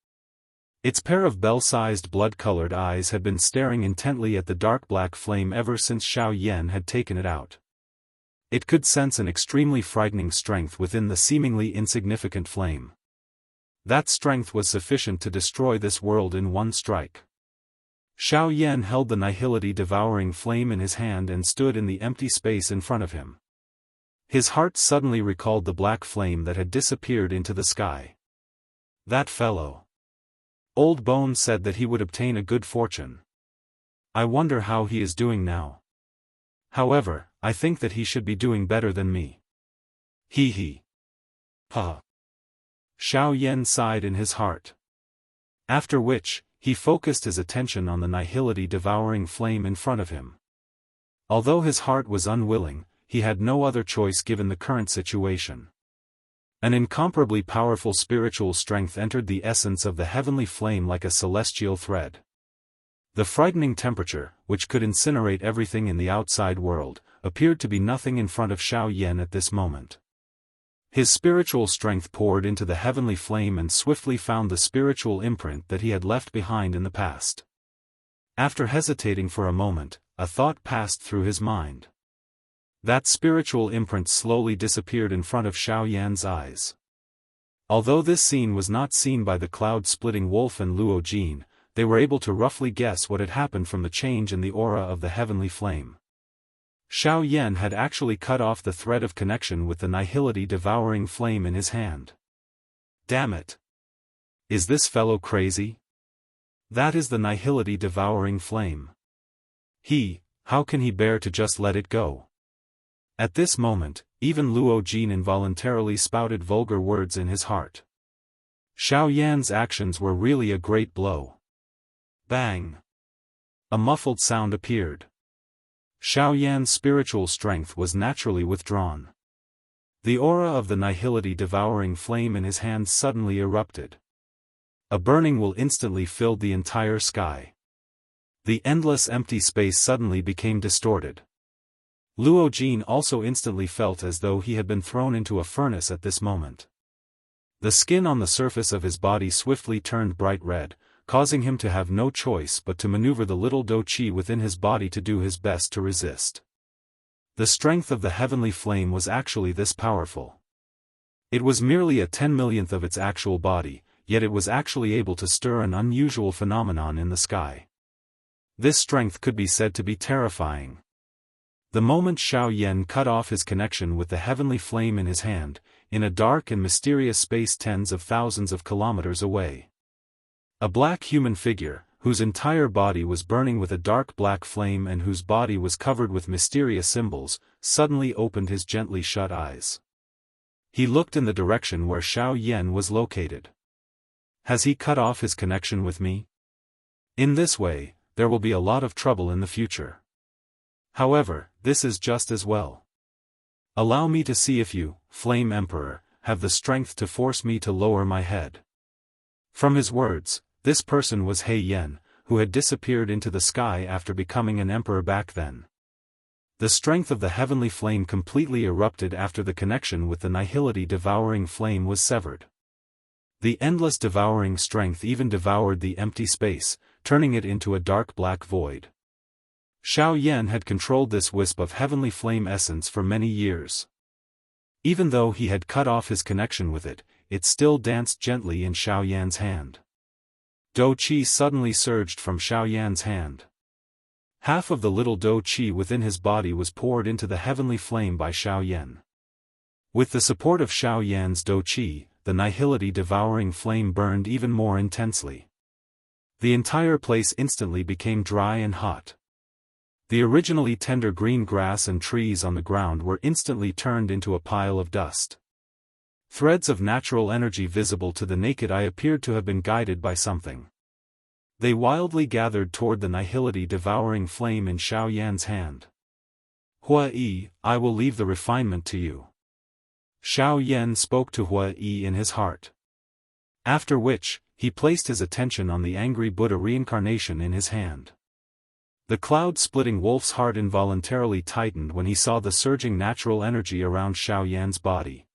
Its pair of bell-sized blood-colored eyes had been staring intently at the dark black flame ever since Xiao Yan had taken it out. It could sense an extremely frightening strength within the seemingly insignificant flame. That strength was sufficient to destroy this world in one strike. Xiao Yan held the nihility-devouring flame in his hand and stood in the empty space in front of him. His heart suddenly recalled the black flame that had disappeared into the sky. That fellow. Old Bones said that he would obtain a good fortune. I wonder how he is doing now. However, I think that he should be doing better than me. He. Huh. Xiao Yan sighed in his heart. After which, he focused his attention on the nihility-devouring flame in front of him. Although his heart was unwilling, he had no other choice given the current situation. An incomparably powerful spiritual strength entered the essence of the heavenly flame like a celestial thread. The frightening temperature, which could incinerate everything in the outside world, appeared to be nothing in front of Xiao Yan at this moment. His spiritual strength poured into the heavenly flame and swiftly found the spiritual imprint that he had left behind in the past. After hesitating for a moment, a thought passed through his mind. That spiritual imprint slowly disappeared in front of Xiao Yan's eyes. Although this scene was not seen by the cloud-splitting wolf and Luo Jin, they were able to roughly guess what had happened from the change in the aura of the heavenly flame. Xiao Yan had actually cut off the thread of connection with the nihility-devouring flame in his hand. Damn it! Is this fellow crazy? That is the nihility-devouring flame. How can he bear to just let it go? At this moment, even Luo Jin involuntarily spouted vulgar words in his heart. Xiao Yan's actions were really a great blow. Bang! A muffled sound appeared. Xiao Yan's spiritual strength was naturally withdrawn. The aura of the nihility-devouring flame in his hands suddenly erupted. A burning will instantly filled the entire sky. The endless empty space suddenly became distorted. Luo Jin also instantly felt as though he had been thrown into a furnace at this moment. The skin on the surface of his body swiftly turned bright red, causing him to have no choice but to maneuver the little Do Qi within his body to do his best to resist. The strength of the heavenly flame was actually this powerful. It was merely a 10,000,000th of its actual body, yet it was actually able to stir an unusual phenomenon in the sky. This strength could be said to be terrifying. The moment Xiao Yan cut off his connection with the heavenly flame in his hand, in a dark and mysterious space tens of thousands of kilometers away, a black human figure, whose entire body was burning with a dark black flame and whose body was covered with mysterious symbols, suddenly opened his gently shut eyes. He looked in the direction where Xiao Yan was located. Has he cut off his connection with me? In this way, there will be a lot of trouble in the future. However, this is just as well. Allow me to see if you, Flame Emperor, have the strength to force me to lower my head. From his words, this person was He Yen, who had disappeared into the sky after becoming an emperor back then. The strength of the heavenly flame completely erupted after the connection with the nihility-devouring flame was severed. The endless devouring strength even devoured the empty space, turning it into a dark black void. Xiao Yan had controlled this wisp of heavenly flame essence for many years. Even though he had cut off his connection with it, it still danced gently in Xiao Yan's hand. Do Qi suddenly surged from Xiao Yan's hand. Half of the little Do Qi within his body was poured into the heavenly flame by Xiao Yan. With the support of Xiao Yan's Do Qi, the nihility-devouring flame burned even more intensely. The entire place instantly became dry and hot. The originally tender green grass and trees on the ground were instantly turned into a pile of dust. Threads of natural energy visible to the naked eye appeared to have been guided by something. They wildly gathered toward the nihility-devouring flame in Xiao Yan's hand. Hua Yi, I will leave the refinement to you. Xiao Yan spoke to Hua Yi in his heart. After which, he placed his attention on the angry Buddha reincarnation in his hand. The cloud-splitting wolf's heart involuntarily tightened when he saw the surging natural energy around Xiaoyan's body.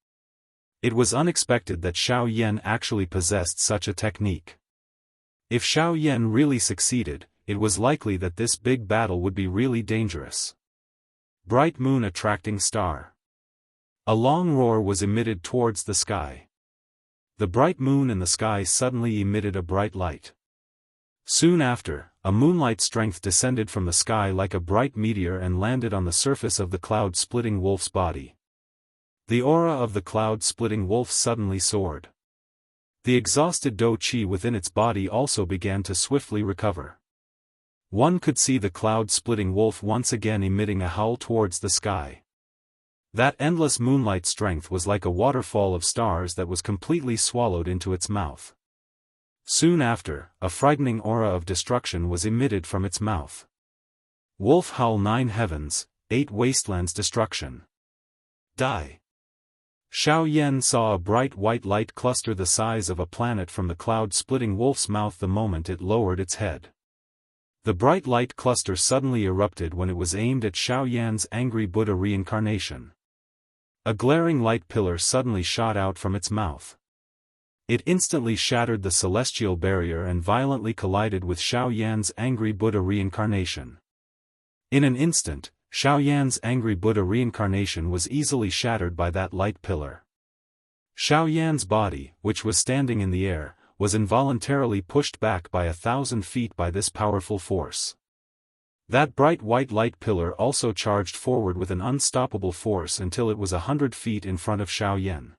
It was unexpected that Xiaoyan actually possessed such a technique. If Xiaoyan really succeeded, it was likely that this big battle would be really dangerous. Bright moon attracting star. A long roar was emitted towards the sky. The bright moon in the sky suddenly emitted a bright light. Soon after, a moonlight strength descended from the sky like a bright meteor and landed on the surface of the cloud-splitting wolf's body. The aura of the cloud-splitting wolf suddenly soared. The exhausted Do Qi within its body also began to swiftly recover. One could see the cloud-splitting wolf once again emitting a howl towards the sky. That endless moonlight strength was like a waterfall of stars that was completely swallowed into its mouth. Soon after, a frightening aura of destruction was emitted from its mouth. Wolf howl 9 heavens, 8 wastelands destruction. Die. Xiaoyan saw a bright white light cluster the size of a planet from the cloud-splitting wolf's mouth the moment it lowered its head. The bright light cluster suddenly erupted when it was aimed at Xiaoyan's angry Buddha reincarnation. A glaring light pillar suddenly shot out from its mouth. It instantly shattered the celestial barrier and violently collided with Xiaoyan's angry Buddha reincarnation. In an instant, Xiaoyan's angry Buddha reincarnation was easily shattered by that light pillar. Xiaoyan's body, which was standing in the air, was involuntarily pushed back by 1,000 feet by this powerful force. That bright white light pillar also charged forward with an unstoppable force until it was 100 feet in front of Xiaoyan.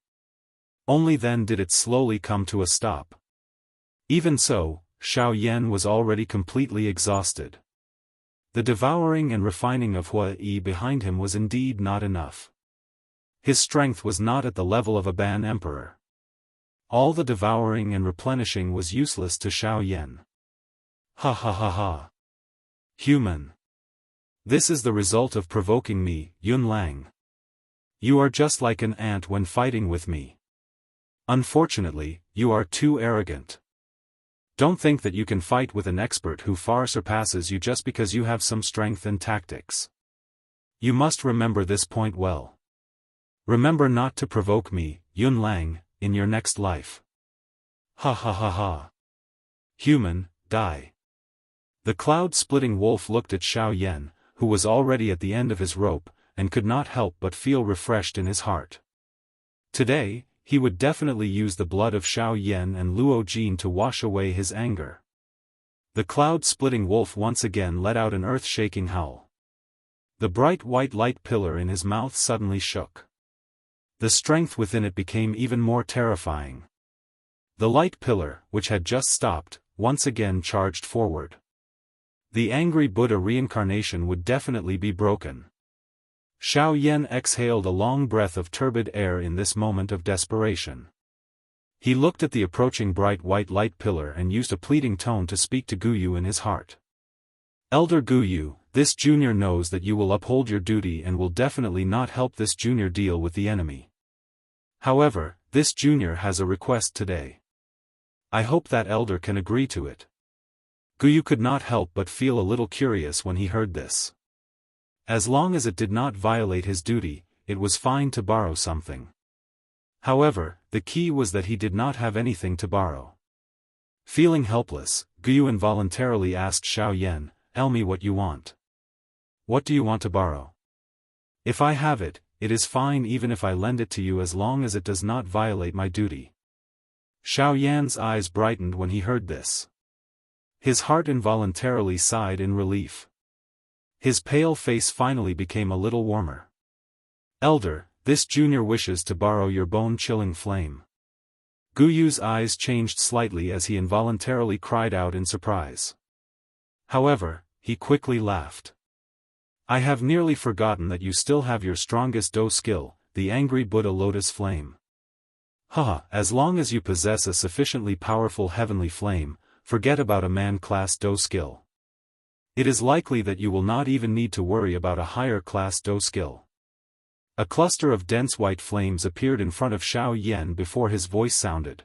Only then did it slowly come to a stop. Even so, Xiaoyan was already completely exhausted. The devouring and refining of Hua Yi behind him was indeed not enough. His strength was not at the level of a Ban emperor. All the devouring and replenishing was useless to Xiaoyan. Ha ha ha ha. Human. This is the result of provoking me, Yun Lang. You are just like an ant when fighting with me. Unfortunately, you are too arrogant. Don't think that you can fight with an expert who far surpasses you just because you have some strength and tactics. You must remember this point well. Remember not to provoke me, Yun Lang, in your next life. Ha ha ha ha. Human, die. The cloud-splitting wolf looked at Xiaoyan, who was already at the end of his rope, and could not help but feel refreshed in his heart. Today, he would definitely use the blood of Xiaoyan and Luo Jin to wash away his anger. The cloud-splitting wolf once again let out an earth-shaking howl. The bright white light pillar in his mouth suddenly shook. The strength within it became even more terrifying. The light pillar, which had just stopped, once again charged forward. The angry Buddha reincarnation would definitely be broken. Xiaoyan exhaled a long breath of turbid air in this moment of desperation. He looked at the approaching bright white light pillar and used a pleading tone to speak to Guyu in his heart. Elder Guyu, this junior knows that you will uphold your duty and will definitely not help this junior deal with the enemy. However, this junior has a request today. I hope that elder can agree to it. Guyu could not help but feel a little curious when he heard this. As long as it did not violate his duty, it was fine to borrow something. However, the key was that he did not have anything to borrow. Feeling helpless, Guyu involuntarily asked Xiaoyan, "Tell me what you want. What do you want to borrow? If I have it, it is fine even if I lend it to you as long as it does not violate my duty." Xiaoyan's eyes brightened when he heard this. His heart involuntarily sighed in relief. His pale face finally became a little warmer. "Elder, this junior wishes to borrow your bone-chilling flame." Guyu's eyes changed slightly as he involuntarily cried out in surprise. However, he quickly laughed. "I have nearly forgotten that you still have your strongest Do skill, the angry Buddha lotus flame. Haha, as long as you possess a sufficiently powerful heavenly flame, forget about a man-class Do skill. It is likely that you will not even need to worry about a higher-class Do skill." A cluster of dense white flames appeared in front of Xiaoyan before his voice sounded.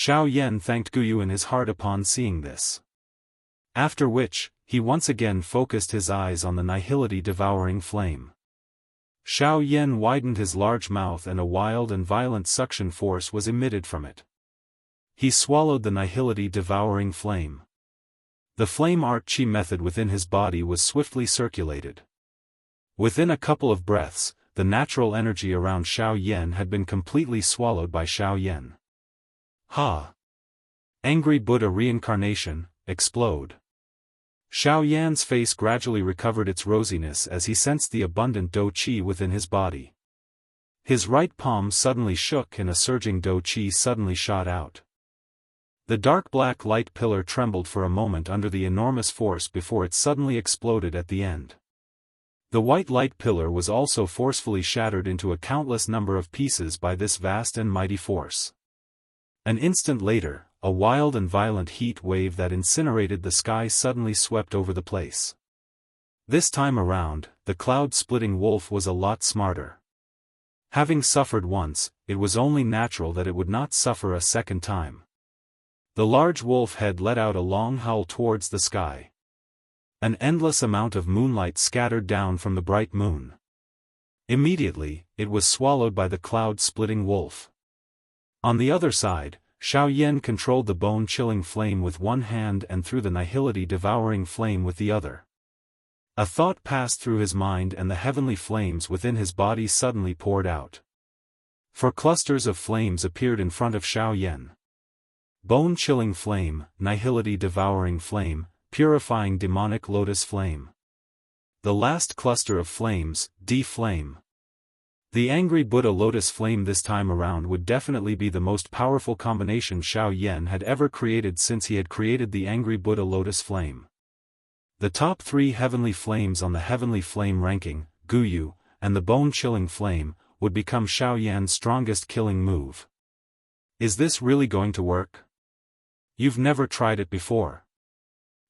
Xiao Yan thanked Guyu in his heart upon seeing this. After which, he once again focused his eyes on the nihility devouring flame. Xiao Yan widened his large mouth and a wild and violent suction force was emitted from it. He swallowed the nihility devouring flame. The flame art chi method within his body was swiftly circulated. Within a couple of breaths, the natural energy around Xiao Yan had been completely swallowed by Xiao Yan. Ha! Angry Buddha reincarnation, explode. Xiao Yan's face gradually recovered its rosiness as he sensed the abundant dou qi within his body. His right palm suddenly shook and a surging dou qi suddenly shot out. The dark black light pillar trembled for a moment under the enormous force before it suddenly exploded at the end. The white light pillar was also forcefully shattered into a countless number of pieces by this vast and mighty force. An instant later, a wild and violent heat wave that incinerated the sky suddenly swept over the place. This time around, the cloud-splitting wolf was a lot smarter. Having suffered once, it was only natural that it would not suffer a second time. The large wolf head let out a long howl towards the sky. An endless amount of moonlight scattered down from the bright moon. Immediately, it was swallowed by the cloud-splitting wolf. On the other side, Xiao Yan controlled the bone-chilling flame with one hand and threw the nihility-devouring flame with the other. A thought passed through his mind and the heavenly flames within his body suddenly poured out. 4 clusters of flames appeared in front of Xiao Yan. Bone-chilling flame, nihility-devouring flame, purifying demonic lotus flame. The last cluster of flames, D-flame. The angry Buddha lotus flame this time around would definitely be the most powerful combination Xiao Yan had ever created since he had created the angry Buddha lotus flame. The top 3 heavenly flames on the heavenly flame ranking, Guyu, and the bone-chilling flame, would become Xiao Yan's strongest killing move. Is this really going to work? You've never tried it before.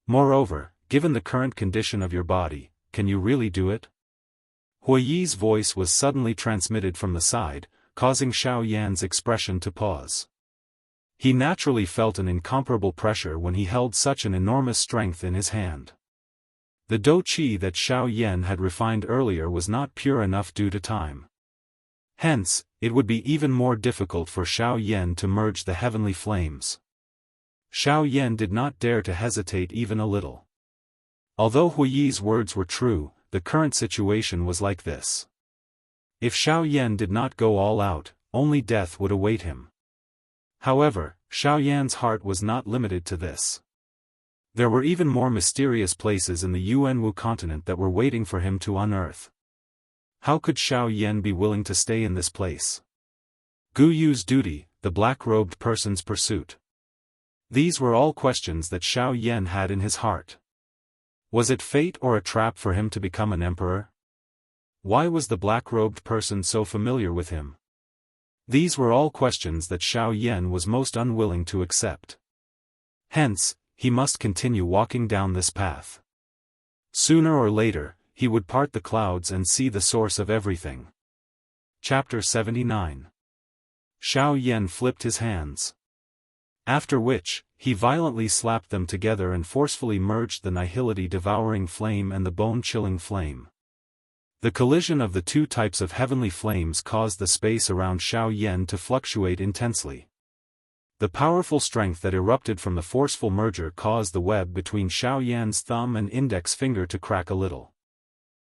Moreover, given the current condition of your body, can you really do it? Huiyi's voice was suddenly transmitted from the side, causing Xiao Yan's expression to pause. He naturally felt an incomparable pressure when he held such an enormous strength in his hand. The dou qi that Xiao Yan had refined earlier was not pure enough due to time. Hence, it would be even more difficult for Xiao Yan to merge the heavenly flames. Xiao Yan did not dare to hesitate even a little. Although Huiyi's words were true, the current situation was like this. If Xiao Yan did not go all out, only death would await him. However, Xiao Yan's heart was not limited to this. There were even more mysterious places in the Yuanwu continent that were waiting for him to unearth. How could Xiao Yan be willing to stay in this place? Guyu's duty, the black-robed person's pursuit. These were all questions that Xiao Yan had in his heart. Was it fate or a trap for him to become an emperor? Why was the black-robed person so familiar with him? These were all questions that Xiao Yan was most unwilling to accept. Hence, he must continue walking down this path. Sooner or later, he would part the clouds and see the source of everything. Chapter 79. Xiao Yan flipped his hands. After which, he violently slapped them together and forcefully merged the nihility-devouring flame and the bone-chilling flame. The collision of the 2 types of heavenly flames caused the space around Xiao Yan to fluctuate intensely. The powerful strength that erupted from the forceful merger caused the web between Xiao Yan's thumb and index finger to crack a little.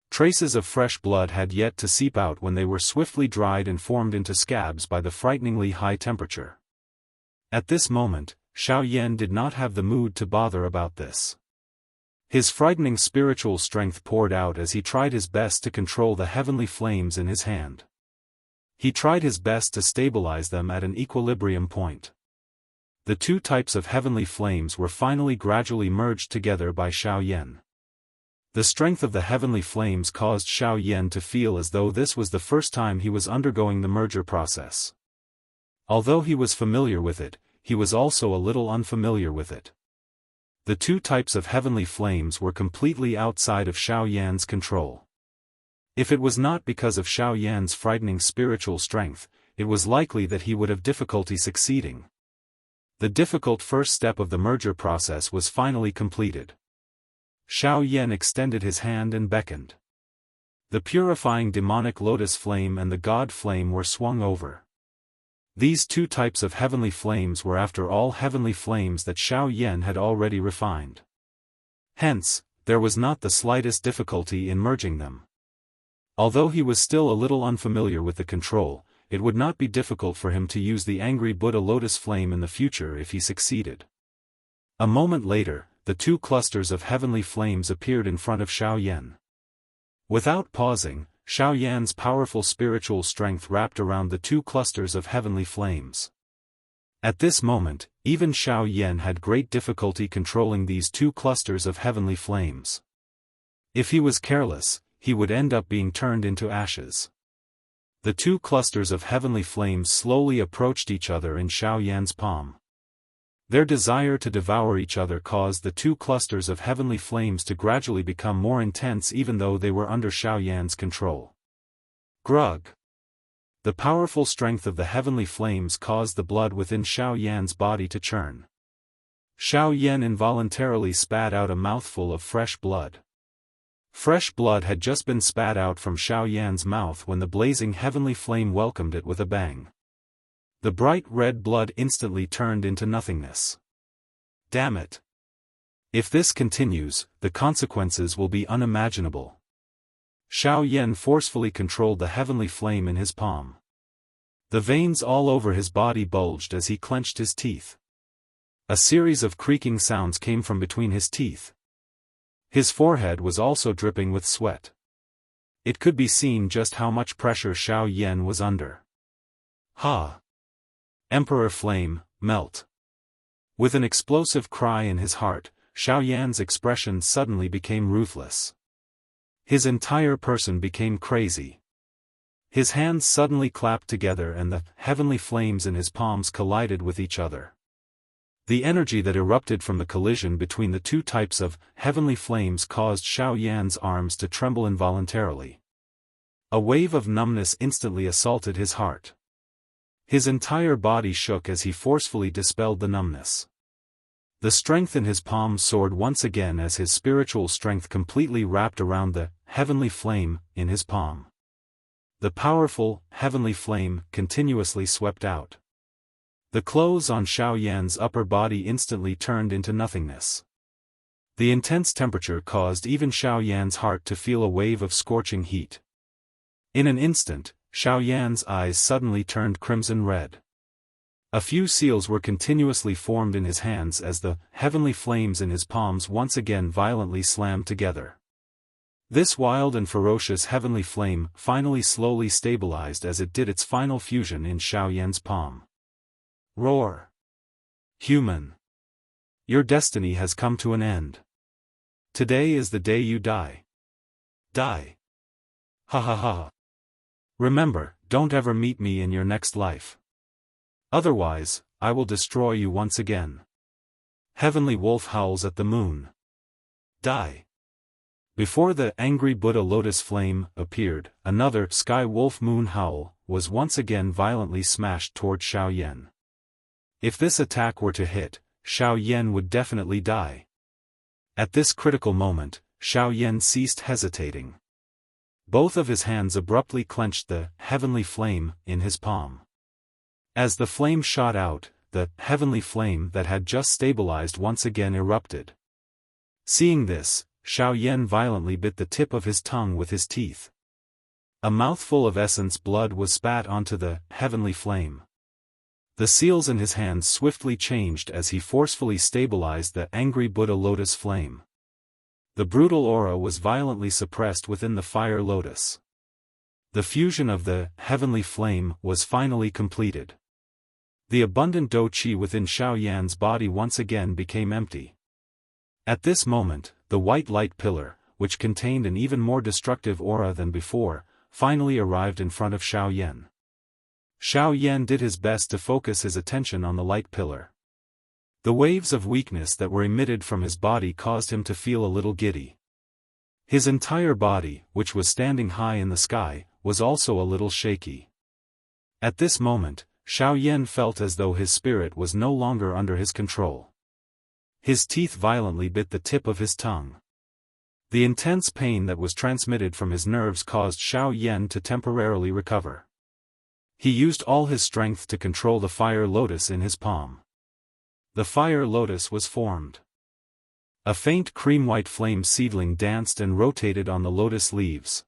Traces of fresh blood had yet to seep out when they were swiftly dried and formed into scabs by the frighteningly high temperature. At this moment, Xiao Yan did not have the mood to bother about this. His frightening spiritual strength poured out as he tried his best to control the heavenly flames in his hand. He tried his best to stabilize them at an equilibrium point. The 2 types of heavenly flames were finally gradually merged together by Xiao Yan. The strength of the heavenly flames caused Xiao Yan to feel as though this was the first time he was undergoing the merger process. Although he was familiar with it, he was also a little unfamiliar with it. The 2 types of heavenly flames were completely outside of Xiao Yan's control. If it was not because of Xiao Yan's frightening spiritual strength, it was likely that he would have difficulty succeeding. The difficult first step of the merger process was finally completed. Xiao Yan extended his hand and beckoned. The purifying demonic lotus flame and the god flame were swung over. These two types of heavenly flames were after all heavenly flames that Xiao Yan had already refined. Hence, there was not the slightest difficulty in merging them. Although he was still a little unfamiliar with the control, it would not be difficult for him to use the angry Buddha lotus flame in the future if he succeeded. A moment later, the two clusters of heavenly flames appeared in front of Xiao Yan. Without pausing, Xiao Yan's powerful spiritual strength wrapped around the two clusters of heavenly flames. At this moment, even Xiao Yan had great difficulty controlling these two clusters of heavenly flames. If he was careless, he would end up being turned into ashes. The two clusters of heavenly flames slowly approached each other in Xiao Yan's palm. Their desire to devour each other caused the two clusters of heavenly flames to gradually become more intense even though they were under Xiao Yan's control. Grug. The powerful strength of the heavenly flames caused the blood within Xiao Yan's body to churn. Xiao Yan involuntarily spat out a mouthful of fresh blood. Fresh blood had just been spat out from Xiao Yan's mouth when the blazing heavenly flame welcomed it with a bang. The bright red blood instantly turned into nothingness. Damn it! If this continues, the consequences will be unimaginable. Xiao Yan forcefully controlled the heavenly flame in his palm. The veins all over his body bulged as he clenched his teeth. A series of creaking sounds came from between his teeth. His forehead was also dripping with sweat. It could be seen just how much pressure Xiao Yan was under. Ha! Emperor Flame, melt! With an explosive cry in his heart, Xiao Yan's expression suddenly became ruthless. His entire person became crazy. His hands suddenly clapped together and the heavenly flames in his palms collided with each other. The energy that erupted from the collision between the two types of heavenly flames caused Xiao Yan's arms to tremble involuntarily. A wave of numbness instantly assaulted his heart. His entire body shook as he forcefully dispelled the numbness. The strength in his palms soared once again as his spiritual strength completely wrapped around the heavenly flame in his palm. The powerful heavenly flame continuously swept out. The clothes on Xiao Yan's upper body instantly turned into nothingness. The intense temperature caused even Xiao Yan's heart to feel a wave of scorching heat. In an instant, Xiao Yan's eyes suddenly turned crimson red. A few seals were continuously formed in his hands as the heavenly flames in his palms once again violently slammed together. This wild and ferocious heavenly flame finally slowly stabilized as it did its final fusion in Xiao Yan's palm. Roar! Human! Your destiny has come to an end. Today is the day you die. Die! Ha ha ha! Remember, don't ever meet me in your next life. Otherwise, I will destroy you once again. Heavenly wolf howls at the moon. Die. Before the angry Buddha lotus flame appeared, another sky wolf moon howl was once again violently smashed toward Xiao Yan. If this attack were to hit, Xiao Yan would definitely die. At this critical moment, Xiao Yan ceased hesitating. Both of his hands abruptly clenched the heavenly flame in his palm. As the flame shot out, the heavenly flame that had just stabilized once again erupted. Seeing this, Xiao Yan violently bit the tip of his tongue with his teeth. A mouthful of essence blood was spat onto the heavenly flame. The seals in his hands swiftly changed as he forcefully stabilized the angry Buddha lotus flame. The brutal aura was violently suppressed within the fire lotus. The fusion of the heavenly flame was finally completed. The abundant dou qi within Xiao Yan's body once again became empty. At this moment, the white light pillar, which contained an even more destructive aura than before, finally arrived in front of Xiao Yan. Xiao Yan did his best to focus his attention on the light pillar. The waves of weakness that were emitted from his body caused him to feel a little giddy. His entire body, which was standing high in the sky, was also a little shaky. At this moment, Xiao Yan felt as though his spirit was no longer under his control. His teeth violently bit the tip of his tongue. The intense pain that was transmitted from his nerves caused Xiao Yan to temporarily recover. He used all his strength to control the fire lotus in his palm. The fire lotus was formed. A faint cream-white flame seedling danced and rotated on the lotus leaves.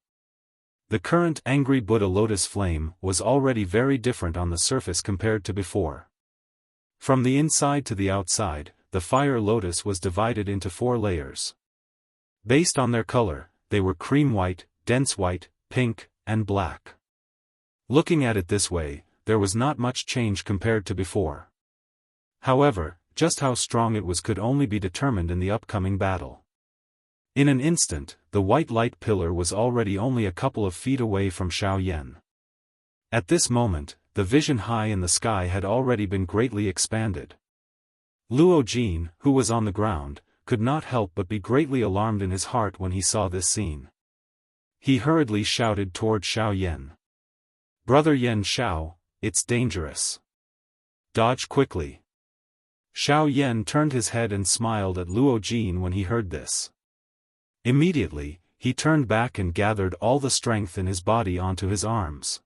The current angry Buddha lotus flame was already very different on the surface compared to before. From the inside to the outside, the fire lotus was divided into 4 layers. Based on their color, they were cream white, dense white, pink, and black. Looking at it this way, there was not much change compared to before. However, just how strong it was could only be determined in the upcoming battle. In an instant, the white light pillar was already only a couple of feet away from Xiao Yan. At this moment, the vision high in the sky had already been greatly expanded. Luo Jin, who was on the ground, could not help but be greatly alarmed in his heart when he saw this scene. He hurriedly shouted toward Xiao Yan. "Brother Yan Xiao, it's dangerous. Dodge quickly." Xiao Yan turned his head and smiled at Luo Jin when he heard this. Immediately, he turned back and gathered all the strength in his body onto his arms.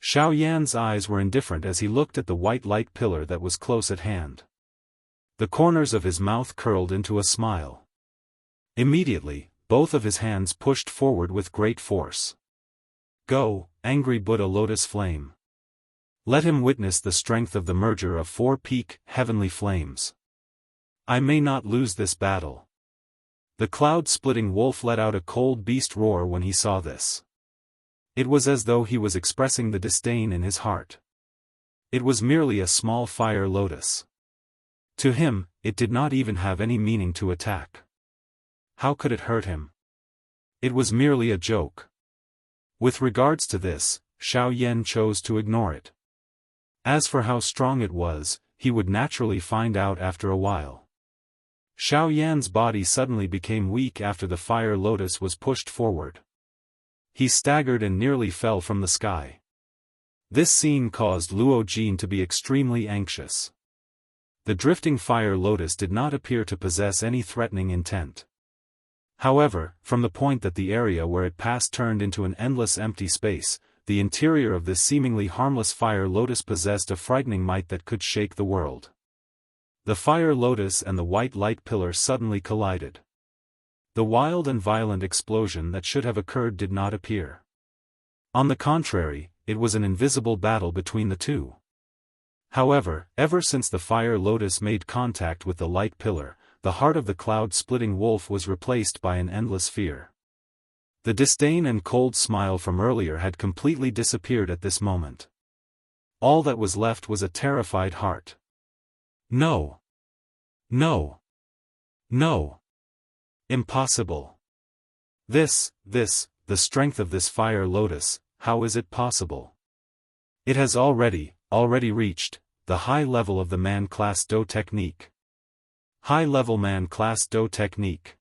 Xiao Yan's eyes were indifferent as he looked at the white light pillar that was close at hand. The corners of his mouth curled into a smile. Immediately, both of his hands pushed forward with great force. "Go, angry Buddha lotus flame. Let him witness the strength of the merger of 4 peak, heavenly flames. I may not lose this battle." The cloud-splitting wolf let out a cold beast roar when he saw this. It was as though he was expressing the disdain in his heart. It was merely a small fire lotus. To him, it did not even have any meaning to attack. How could it hurt him? It was merely a joke. With regards to this, Xiao Yan chose to ignore it. As for how strong it was, he would naturally find out after a while. Xiao Yan's body suddenly became weak after the fire lotus was pushed forward. He staggered and nearly fell from the sky. This scene caused Luo Jin to be extremely anxious. The drifting fire lotus did not appear to possess any threatening intent. However, from the point that the area where it passed turned into an endless empty space, the interior of this seemingly harmless fire lotus possessed a frightening might that could shake the world. The fire lotus and the white light pillar suddenly collided. The wild and violent explosion that should have occurred did not appear. On the contrary, it was an invisible battle between the two. However, ever since the fire lotus made contact with the light pillar, the heart of the cloud-splitting wolf was replaced by an endless fear. The disdain and cold smile from earlier had completely disappeared at this moment. All that was left was a terrified heart. No. No. No. Impossible. The strength of this fire lotus, how is it possible? It has already reached the high level of the man-class Do technique. High-level man-class Do technique.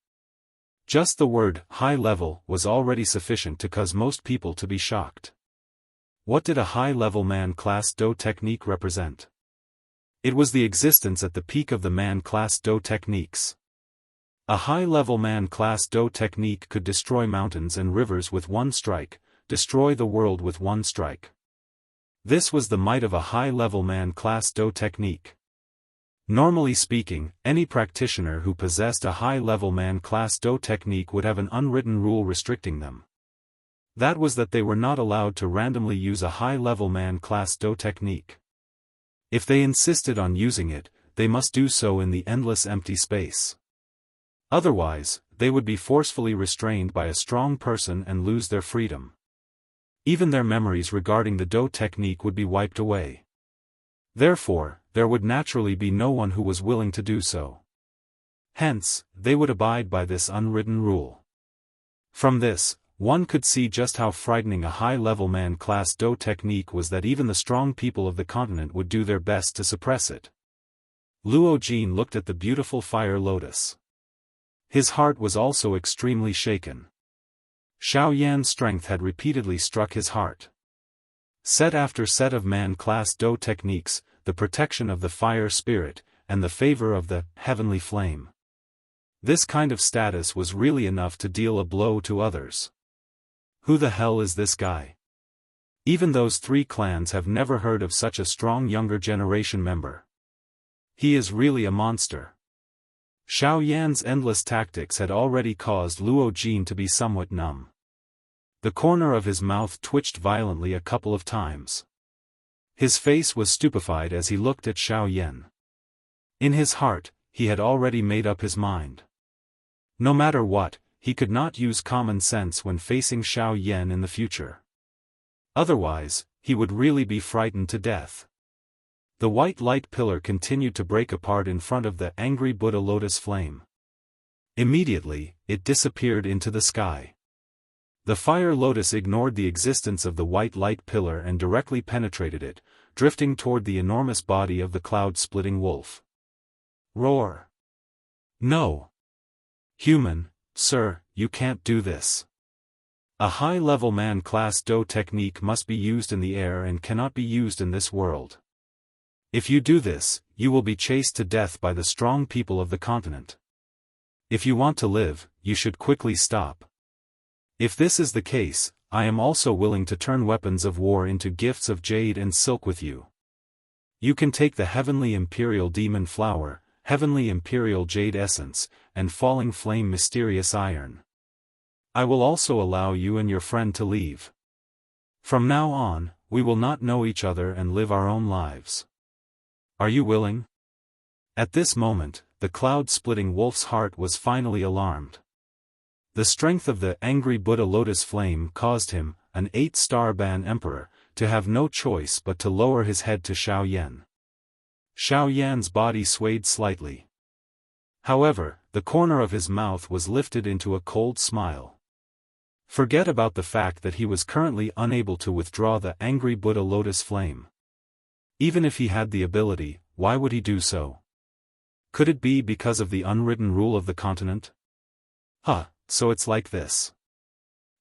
Just the word high level was already sufficient to cause most people to be shocked. What did a high-level man-class Do technique represent? It was the existence at the peak of the man-class Do techniques. A high-level man-class Do technique could destroy mountains and rivers with one strike, destroy the world with one strike. This was the might of a high-level man-class Do technique. Normally speaking, any practitioner who possessed a high-level man-class Do technique would have an unwritten rule restricting them. That was that they were not allowed to randomly use a high-level man-class Do technique. If they insisted on using it, they must do so in the endless empty space. Otherwise, they would be forcefully restrained by a strong person and lose their freedom. Even their memories regarding the Do technique would be wiped away. Therefore, there would naturally be no one who was willing to do so. Hence, they would abide by this unwritten rule. From this, one could see just how frightening a high-level man-class Do technique was, that even the strong people of the continent would do their best to suppress it. Luo Jin looked at the beautiful fire lotus. His heart was also extremely shaken. Xiao Yan's strength had repeatedly struck his heart. Set after set of man-class Do techniques, the protection of the fire spirit, and the favor of the heavenly flame. This kind of status was really enough to deal a blow to others. Who the hell is this guy? Even those 3 clans have never heard of such a strong younger generation member. He is really a monster. Xiao Yan's endless tactics had already caused Luo Jin to be somewhat numb. The corner of his mouth twitched violently a couple of times. His face was stupefied as he looked at Xiao Yan. In his heart, he had already made up his mind. No matter what, he could not use common sense when facing Xiao Yan in the future. Otherwise, he would really be frightened to death. The white light pillar continued to break apart in front of the angry Buddha lotus flame. Immediately, it disappeared into the sky. The fire lotus ignored the existence of the white light pillar and directly penetrated it, drifting toward the enormous body of the cloud-splitting wolf. Roar! No! Human, sir, you can't do this. A high-level man-class Do technique must be used in the air and cannot be used in this world. If you do this, you will be chased to death by the strong people of the continent. If you want to live, you should quickly stop. If this is the case, I am also willing to turn weapons of war into gifts of jade and silk with you. You can take the heavenly imperial demon flower, heavenly imperial jade essence, and falling flame mysterious iron. I will also allow you and your friend to leave. From now on, we will not know each other and live our own lives. Are you willing? At this moment, the cloud-splitting wolf's heart was finally alarmed. The strength of the angry Buddha lotus flame caused him, an 8-star Ban emperor, to have no choice but to lower his head to Xiao Yan. Xiao Yan's body swayed slightly. However, the corner of his mouth was lifted into a cold smile. Forget about the fact that he was currently unable to withdraw the angry Buddha lotus flame. Even if he had the ability, why would he do so? Could it be because of the unwritten rule of the continent? So it's like this.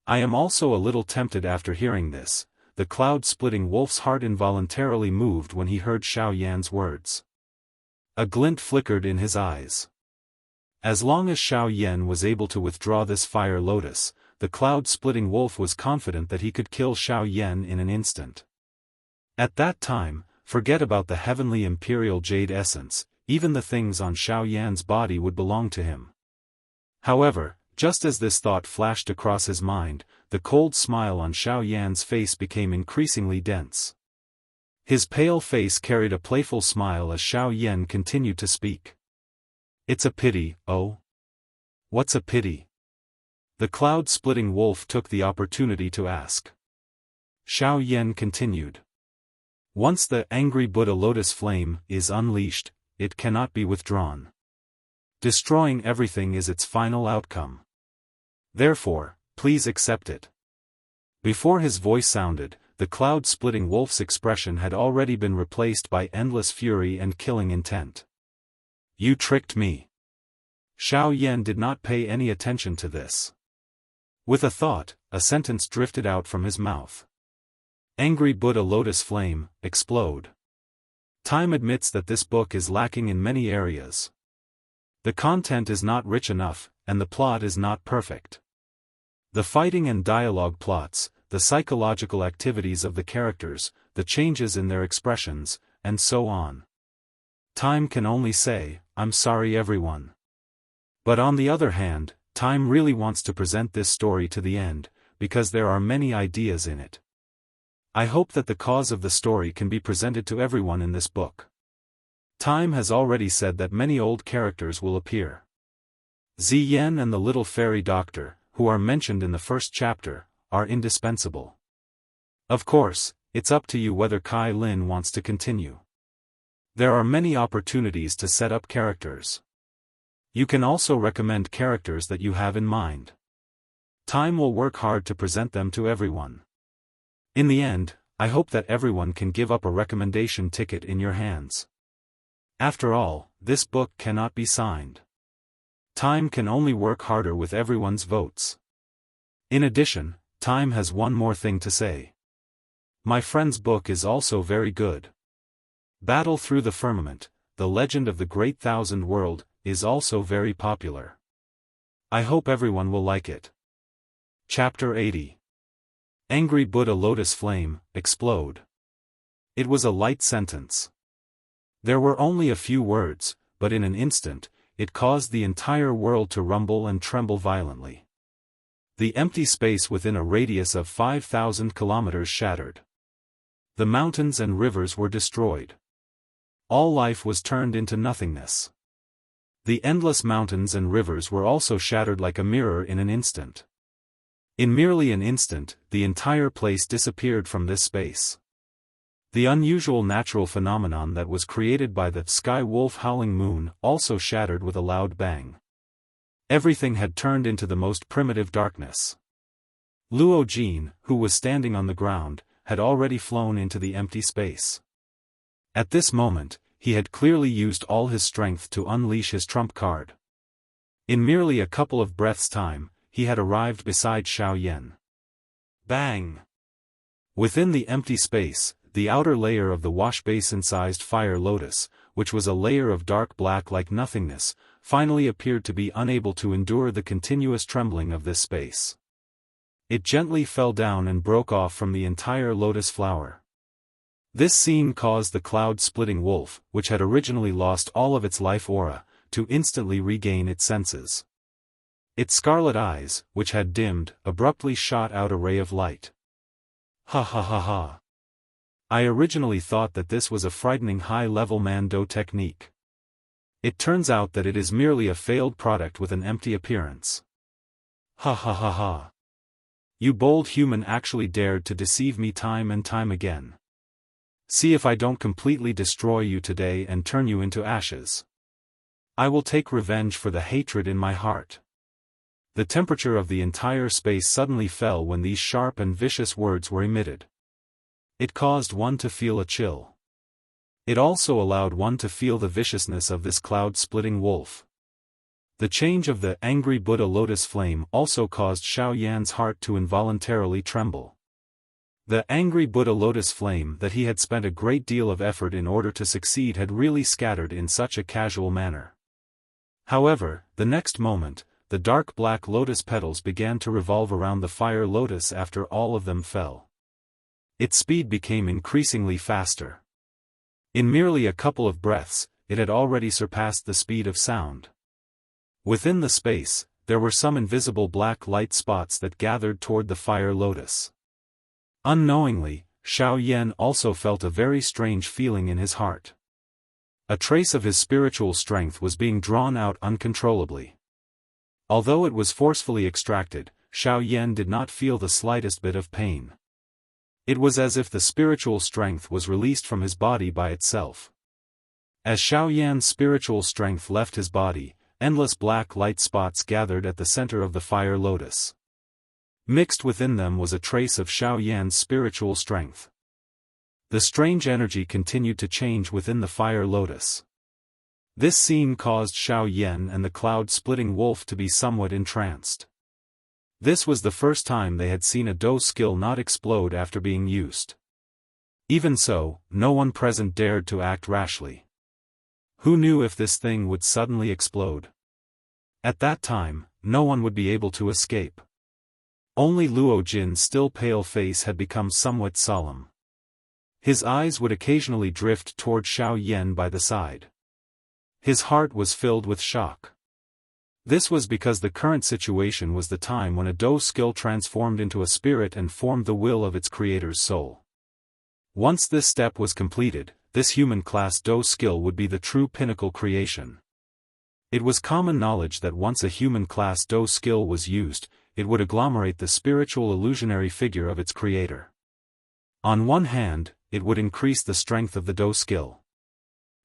I am also a little tempted after hearing this. The cloud-splitting wolf's heart involuntarily moved when he heard Xiao Yan's words. A glint flickered in his eyes. As long as Xiao Yan was able to withdraw this fire lotus, the cloud-splitting wolf was confident that he could kill Xiao Yan in an instant. At that time, forget about the heavenly imperial jade essence, even the things on Xiao Yan's body would belong to him. However, just as this thought flashed across his mind, the cold smile on Xiao Yan's face became increasingly dense. His pale face carried a playful smile as Xiao Yan continued to speak. It's a pity, oh? What's a pity? The cloud-splitting wolf took the opportunity to ask. Xiao Yan continued. Once the angry Buddha lotus flame is unleashed, it cannot be withdrawn. Destroying everything is its final outcome. Therefore, please accept it. Before his voice sounded, the cloud-splitting wolf's expression had already been replaced by endless fury and killing intent. You tricked me. Xiao Yan did not pay any attention to this. With a thought, a sentence drifted out from his mouth. Angry Buddha lotus flame, explode. Time admits that this book is lacking in many areas. The content is not rich enough, and the plot is not perfect. The fighting and dialogue plots, the psychological activities of the characters, the changes in their expressions, and so on. Time can only say, I'm sorry everyone. But on the other hand, Time really wants to present this story to the end, because there are many ideas in it. I hope that the cause of the story can be presented to everyone in this book. Time has already said that many old characters will appear. Ziyan and the little fairy doctor, who are mentioned in the first chapter, are indispensable. Of course, it's up to you whether Kai Lin wants to continue. There are many opportunities to set up characters. You can also recommend characters that you have in mind. Time will work hard to present them to everyone. In the end, I hope that everyone can give up a recommendation ticket in your hands. After all, this book cannot be signed. Time can only work harder with everyone's votes. In addition, Time has one more thing to say. My friend's book is also very good. Battle Through the Firmament, The Legend of the Great Thousand World, is also very popular. I hope everyone will like it. Chapter 80. Angry Buddha Lotus Flame, Explode. It was a light sentence. There were only a few words, but in an instant, it caused the entire world to rumble and tremble violently. The empty space within a radius of 5,000 kilometers shattered. The mountains and rivers were destroyed. All life was turned into nothingness. The endless mountains and rivers were also shattered like a mirror in an instant. In merely an instant, the entire place disappeared from this space. The unusual natural phenomenon that was created by the sky wolf howling moon also shattered with a loud bang. Everything had turned into the most primitive darkness. Luo Jin, who was standing on the ground, had already flown into the empty space. At this moment, he had clearly used all his strength to unleash his trump card. In merely a couple of breaths' time, he had arrived beside Xiao Yan. Bang! Within the empty space, the outer layer of the wash-basin-sized fire lotus, which was a layer of dark black like nothingness, finally appeared to be unable to endure the continuous trembling of this space. It gently fell down and broke off from the entire lotus flower. This scene caused the cloud-splitting wolf, which had originally lost all of its life aura, to instantly regain its senses. Its scarlet eyes, which had dimmed, abruptly shot out a ray of light. Ha ha ha ha. I originally thought that this was a frightening high-level Mando technique. It turns out that it is merely a failed product with an empty appearance. Ha ha ha ha. You bold human actually dared to deceive me time and time again. See if I don't completely destroy you today and turn you into ashes. I will take revenge for the hatred in my heart. The temperature of the entire space suddenly fell when these sharp and vicious words were emitted. It caused one to feel a chill. It also allowed one to feel the viciousness of this cloud-splitting wolf. The change of the angry Buddha lotus flame also caused Xiao Yan's heart to involuntarily tremble. The angry Buddha lotus flame that he had spent a great deal of effort in order to succeed had really scattered in such a casual manner. However, the next moment, the dark black lotus petals began to revolve around the fire lotus after all of them fell. Its speed became increasingly faster. In merely a couple of breaths, it had already surpassed the speed of sound. Within the space, there were some invisible black light spots that gathered toward the fire lotus. Unknowingly, Xiao Yan also felt a very strange feeling in his heart. A trace of his spiritual strength was being drawn out uncontrollably. Although it was forcefully extracted, Xiao Yan did not feel the slightest bit of pain. It was as if the spiritual strength was released from his body by itself. As Xiao Yan's spiritual strength left his body, endless black light spots gathered at the center of the fire lotus. Mixed within them was a trace of Xiao Yan's spiritual strength. The strange energy continued to change within the fire lotus. This scene caused Xiao Yan and the cloud-splitting wolf to be somewhat entranced. This was the first time they had seen a Do skill not explode after being used. Even so, no one present dared to act rashly. Who knew if this thing would suddenly explode? At that time, no one would be able to escape. Only Luo Jin's still pale face had become somewhat solemn. His eyes would occasionally drift toward Xiao Yan by the side. His heart was filled with shock. This was because the current situation was the time when a Do skill transformed into a spirit and formed the will of its creator's soul. Once this step was completed, this human-class Do skill would be the true pinnacle creation. It was common knowledge that once a human-class Do skill was used, it would agglomerate the spiritual illusionary figure of its creator. On one hand, it would increase the strength of the Do skill.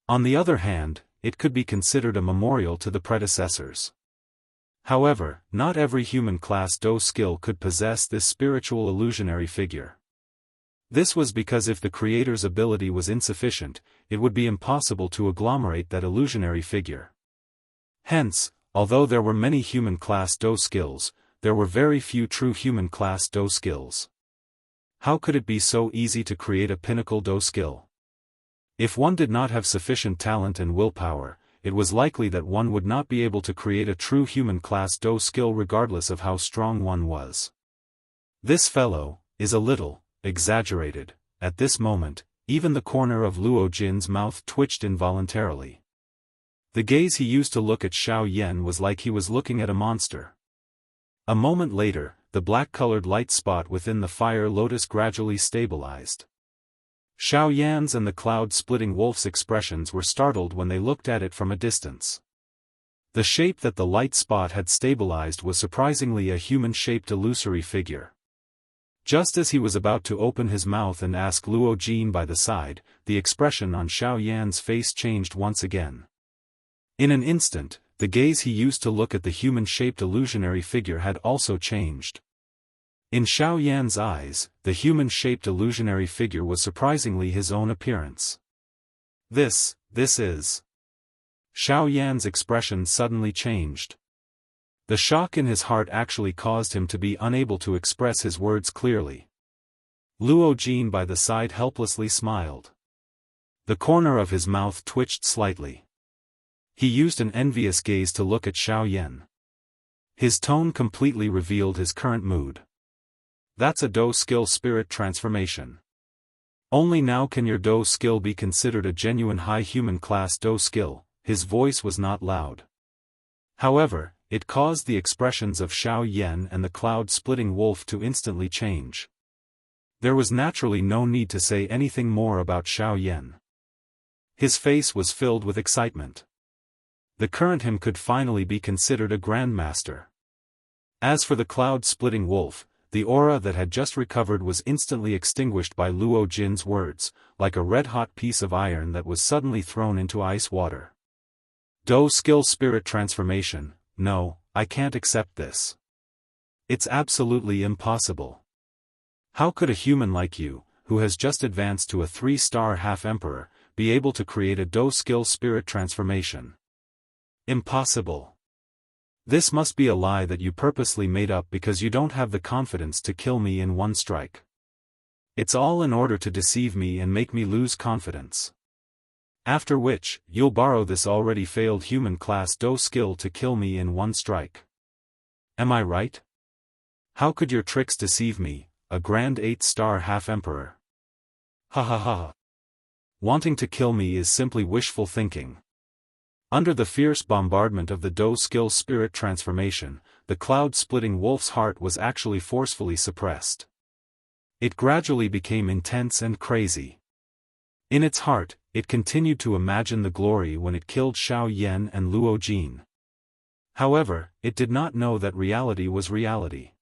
On the other hand, it could be considered a memorial to the predecessors. However, not every human-class Do skill could possess this spiritual illusionary figure. This was because if the creator's ability was insufficient, it would be impossible to agglomerate that illusionary figure. Hence, although there were many human-class Do skills, there were very few true human-class Do skills. How could it be so easy to create a pinnacle Do skill? If one did not have sufficient talent and willpower, it was likely that one would not be able to create a true human-class Do skill regardless of how strong one was. This fellow is a little exaggerated. At this moment, even the corner of Luo Jin's mouth twitched involuntarily. The gaze he used to look at Xiao Yan was like he was looking at a monster. A moment later, the black-colored light spot within the fire lotus gradually stabilized. Xiao Yan's and the cloud-splitting wolf's expressions were startled when they looked at it from a distance. The shape that the light spot had stabilized was surprisingly a human-shaped illusory figure. Just as he was about to open his mouth and ask Luo Jin by the side, the expression on Xiao Yan's face changed once again. In an instant, the gaze he used to look at the human-shaped illusionary figure had also changed. In Xiao Yan's eyes, the human-shaped illusionary figure was surprisingly his own appearance. This is... Xiao Yan's expression suddenly changed. The shock in his heart actually caused him to be unable to express his words clearly. Luo Jin by the side helplessly smiled. The corner of his mouth twitched slightly. He used an envious gaze to look at Xiao Yan. His tone completely revealed his current mood. That's a Do skill spirit transformation. Only now can your Do skill be considered a genuine high human class Do skill. His voice was not loud. However, it caused the expressions of Xiao Yan and the cloud-splitting wolf to instantly change. There was naturally no need to say anything more about Xiao Yan. His face was filled with excitement. The current him could finally be considered a grandmaster. As for the cloud-splitting wolf, the aura that had just recovered was instantly extinguished by Luo Jin's words, like a red-hot piece of iron that was suddenly thrown into ice water. Do skill spirit transformation, no, I can't accept this. It's absolutely impossible. How could a human like you, who has just advanced to a 3-star half-emperor, be able to create a Do skill spirit transformation? Impossible. This must be a lie that you purposely made up because you don't have the confidence to kill me in one strike. It's all in order to deceive me and make me lose confidence. After which, you'll borrow this already failed human class Do skill to kill me in one strike. Am I right? How could your tricks deceive me, a grand 8-star half-emperor? Ha ha ha. Wanting to kill me is simply wishful thinking. Under the fierce bombardment of the Do skill spirit transformation, the cloud-splitting wolf's heart was actually forcefully suppressed. It gradually became intense and crazy. In its heart, it continued to imagine the glory when it killed Xiao Yan and Luo Jin. However, it did not know that reality was reality.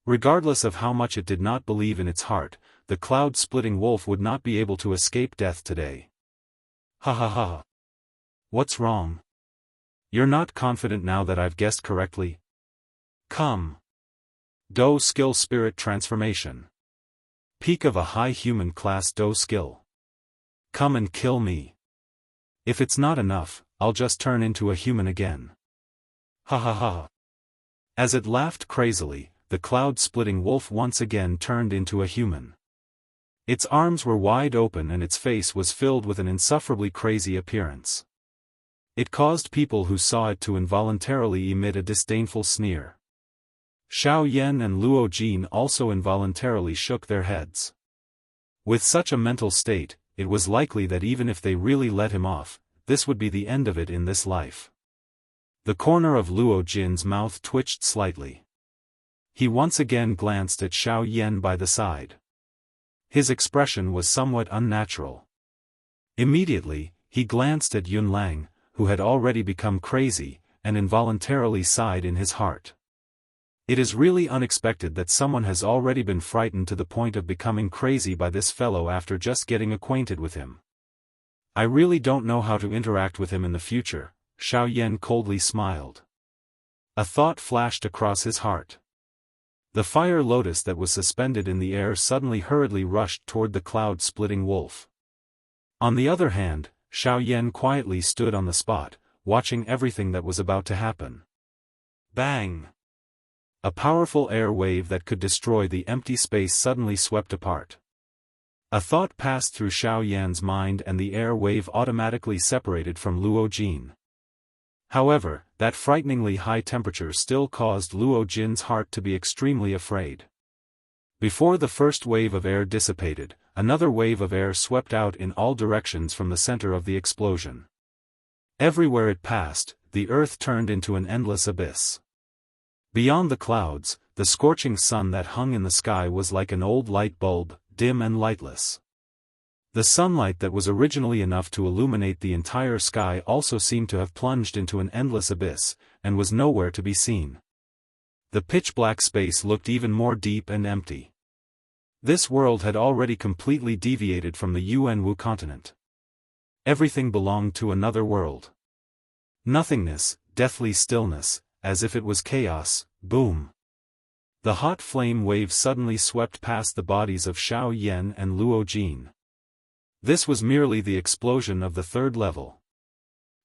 Regardless of how much it did not believe in its heart, the cloud-splitting wolf would not be able to escape death today. Ha ha ha. What's wrong? You're not confident now that I've guessed correctly? Come. Do skill spirit transformation. Peak of a high human class Do skill. Come and kill me. If it's not enough, I'll just turn into a human again. Ha ha ha. As it laughed crazily, the cloud-splitting wolf once again turned into a human. Its arms were wide open and its face was filled with an insufferably crazy appearance. It caused people who saw it to involuntarily emit a disdainful sneer. Xiao Yan and Luo Jin also involuntarily shook their heads. With such a mental state, it was likely that even if they really let him off, this would be the end of it in this life. The corner of Luo Jin's mouth twitched slightly. He once again glanced at Xiao Yan by the side. His expression was somewhat unnatural. Immediately, he glanced at Yun Lang, who had already become crazy, and involuntarily sighed in his heart. It is really unexpected that someone has already been frightened to the point of becoming crazy by this fellow after just getting acquainted with him. I really don't know how to interact with him in the future, Xiao Yan coldly smiled. A thought flashed across his heart. The fire lotus that was suspended in the air suddenly hurriedly rushed toward the cloud-splitting wolf. On the other hand, Xiao Yan quietly stood on the spot, watching everything that was about to happen. Bang! A powerful air wave that could destroy the empty space suddenly swept apart. A thought passed through Xiao Yan's mind and the air wave automatically separated from Luo Jin. However, that frighteningly high temperature still caused Luo Jin's heart to be extremely afraid. Before the first wave of air dissipated, another wave of air swept out in all directions from the center of the explosion. Everywhere it passed, the earth turned into an endless abyss. Beyond the clouds, the scorching sun that hung in the sky was like an old light bulb, dim and lightless. The sunlight that was originally enough to illuminate the entire sky also seemed to have plunged into an endless abyss, and was nowhere to be seen. The pitch-black space looked even more deep and empty. This world had already completely deviated from the Yuanwu continent. Everything belonged to another world. Nothingness, deathly stillness, as if it was chaos. Boom! The hot flame wave suddenly swept past the bodies of Xiao Yan and Luo Jin. This was merely the explosion of the third level.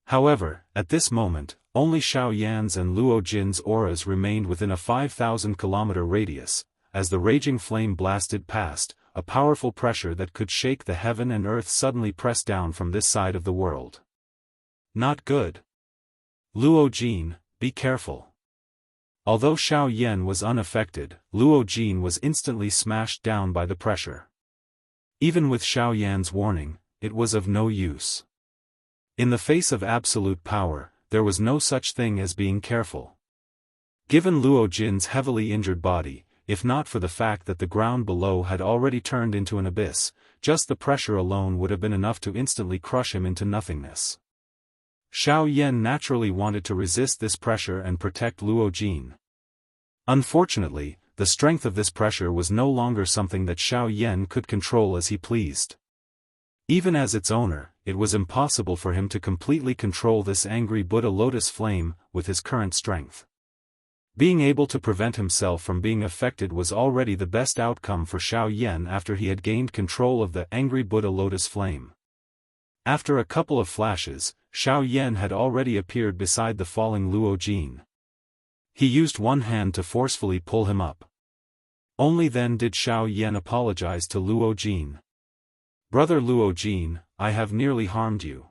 However, at this moment, only Xiao Yan's and Luo Jin's auras remained within a 5,000-kilometer radius. As the raging flame blasted past, a powerful pressure that could shake the heaven and earth suddenly pressed down from this side of the world. Not good. Luo Jin, be careful. Although Xiao Yan was unaffected, Luo Jin was instantly smashed down by the pressure. Even with Xiao Yan's warning, it was of no use. In the face of absolute power, there was no such thing as being careful. Given Luo Jin's heavily injured body, if not for the fact that the ground below had already turned into an abyss, just the pressure alone would have been enough to instantly crush him into nothingness. Xiao Yan naturally wanted to resist this pressure and protect Luo Jin. Unfortunately, the strength of this pressure was no longer something that Xiao Yan could control as he pleased. Even as its owner, it was impossible for him to completely control this angry Buddha lotus flame with his current strength. Being able to prevent himself from being affected was already the best outcome for Xiao Yan after he had gained control of the angry Buddha lotus flame. After a couple of flashes, Xiao Yan had already appeared beside the falling Luo Jin. He used one hand to forcefully pull him up. Only then did Xiao Yan apologize to Luo Jin. "Brother Luo Jin, I have nearly harmed you.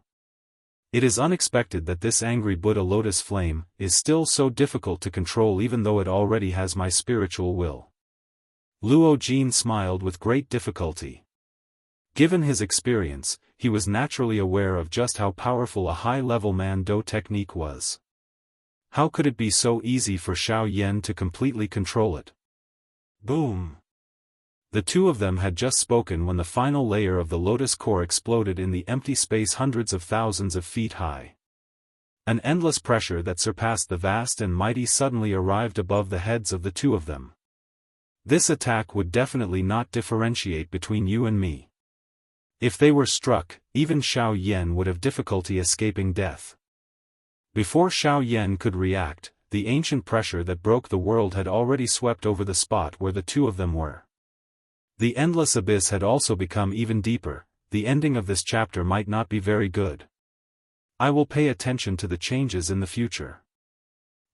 It is unexpected that this angry Buddha lotus flame is still so difficult to control even though it already has my spiritual will." Luo Jin smiled with great difficulty. Given his experience, he was naturally aware of just how powerful a high-level Mando technique was. How could it be so easy for Xiao Yan to completely control it? Boom! The two of them had just spoken when the final layer of the lotus core exploded in the empty space hundreds of thousands of feet high. An endless pressure that surpassed the vast and mighty suddenly arrived above the heads of the two of them. This attack would definitely not differentiate between you and me. If they were struck, even Xiao Yan would have difficulty escaping death. Before Xiao Yan could react, the ancient pressure that broke the world had already swept over the spot where the two of them were. The endless abyss had also become even deeper. The ending of this chapter might not be very good. I will pay attention to the changes in the future.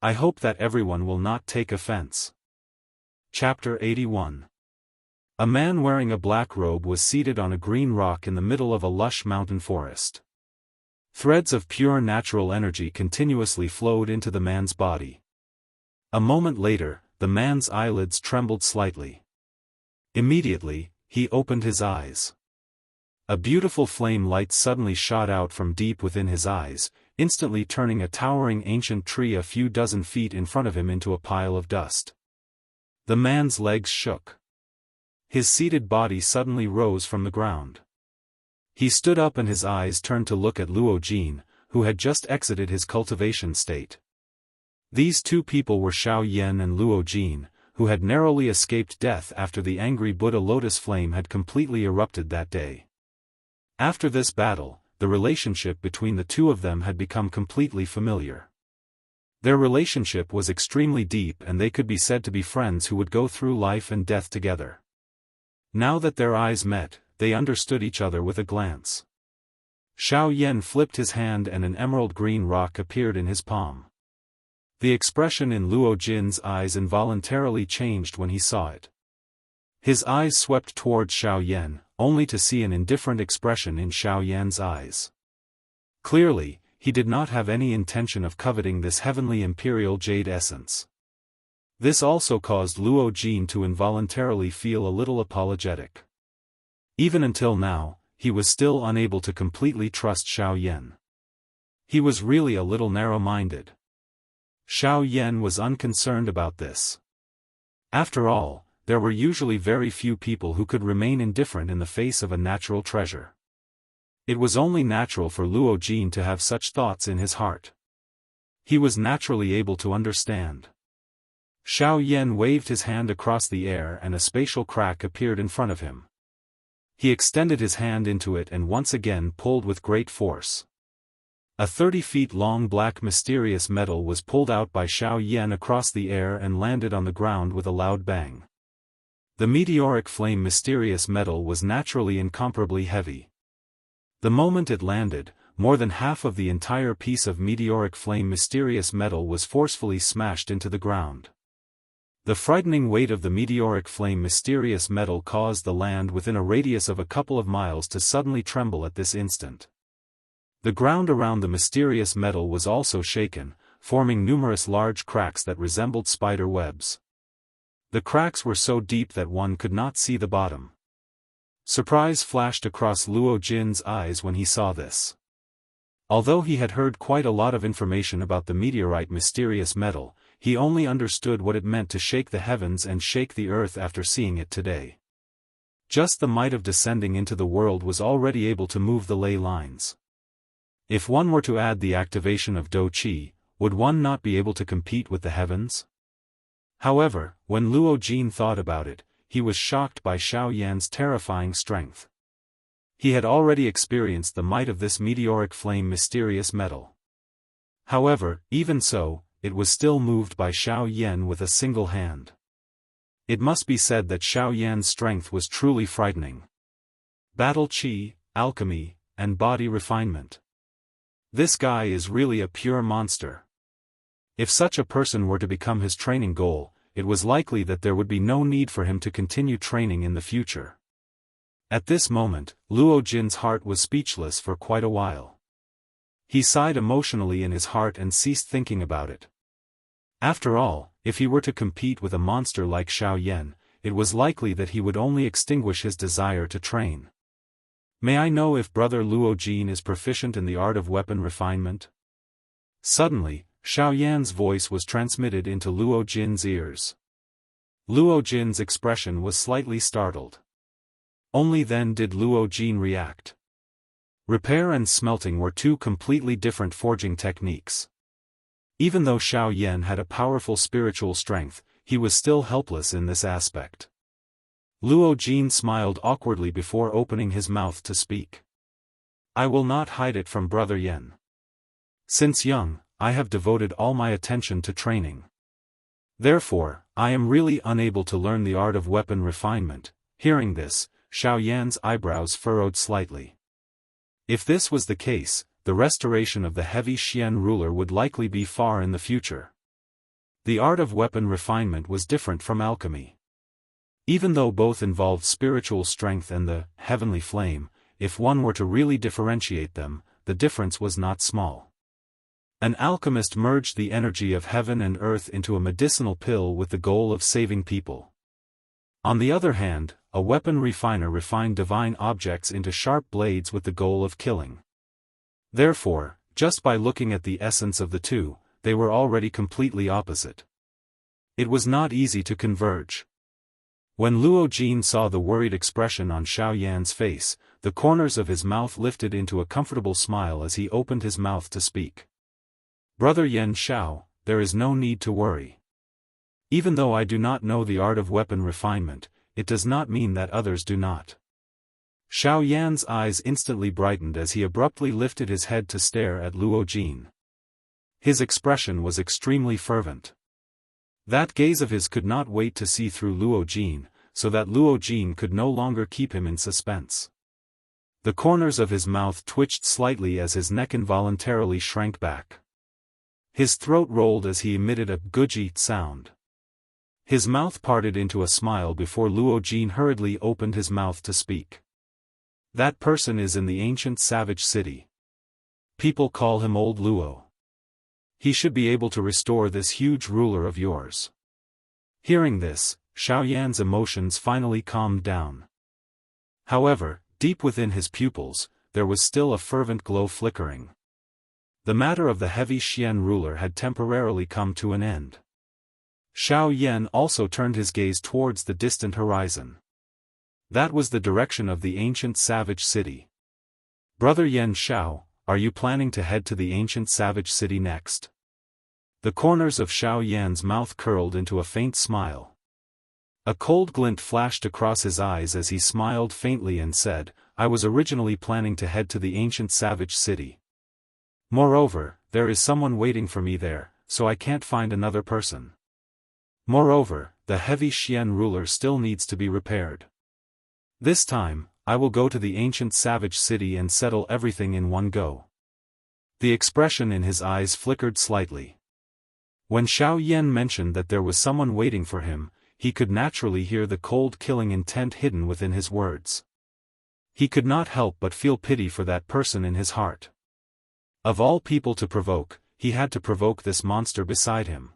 I hope that everyone will not take offense. Chapter 81. A man wearing a black robe was seated on a green rock in the middle of a lush mountain forest. Threads of pure natural energy continuously flowed into the man's body. A moment later, the man's eyelids trembled slightly. Immediately, he opened his eyes. A beautiful flame light suddenly shot out from deep within his eyes, instantly turning a towering ancient tree a few dozen feet in front of him into a pile of dust. The man's legs shook. His seated body suddenly rose from the ground. He stood up and his eyes turned to look at Luo Jin, who had just exited his cultivation state. These two people were Xiao Yan and Luo Jin, who had narrowly escaped death after the angry Buddha lotus flame had completely erupted that day. After this battle, the relationship between the two of them had become completely familiar. Their relationship was extremely deep and they could be said to be friends who would go through life and death together. Now that their eyes met, they understood each other with a glance. Xiao Yan flipped his hand and an emerald green rock appeared in his palm. The expression in Luo Jin's eyes involuntarily changed when he saw it. His eyes swept towards Xiao Yan, only to see an indifferent expression in Xiao Yan's eyes. Clearly, he did not have any intention of coveting this heavenly imperial jade essence. This also caused Luo Jin to involuntarily feel a little apologetic. Even until now, he was still unable to completely trust Xiao Yan. He was really a little narrow-minded. Xiao Yan was unconcerned about this. After all, there were usually very few people who could remain indifferent in the face of a natural treasure. It was only natural for Luo Jin to have such thoughts in his heart. He was naturally able to understand. Xiao Yan waved his hand across the air and a spatial crack appeared in front of him. He extended his hand into it and once again pulled with great force. A 30 feet long black mysterious metal was pulled out by Xiao Yan across the air and landed on the ground with a loud bang. The meteoric flame mysterious metal was naturally incomparably heavy. The moment it landed, more than half of the entire piece of meteoric flame mysterious metal was forcefully smashed into the ground. The frightening weight of the meteoric flame mysterious metal caused the land within a radius of a couple of miles to suddenly tremble at this instant. The ground around the mysterious metal was also shaken, forming numerous large cracks that resembled spider webs. The cracks were so deep that one could not see the bottom. Surprise flashed across Luo Jin's eyes when he saw this. Although he had heard quite a lot of information about the meteorite mysterious metal, he only understood what it meant to shake the heavens and shake the earth after seeing it today. Just the might of descending into the world was already able to move the ley lines. If one were to add the activation of Do Qi, would one not be able to compete with the heavens? However, when Luo Jin thought about it, he was shocked by Xiao Yan's terrifying strength. He had already experienced the might of this meteoric flame mysterious metal. However, even so, it was still moved by Xiao Yan with a single hand. It must be said that Xiao Yan's strength was truly frightening. Battle Qi, alchemy, and body refinement. This guy is really a pure monster. If such a person were to become his training goal, it was likely that there would be no need for him to continue training in the future. At this moment, Luo Jin's heart was speechless for quite a while. He sighed emotionally in his heart and ceased thinking about it. After all, if he were to compete with a monster like Xiao Yan, it was likely that he would only extinguish his desire to train. May I know if Brother Luo Jin is proficient in the art of weapon refinement? Suddenly, Xiao Yan's voice was transmitted into Luo Jin's ears. Luo Jin's expression was slightly startled. Only then did Luo Jin react. Repair and smelting were two completely different forging techniques. Even though Xiao Yan had a powerful spiritual strength, he was still helpless in this aspect. Luo Jin smiled awkwardly before opening his mouth to speak. I will not hide it from Brother Yan. Since young, I have devoted all my attention to training. Therefore, I am really unable to learn the art of weapon refinement. Hearing this, Xiao Yan's eyebrows furrowed slightly. If this was the case, the restoration of the heavy Xian ruler would likely be far in the future. The art of weapon refinement was different from alchemy. Even though both involved spiritual strength and the heavenly flame, if one were to really differentiate them, the difference was not small. An alchemist merged the energy of heaven and earth into a medicinal pill with the goal of saving people. On the other hand, a weapon refiner refined divine objects into sharp blades with the goal of killing. Therefore, just by looking at the essence of the two, they were already completely opposite. It was not easy to converge. When Luo Jin saw the worried expression on Xiao Yan's face, the corners of his mouth lifted into a comfortable smile as he opened his mouth to speak. Brother Yan Xiao, there is no need to worry. Even though I do not know the art of weapon refinement, it does not mean that others do not. Xiao Yan's eyes instantly brightened as he abruptly lifted his head to stare at Luo Jin. His expression was extremely fervent. That gaze of his could not wait to see through Luo Jin, so that Luo Jin could no longer keep him in suspense. The corners of his mouth twitched slightly as his neck involuntarily shrank back. His throat rolled as he emitted a guji sound. His mouth parted into a smile before Luo Jin hurriedly opened his mouth to speak. That person is in the ancient savage city. People call him Old Luo. He should be able to restore this huge ruler of yours. Hearing this, Xiaoyan's emotions finally calmed down. However, deep within his pupils, there was still a fervent glow flickering. The matter of the heavy Xian ruler had temporarily come to an end. Xiaoyan also turned his gaze towards the distant horizon. That was the direction of the ancient savage city. Brother Yan Xiao, are you planning to head to the ancient savage city next? The corners of Xiaoyan's mouth curled into a faint smile. A cold glint flashed across his eyes as he smiled faintly and said, I was originally planning to head to the ancient savage city. Moreover, there is someone waiting for me there, so I can't find another person. Moreover, the heavy Xian ruler still needs to be repaired. This time, I will go to the ancient savage city and settle everything in one go. The expression in his eyes flickered slightly. When Xiaoyan mentioned that there was someone waiting for him, he could naturally hear the cold killing intent hidden within his words. He could not help but feel pity for that person in his heart. Of all people to provoke, he had to provoke this monster beside him.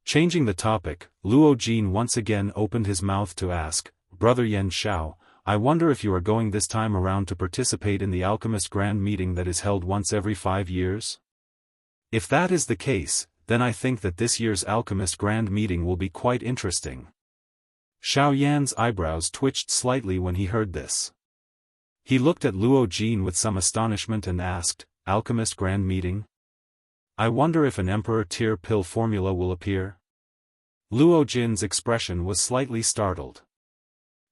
Changing the topic, Luo Jin once again opened his mouth to ask, Brother Yan Xiao, I wonder if you are going this time around to participate in the alchemist grand meeting that is held once every 5 years? If that is the case, then I think that this year's alchemist grand meeting will be quite interesting. Xiaoyan's eyebrows twitched slightly when he heard this. He looked at Luo Jin with some astonishment and asked, Alchemist grand meeting? I wonder if an emperor tier pill formula will appear? Luo Jin's expression was slightly startled.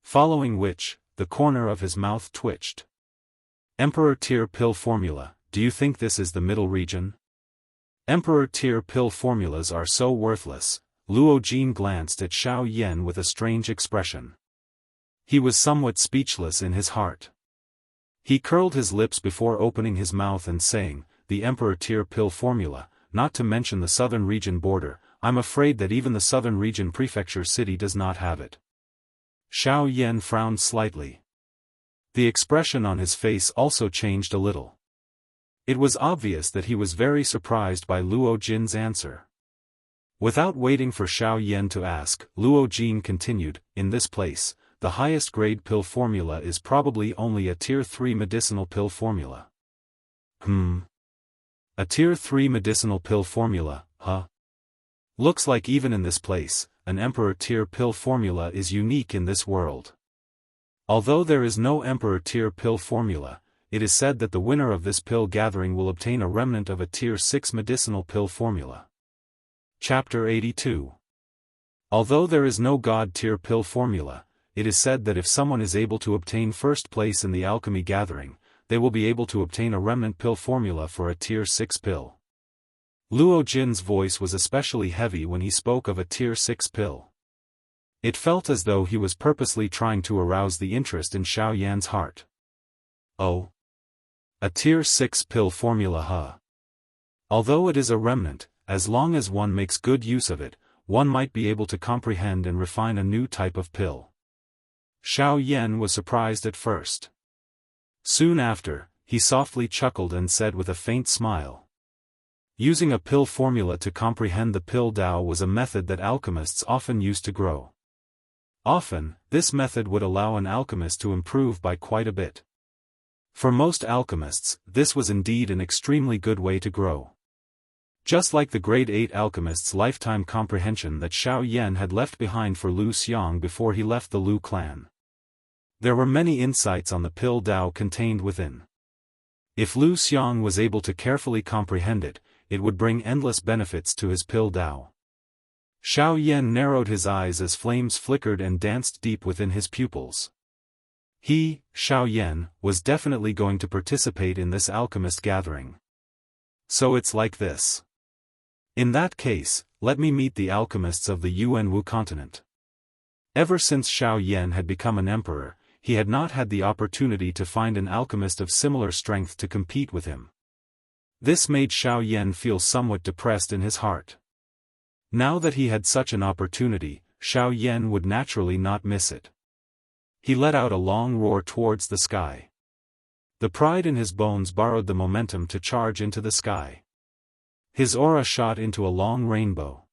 Following which, the corner of his mouth twitched. Emperor tier pill formula, do you think this is the middle region? Emperor tier pill formulas are so worthless. Luo Jin glanced at Xiaoyan with a strange expression. He was somewhat speechless in his heart. He curled his lips before opening his mouth and saying, the Emperor tier pill formula, not to mention the southern region border, I'm afraid that even the southern region prefecture city does not have it. Xiaoyan frowned slightly. The expression on his face also changed a little. It was obvious that he was very surprised by Luo Jin's answer. Without waiting for Xiaoyan to ask, Luo Jin continued, in this place, the highest grade pill formula is probably only a tier 3 medicinal pill formula. A tier 3 medicinal pill formula, huh? Looks like even in this place, an emperor tier pill formula is unique in this world. Although there is no emperor tier pill formula, it is said that the winner of this pill gathering will obtain a remnant of a tier 6 medicinal pill formula. Chapter 82. Although there is no god tier pill formula, it is said that if someone is able to obtain first place in the alchemy gathering, they will be able to obtain a remnant pill formula for a tier 6 pill. Luo Jin's voice was especially heavy when he spoke of a tier 6 pill. It felt as though he was purposely trying to arouse the interest in Xiaoyan's heart. Oh. A tier 6 pill formula, huh? Although it is a remnant, as long as one makes good use of it, one might be able to comprehend and refine a new type of pill. Xiaoyan was surprised at first. Soon after, he softly chuckled and said with a faint smile. Using a pill formula to comprehend the pill Dao was a method that alchemists often used to grow. Often, this method would allow an alchemist to improve by quite a bit. For most alchemists, this was indeed an extremely good way to grow. Just like the grade 8 alchemist's lifetime comprehension that Xiaoyan had left behind for Lu Xiang before he left the Lu clan. There were many insights on the pill Dao contained within. If Lu Xiang was able to carefully comprehend it, it would bring endless benefits to his pill Dao. Xiaoyan narrowed his eyes as flames flickered and danced deep within his pupils. He, Xiaoyan, was definitely going to participate in this alchemist gathering. So it's like this. In that case, let me meet the alchemists of the Yuanwu continent. Ever since Xiaoyan had become an emperor, he had not had the opportunity to find an alchemist of similar strength to compete with him. This made Xiao Yan feel somewhat depressed in his heart. Now that he had such an opportunity, Xiao Yan would naturally not miss it. He let out a long roar towards the sky. The pride in his bones borrowed the momentum to charge into the sky. His aura shot into a long rainbow.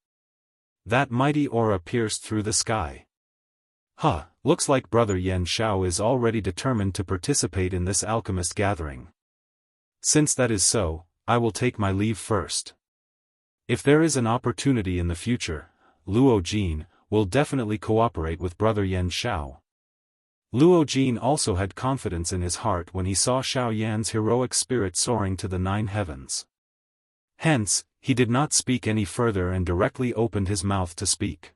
That mighty aura pierced through the sky. Looks like Brother Yan Xiao is already determined to participate in this alchemist gathering. Since that is so, I will take my leave first. If there is an opportunity in the future, Luo Jin will definitely cooperate with Brother Yan Xiao. Luo Jin also had confidence in his heart when he saw Xiao Yan's heroic spirit soaring to the 9 heavens. Hence, he did not speak any further and directly opened his mouth to speak.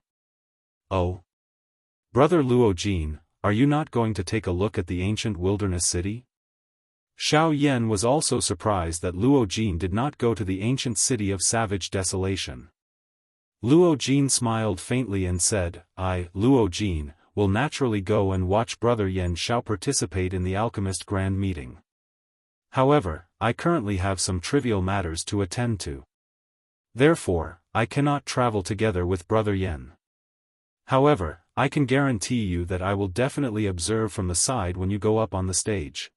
Oh! Brother Luo Jin, are you not going to take a look at the ancient wilderness city? Xiao Yan was also surprised that Luo Jin did not go to the ancient city of savage desolation. Luo Jin smiled faintly and said, I, Luo Jin, will naturally go and watch Brother Yan Xiao participate in the alchemist grand meeting. However, I currently have some trivial matters to attend to. Therefore, I cannot travel together with Brother Yan. However, I can guarantee you that I will definitely observe from the side when you go up on the stage.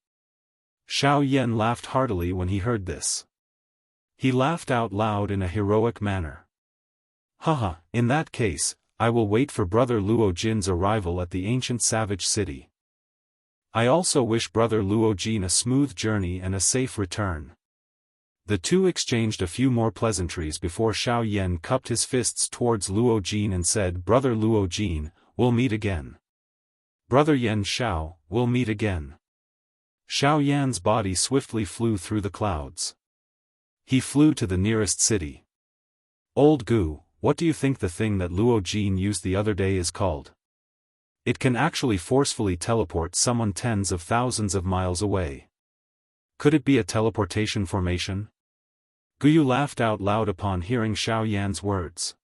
Xiao Yan laughed heartily when he heard this. He laughed out loud in a heroic manner. In that case, I will wait for Brother Luo Jin's arrival at the ancient savage city. I also wish Brother Luo Jin a smooth journey and a safe return. The two exchanged a few more pleasantries before Xiao Yan cupped his fists towards Luo Jin and said, Brother Luo Jin, we'll meet again. Brother Yan Xiao, we'll meet again. Xiao Yan's body swiftly flew through the clouds. He flew to the nearest city. Old Gu, what do you think the thing that Luo Jin used the other day is called? It can actually forcefully teleport someone tens of thousands of miles away. Could it be a teleportation formation? Guyu laughed out loud upon hearing Xiao Yan's words.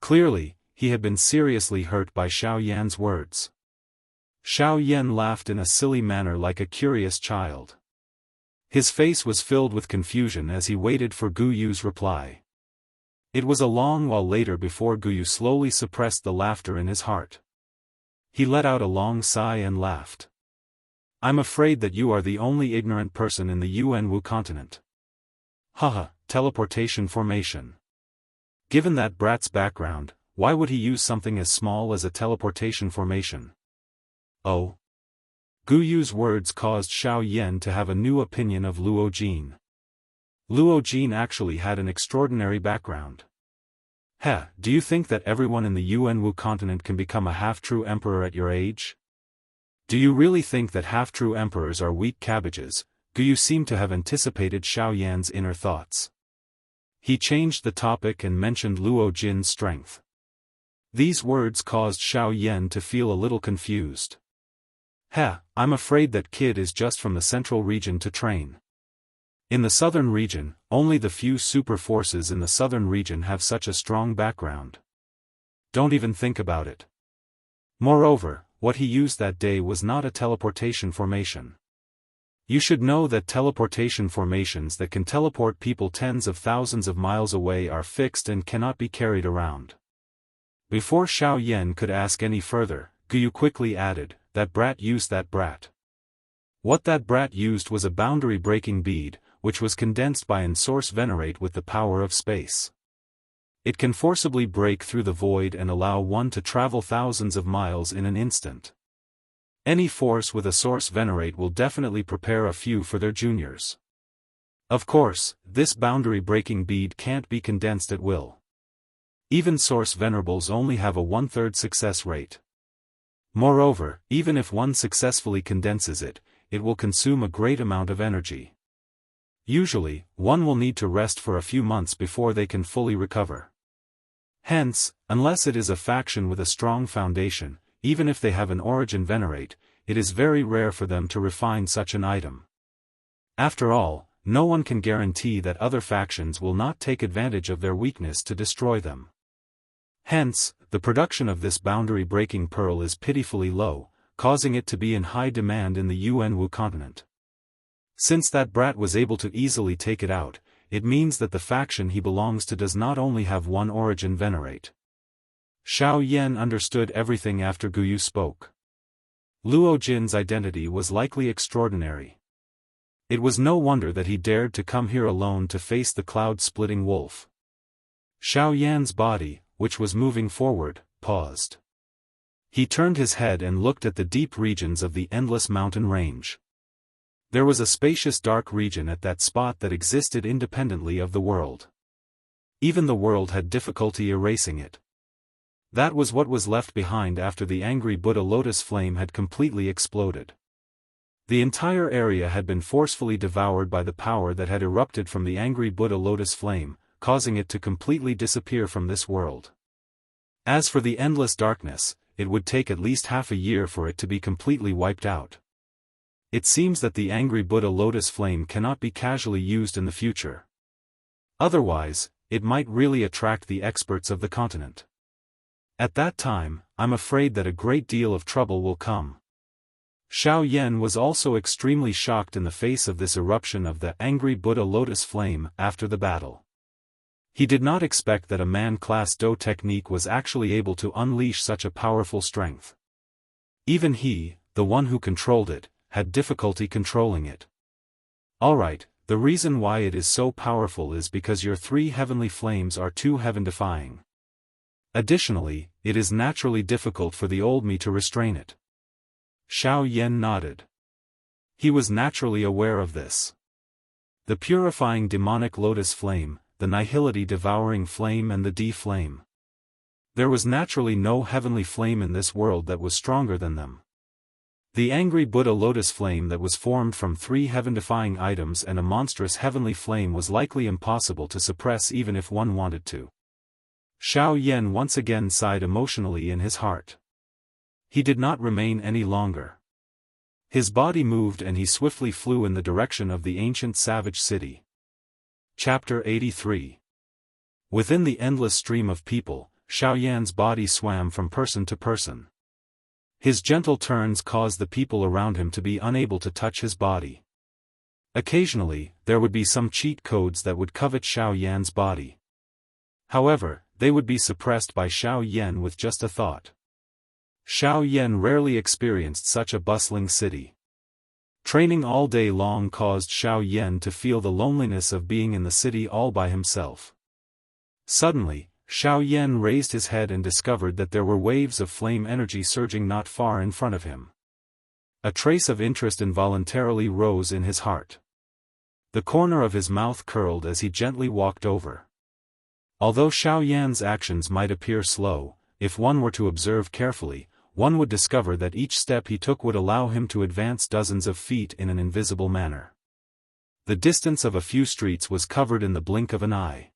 Clearly, he had been seriously hurt by Xiao Yan's words. Xiao Yan laughed in a silly manner like a curious child. His face was filled with confusion as he waited for Guyu's reply. It was a long while later before Guyu slowly suppressed the laughter in his heart. He let out a long sigh and laughed. I'm afraid that you are the only ignorant person in the Yuanwu continent. Teleportation formation. Given that brat's background, why would he use something as small as a teleportation formation? Oh. Guyu's words caused Xiao Yan to have a new opinion of Luo Jin. Luo Jin actually had an extraordinary background. Do you think that everyone in the Yuanwu continent can become a half-true emperor at your age? Do you really think that half-true emperors are weak cabbages? Guyu seemed to have anticipated Xiao Yan's inner thoughts. He changed the topic and mentioned Luo Jin's strength. These words caused Xiao Yan to feel a little confused. I'm afraid that kid is just from the central region to train. In the southern region, only the few super forces in the southern region have such a strong background. Don't even think about it. Moreover, what he used that day was not a teleportation formation. You should know that teleportation formations that can teleport people tens of thousands of miles away are fixed and cannot be carried around. Before Xiao Yan could ask any further, Guyu quickly added, that brat used that brat. What that brat used was a boundary-breaking bead, which was condensed by Ensource Venerate with the power of space. It can forcibly break through the void and allow one to travel thousands of miles in an instant. Any force with a Source Venerate will definitely prepare a few for their juniors. Of course, this boundary-breaking bead can't be condensed at will. Even Source Venerables only have a 1/3 success rate. Moreover, even if one successfully condenses it, it will consume a great amount of energy. Usually, one will need to rest for a few months before they can fully recover. Hence, unless it is a faction with a strong foundation, even if they have an origin venerate, it is very rare for them to refine such an item. After all, no one can guarantee that other factions will not take advantage of their weakness to destroy them. Hence, the production of this boundary-breaking pearl is pitifully low, causing it to be in high demand in the Yuanwu continent. Since that brat was able to easily take it out, it means that the faction he belongs to does not only have one origin venerate. Xiao Yan understood everything after Guyu spoke. Luo Jin's identity was likely extraordinary. It was no wonder that he dared to come here alone to face the cloud-splitting wolf. Xiao Yan's body, which was moving forward, paused. He turned his head and looked at the deep regions of the endless mountain range. There was a spacious dark region at that spot that existed independently of the world. Even the world had difficulty erasing it. That was what was left behind after the angry Buddha lotus flame had completely exploded. The entire area had been forcefully devoured by the power that had erupted from the angry Buddha lotus flame, causing it to completely disappear from this world. As for the endless darkness, it would take at least half a year for it to be completely wiped out. It seems that the angry Buddha lotus flame cannot be casually used in the future. Otherwise, it might really attract the experts of the continent. At that time, I'm afraid that a great deal of trouble will come. Xiao Yan was also extremely shocked in the face of this eruption of the angry Buddha lotus flame after the battle. He did not expect that a man-class Do technique was actually able to unleash such a powerful strength. Even he, the one who controlled it, had difficulty controlling it. Alright, the reason why it is so powerful is because your 3 heavenly flames are too heaven-defying. Additionally, it is naturally difficult for the old me to restrain it. Xiao Yan nodded. He was naturally aware of this. The purifying demonic lotus flame, the nihility devouring flame and the D flame. There was naturally no heavenly flame in this world that was stronger than them. The angry Buddha lotus flame that was formed from 3 heaven-defying items and a monstrous heavenly flame was likely impossible to suppress even if one wanted to. Xiao Yan once again sighed emotionally in his heart. He did not remain any longer. His body moved and he swiftly flew in the direction of the ancient savage city. Chapter 83. Within the endless stream of people, Xiao Yan's body swam from person to person. His gentle turns caused the people around him to be unable to touch his body. Occasionally, there would be some cheat codes that would covet Xiao Yan's body. However, they would be suppressed by Xiao Yan with just a thought. Xiao Yan rarely experienced such a bustling city. Training all day long caused Xiao Yan to feel the loneliness of being in the city all by himself. Suddenly, Xiao Yan raised his head and discovered that there were waves of flame energy surging not far in front of him. A trace of interest involuntarily rose in his heart. The corner of his mouth curled as he gently walked over. Although Xiao Yan's actions might appear slow, if one were to observe carefully, one would discover that each step he took would allow him to advance dozens of feet in an invisible manner. The distance of a few streets was covered in the blink of an eye.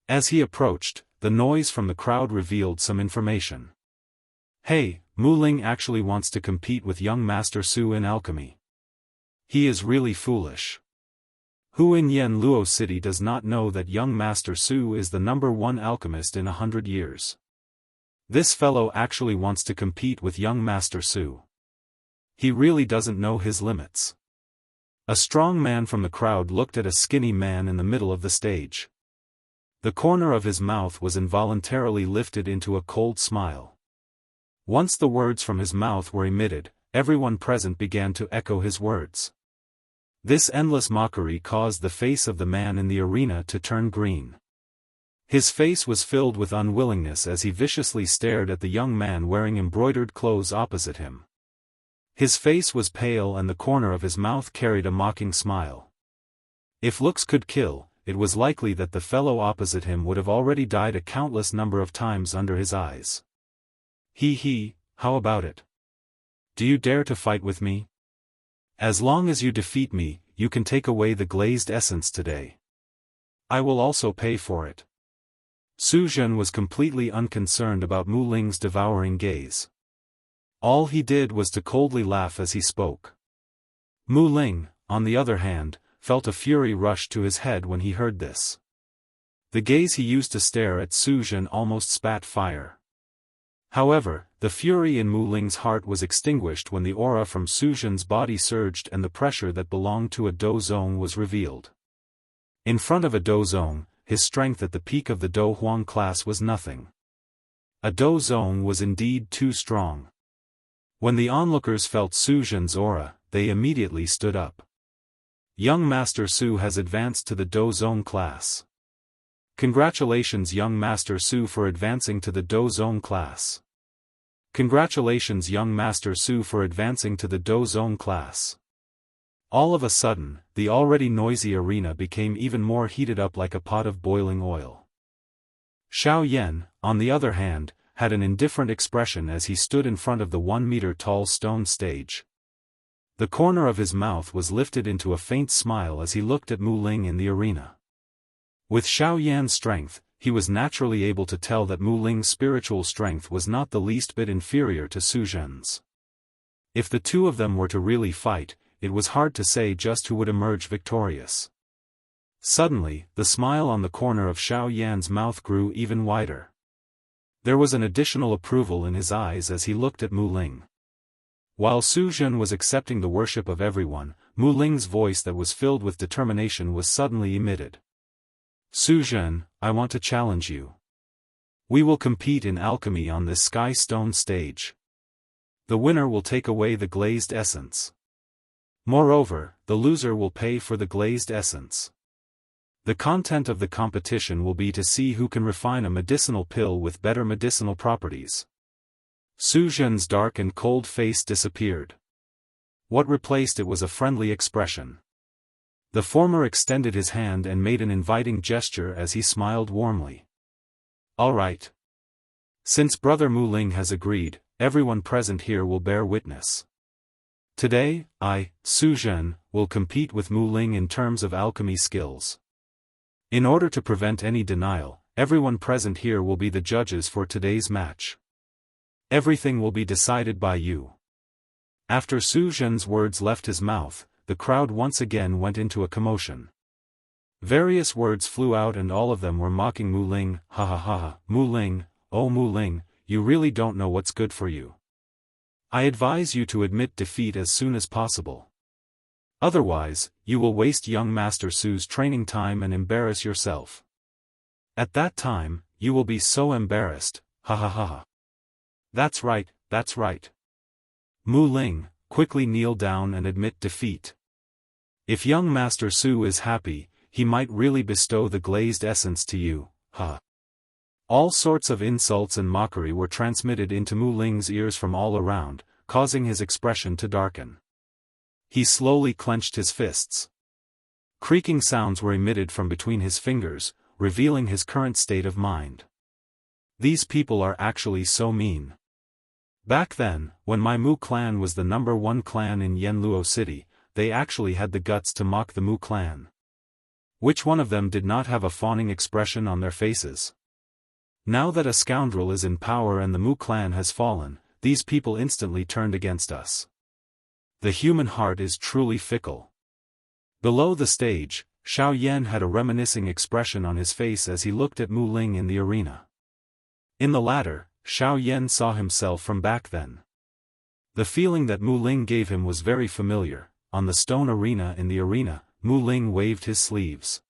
As he approached, the noise from the crowd revealed some information. Hey, Mu Ling actually wants to compete with young Master Su in alchemy. He is really foolish. Who in Yen Luo City does not know that young Master Su is the #1 alchemist in 100 years? This fellow actually wants to compete with young Master Su. He really doesn't know his limits. A strong man from the crowd looked at a skinny man in the middle of the stage. The corner of his mouth was involuntarily lifted into a cold smile. Once the words from his mouth were emitted, everyone present began to echo his words. This endless mockery caused the face of the man in the arena to turn green. His face was filled with unwillingness as he viciously stared at the young man wearing embroidered clothes opposite him. His face was pale and the corner of his mouth carried a mocking smile. If looks could kill, it was likely that the fellow opposite him would have already died a countless number of times under his eyes. He, how about it? Do you dare to fight with me? As long as you defeat me, you can take away the glazed essence today. I will also pay for it. Su Zhen was completely unconcerned about Mu Ling's devouring gaze. All he did was to coldly laugh as he spoke. Mu Ling, on the other hand, felt a fury rush to his head when he heard this. The gaze he used to stare at Su Zhen almost spat fire. However, The fury in Mu Ling's heart was extinguished when the aura from Su Zhen's body surged and the pressure that belonged to a Do Zong was revealed. In front of a Do Zong, his strength at the peak of the Do Huang class was nothing. A Do Zong was indeed too strong. When the onlookers felt Su Zhen's aura, they immediately stood up. Young Master Su has advanced to the Do Zong class. Congratulations Young Master Su for advancing to the Do Zong class. Congratulations Young Master Su for advancing to the Do Zong class. All of a sudden, the already noisy arena became even more heated up like a pot of boiling oil. Xiao Yan, on the other hand, had an indifferent expression as he stood in front of the 1-meter-tall stone stage. The corner of his mouth was lifted into a faint smile as he looked at Mu Ling in the arena. With Xiao Yan's strength, he was naturally able to tell that Mu Ling's spiritual strength was not the least bit inferior to Su Zhen's. If the two of them were to really fight, it was hard to say just who would emerge victorious. Suddenly, the smile on the corner of Xiao Yan's mouth grew even wider. There was an additional approval in his eyes as he looked at Mu Ling. While Su Zhen was accepting the worship of everyone, Mu Ling's voice that was filled with determination was suddenly emitted. Su Zhen, I want to challenge you. We will compete in alchemy on this sky stone stage. The winner will take away the glazed essence. Moreover, the loser will pay for the glazed essence. The content of the competition will be to see who can refine a medicinal pill with better medicinal properties. Su Zhen's dark and cold face disappeared. What replaced it was a friendly expression. The former extended his hand and made an inviting gesture as he smiled warmly. All right. Since Brother Mu Ling has agreed, everyone present here will bear witness. Today, I, Su Zhen, will compete with Mu Ling in terms of alchemy skills. In order to prevent any denial, everyone present here will be the judges for today's match. Everything will be decided by you. After Su Zhen's words left his mouth, the crowd once again went into a commotion. Various words flew out and all of them were mocking Mu Ling. Ha ha ha, Mu Ling, oh Mu Ling, you really don't know what's good for you. I advise you to admit defeat as soon as possible. Otherwise, you will waste young Master Su's training time and embarrass yourself. At that time, you will be so embarrassed, ha ha ha ha. That's right, that's right. Mu Ling, quickly kneel down and admit defeat. If young Master Su is happy, he might really bestow the glazed essence to you, ha. All sorts of insults and mockery were transmitted into Mu Ling's ears from all around, causing his expression to darken. He slowly clenched his fists. Creaking sounds were emitted from between his fingers, revealing his current state of mind. These people are actually so mean. Back then, when my Mu clan was the #1 clan in Yanluo City, they actually had the guts to mock the Mu clan. Which one of them did not have a fawning expression on their faces? Now that a scoundrel is in power and the Mu clan has fallen, these people instantly turned against us. The human heart is truly fickle. Below the stage, Xiao Yan had a reminiscing expression on his face as he looked at Mu Ling in the arena. In the latter, Xiao Yan saw himself from back then. The feeling that Mu Ling gave him was very familiar. On the stone arena in the arena, Mu Ling waved his sleeves.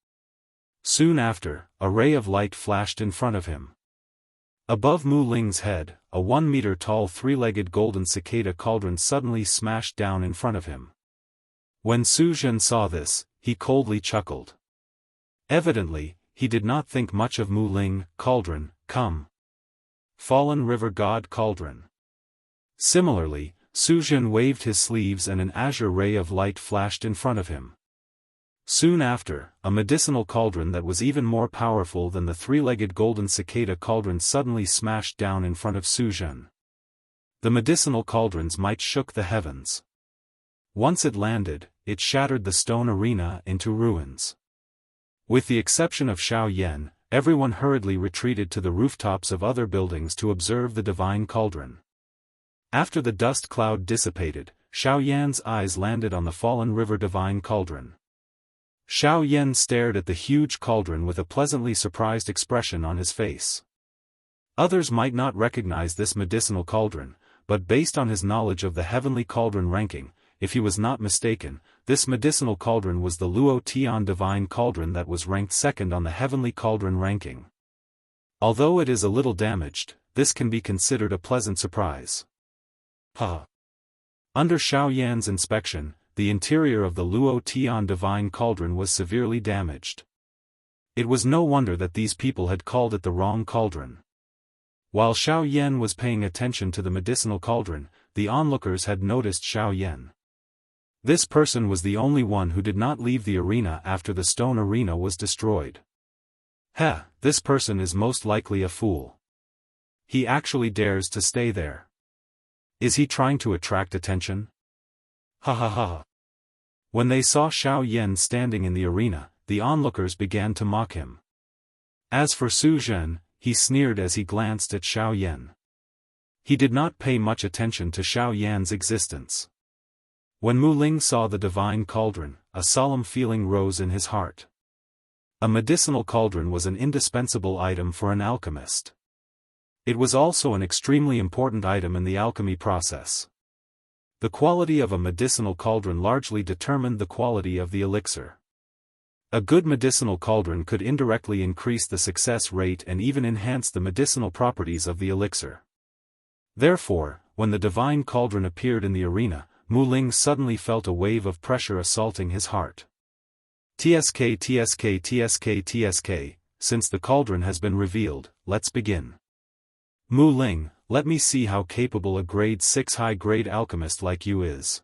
Soon after, a ray of light flashed in front of him. Above Mu Ling's head, a 1-meter-tall 3-legged golden cicada cauldron suddenly smashed down in front of him. When Su Zhen saw this, he coldly chuckled. Evidently, he did not think much of Mu Ling. Cauldron, come. Fallen River God Cauldron. Similarly, Su Zhen waved his sleeves and an azure ray of light flashed in front of him. Soon after, a medicinal cauldron that was even more powerful than the 3-legged golden cicada cauldron suddenly smashed down in front of Su Zhen. The medicinal cauldron's might shook the heavens. Once it landed, it shattered the stone arena into ruins. With the exception of Xiao Yan, everyone hurriedly retreated to the rooftops of other buildings to observe the divine cauldron. After the dust cloud dissipated, Xiao Yan's eyes landed on the fallen river divine cauldron. Xiao Yan stared at the huge cauldron with a pleasantly surprised expression on his face. Others might not recognize this medicinal cauldron, but based on his knowledge of the heavenly cauldron ranking, if he was not mistaken, this medicinal cauldron was the Luo Tian divine cauldron that was ranked second on the heavenly cauldron ranking. Although it is a little damaged, this can be considered a pleasant surprise. Under Xiao Yan's inspection, the interior of the Luo Tian divine cauldron was severely damaged. It was no wonder that these people had called it the wrong cauldron. While Xiao Yan was paying attention to the medicinal cauldron, the onlookers had noticed Xiao Yan. This person was the only one who did not leave the arena after the stone arena was destroyed. This person is most likely a fool. He actually dares to stay there. Is he trying to attract attention? When they saw Xiao Yan standing in the arena, the onlookers began to mock him. As for Su Zhen, he sneered as he glanced at Xiao Yan. He did not pay much attention to Xiao Yan's existence. When Mu Ling saw the divine cauldron, a solemn feeling rose in his heart. A medicinal cauldron was an indispensable item for an alchemist. It was also an extremely important item in the alchemy process. The quality of a medicinal cauldron largely determined the quality of the elixir. A good medicinal cauldron could indirectly increase the success rate and even enhance the medicinal properties of the elixir. Therefore, when the divine cauldron appeared in the arena, Mu Ling suddenly felt a wave of pressure assaulting his heart. TSK, since the cauldron has been revealed, let's begin. Mu Ling, let me see how capable a grade 6 high-grade alchemist like you is.